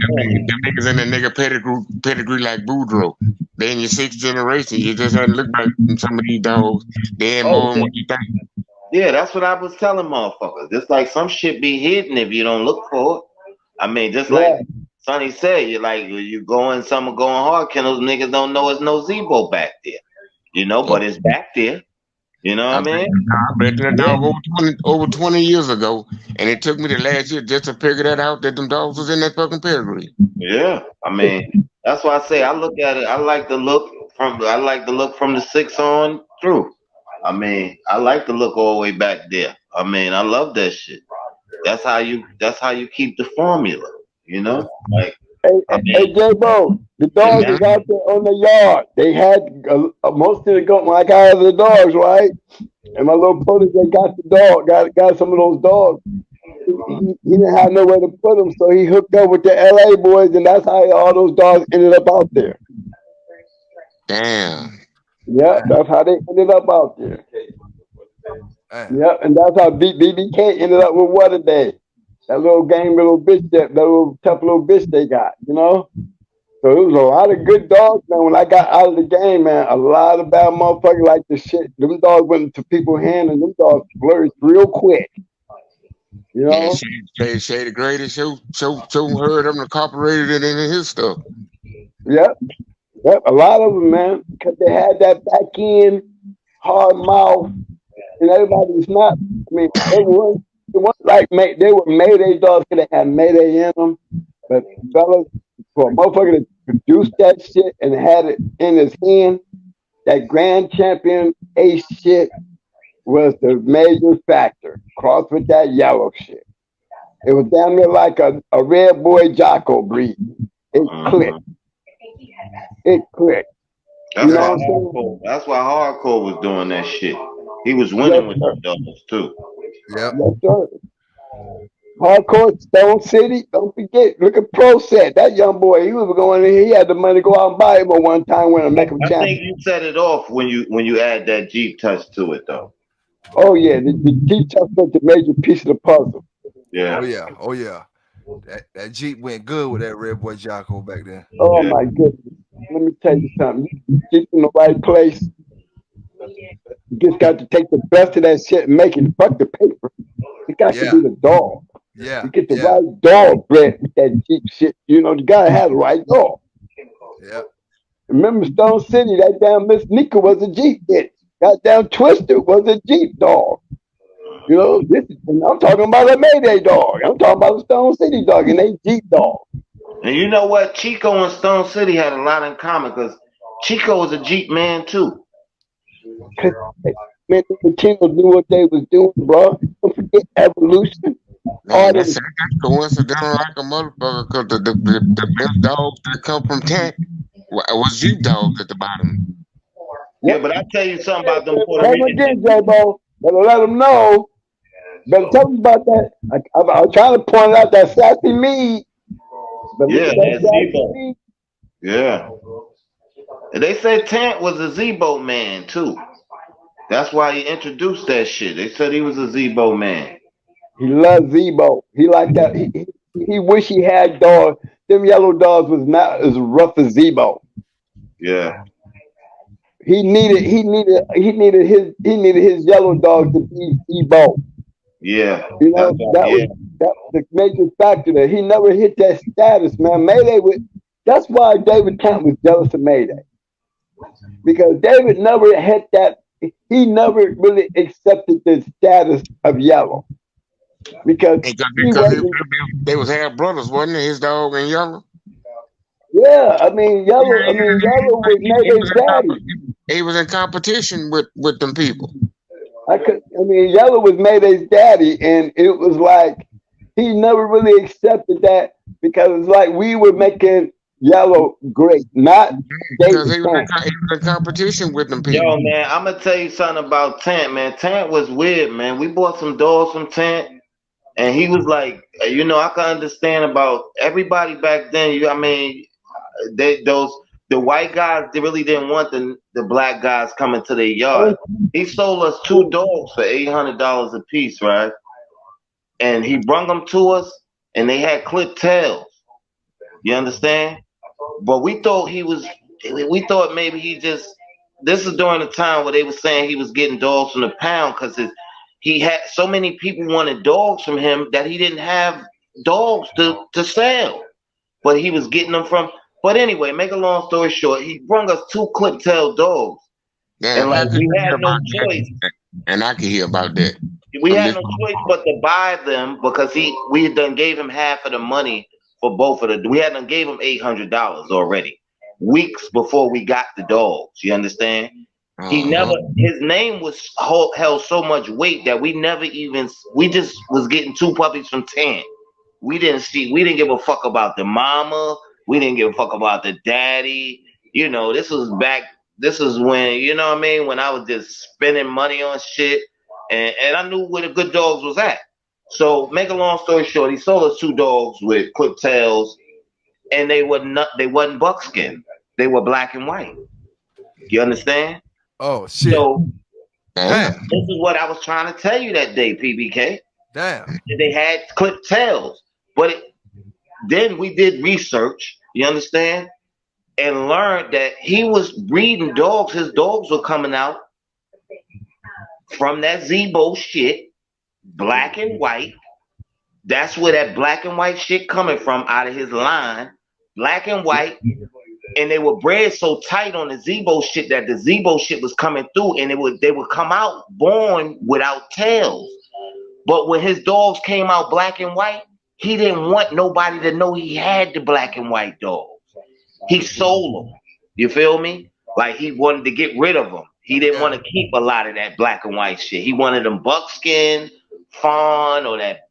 niggas in the nigga pedigree like Boudreaux. They in your sixth generation. You just hadn't looked back at some of these dogs. They ain't more than what you think. Yeah, that's what I was telling motherfuckers. Just like some shit be hidden if you don't look for it. I mean, just like Sonny said, you someone going hard, Kennels, niggas don't know it's no Zebo back there. But it's back there. You know what I mean? I bet that dog over 20 years ago, and it took me the last year just to figure that out, that them dogs was in that fucking pedigree. Yeah, I mean, that's why I say I look at it. I like the look from the 6 on through. I mean, I like to look all the way back there. I mean, I love that shit. That's how you keep the formula. Like. Hey, J-Bo, the dogs is out there on the yard. They had most of the like I have the dogs, right? And my little protege got the dog, got some of those dogs. he didn't have nowhere to put them, so he hooked up with the LA boys, and that's how all those dogs ended up out there. Damn. Yeah, that's how they ended up out there. Damn. Yeah, and that's how BBK ended up with What a Day. That little gang, little bitch, that little tough little bitch they got, you know? So there was a lot of good dogs, man. When I got out of the game, man, a lot of bad motherfuckers like the shit. Them dogs went into people's hands, and them dogs flourished real quick. You Yeah, know? Shay the Greatest show heard him incorporated it into his stuff. Yep. Yep. A lot of them, man, because they had that back end, hard mouth, and everybody was not. I mean, they weren't like they were Mayday dogs because they had Mayday in them. But fellas, for a motherfucker to produce that shit and had it in his hand, that grand champion ace shit was the major factor. Crossed with that yellow shit. It was damn near like a red boy Jocko breed. It clicked. It clicked. That's why hardcore. That's why hardcore was doing that shit. He was winning with the doubles too. Yep. Yes, sir. Hardcore Stone City. Don't forget. Look at Pro Set. That young boy. He was going in. He had the money to go out and buy him at one time when I make him I champion. think you set it off when you add that Jeep touch to it though. Oh yeah, the Jeep touch was the major piece of the puzzle. Yeah. Oh yeah. Oh yeah. That Jeep went good with that red boy Jocko back then. Oh my goodness. Let me tell you something. You Jeep in the right place. You just got to take the best of that shit and make it. Fuck the paper. It got to be the dog. Yeah. You get the right dog bred with that Jeep shit. You know, you gotta have the right dog. Yeah. Remember Stone City, that damn Miss Nika was a Jeep bitch. Goddamn Twister was a Jeep dog. You know, and I'm talking about a Mayday dog. I'm talking about a Stone City dog, and they Jeep dog. And you know what? Chico and Stone City had a lot in common because Chico was a Jeep man too. Man, the Kennels knew what they was doing, bro. Don't forget evolution. Man, that's coincidental like a motherfucker because the best dogs that come from Tat was Jeep dogs at the bottom. Yeah, but I tell you something about them Puerto Come Rican. again, J-Bo. Better let them know. Better tell them about that. I was trying to point out that sassy meat. Yeah, that Zebo. Yeah. And they said Tant was a Zebo man too. That's why he introduced that shit. They said he was a Zebo man. He loved Zebo. He liked that. He wish he had dogs. Them yellow dogs was not as rough as Zebo. Yeah. He needed his yellow dog to be Zebo. Yeah. You know, that was the major factor there. He never hit that status, man. That's why David Kent was jealous of Mayday. Because David never hit that, he never really accepted the status of yellow. Because they was half brothers, wasn't it? His dog and Yellow. Yeah, Yellow was Mayday's daddy. He was in competition with them people. Yellow was Mayday's daddy, and it was like he never really accepted that because it's like we were making Yellow great, not because he was in competition with them people. Yo, man, I'm gonna tell you something about Tant, man. Tant was weird, man. We bought some dogs from Tant. And he was like, you know, I can understand about everybody back then. The white guys, they really didn't want the black guys coming to their yard. He sold us 2 dogs for $800 a piece, right? And he brung them to us, and they had clipped tails. You understand? But we thought maybe he just. This is during the time where they were saying he was getting dogs from the pound because he had so many people wanted dogs from him that he didn't have dogs to sell. But he was getting them from. But anyway, make a long story short, he brought us 2 clip-tailed dogs. Yeah, and we had no choice. And I can hear about that. We had no choice but to buy them because we had done gave him half of the money for both of the. We had done gave him $800 already, weeks before we got the dogs. You understand? He never. His name was held so much weight that we never even. We just was getting 2 puppies from Tant. We didn't give a fuck about the mama. We didn't give a fuck about the daddy. You know, this was back. This is when, you know what I mean, when I was just spending money on shit, and I knew where the good dogs was at. So make a long story short, he sold us 2 dogs with clip tails, and they wasn't buckskin. They were black and white. You understand? Oh shit. So Damn. Damn. this is what I was trying to tell you that day, PBK. Damn. They had clip tails, but then we did research. You understand? And learned that he was breeding dogs. His dogs were coming out from that Zebo shit, black and white. That's where that black and white shit coming from out of his line, black and white. And they were bred so tight on the Zebo shit that the Zebo shit was coming through, and they would come out born without tails. But when his dogs came out black and white, he didn't want nobody to know he had the black and white dogs. He sold them. You feel me? Like he wanted to get rid of them. He didn't want to keep a lot of that black and white shit. He wanted them buckskin, fawn, or that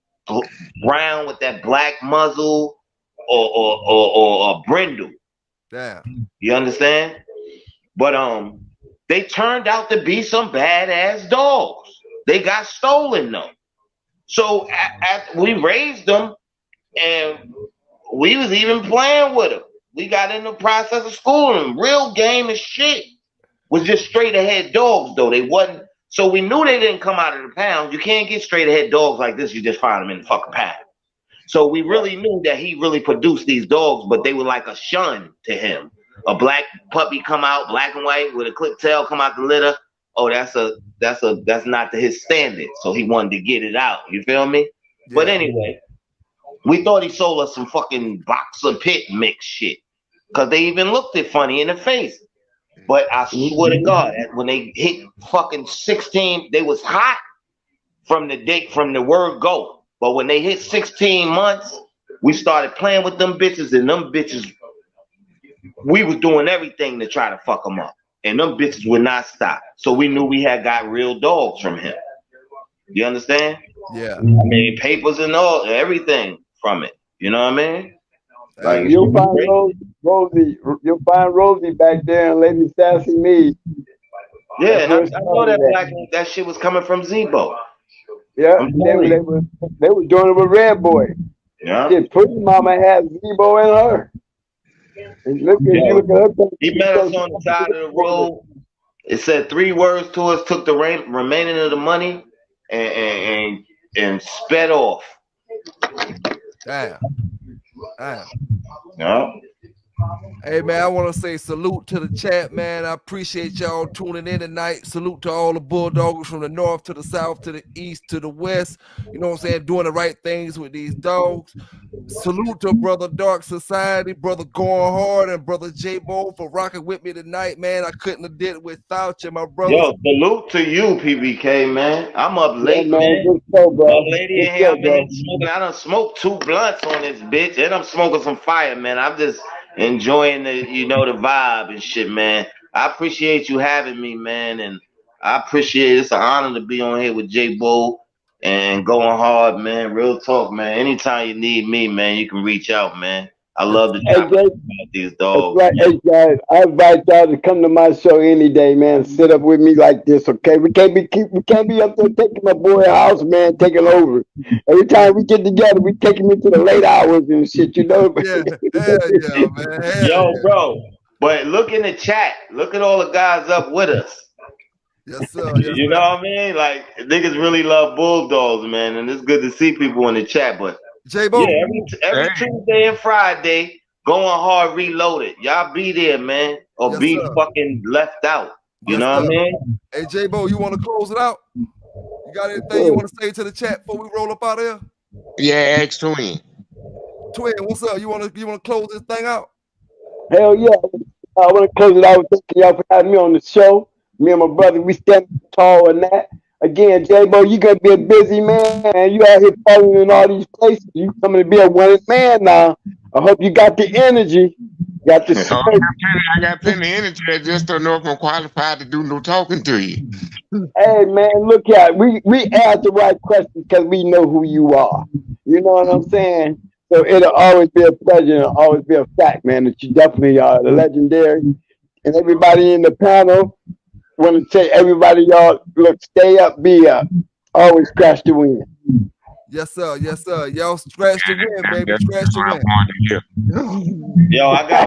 brown with that black muzzle, or brindle. Damn. You understand? But they turned out to be some badass dogs. They got stolen though. So we raised them, and we was even playing with them. We got in the process of schooling them. Real game and shit. Was just straight ahead dogs though. They wasn't. So we knew they didn't come out of the pound. You can't get straight ahead dogs like this. You just find them in the fucking pound. So we really knew that he really produced these dogs, but they were like a shun to him. A black puppy come out, black and white, with a clip tail come out the litter. Oh, that's not to his standard. So he wanted to get it out. You feel me? Yeah. But anyway, we thought he sold us some fucking boxer pit mix shit. Cause they even looked it funny in the face. But I swear to God, when they hit fucking 16, they was hot from the word go. But when they hit 16 months, we started playing with them bitches, and them bitches, we was doing everything to try to fuck them up. And them bitches would not stop. So we knew we had got real dogs from him. You understand? Yeah. I mean, papers and all, everything from it. You know what I mean? Like, you'll find Rosie back there and Lady Sassy Me. Yeah, and I know that shit was coming from Zebo. Yeah, they were doing it with Red Boy. Yeah. Shit, Pretty Mama had Zebo in her. And look at her. He met us on the side of the road. It said 3 words to us, took the remaining of the money, and sped off. Damn. Damn. Yeah. Hey man, I want to say salute to the chat, man. I appreciate y'all tuning in tonight. Salute to all the bulldoggers from the north to the south to the east to the west. You know what I'm saying? Doing the right things with these dogs. Salute to Brother Dark Society, Brother Going Hard, and Brother J-Bo for rocking with me tonight, man. I couldn't have did it without you, my brother. Yo, salute to you, PBK, man. I'm up late, man. Show, bro. My lady in here, I've been smoking. I done smoked 2 blunts on this bitch, and I'm smoking some fire, man. I'm just enjoying the vibe and shit, man. I appreciate you having me, man, and I appreciate it. It's an honor to be on here with J-Bo and Going Hard, man. Real talk, man. Anytime you need me, man, you can reach out, man. I love to talk about these dogs. Right. Hey guys, I invite y'all to come to my show any day, man. Sit up with me like this, okay? We can't be up there taking my boy house, man, taking over. Every time we get together, we take him into the late hours and shit, you know? Yeah, man. Yo, bro. But look in the chat. Look at all the guys up with us. Yes, sir. You know what I mean? Like, niggas really love bulldogs, man, and it's good to see people in the chat. But J-Bo. yeah, every Tuesday and Friday, Going Hard Reloaded. Y'all be there, man, or be fucking left out. You know what I mean? Hey, J-Bo, you want to close it out? You got anything you want to say to the chat before we roll up out of here? Yeah, ask Twin. Twin, what's up? You want to close this thing out? Hell yeah. I want to close it out with thanking y'all for having me on the show. Me and my brother, we stand tall in that. Again, J-Bo, you gonna be a busy man. You out here falling in all these places. You coming to be a one man now. I hope you got the energy. Got the I got plenty of energy. I just don't know if I'm qualified to do no talking to you. Hey man, look at we ask the right questions because we know who you are. You know what I'm saying? So it'll always be a pleasure and always be a fact, man, that you definitely are the legendary. And everybody in the panel, want to say everybody, y'all, look, stay up, be up. Always crash the wind. Yes, sir. Yes, sir. Y'all scratch the win, baby. Scratch That's the what I win. wanted to hear. Yo, I got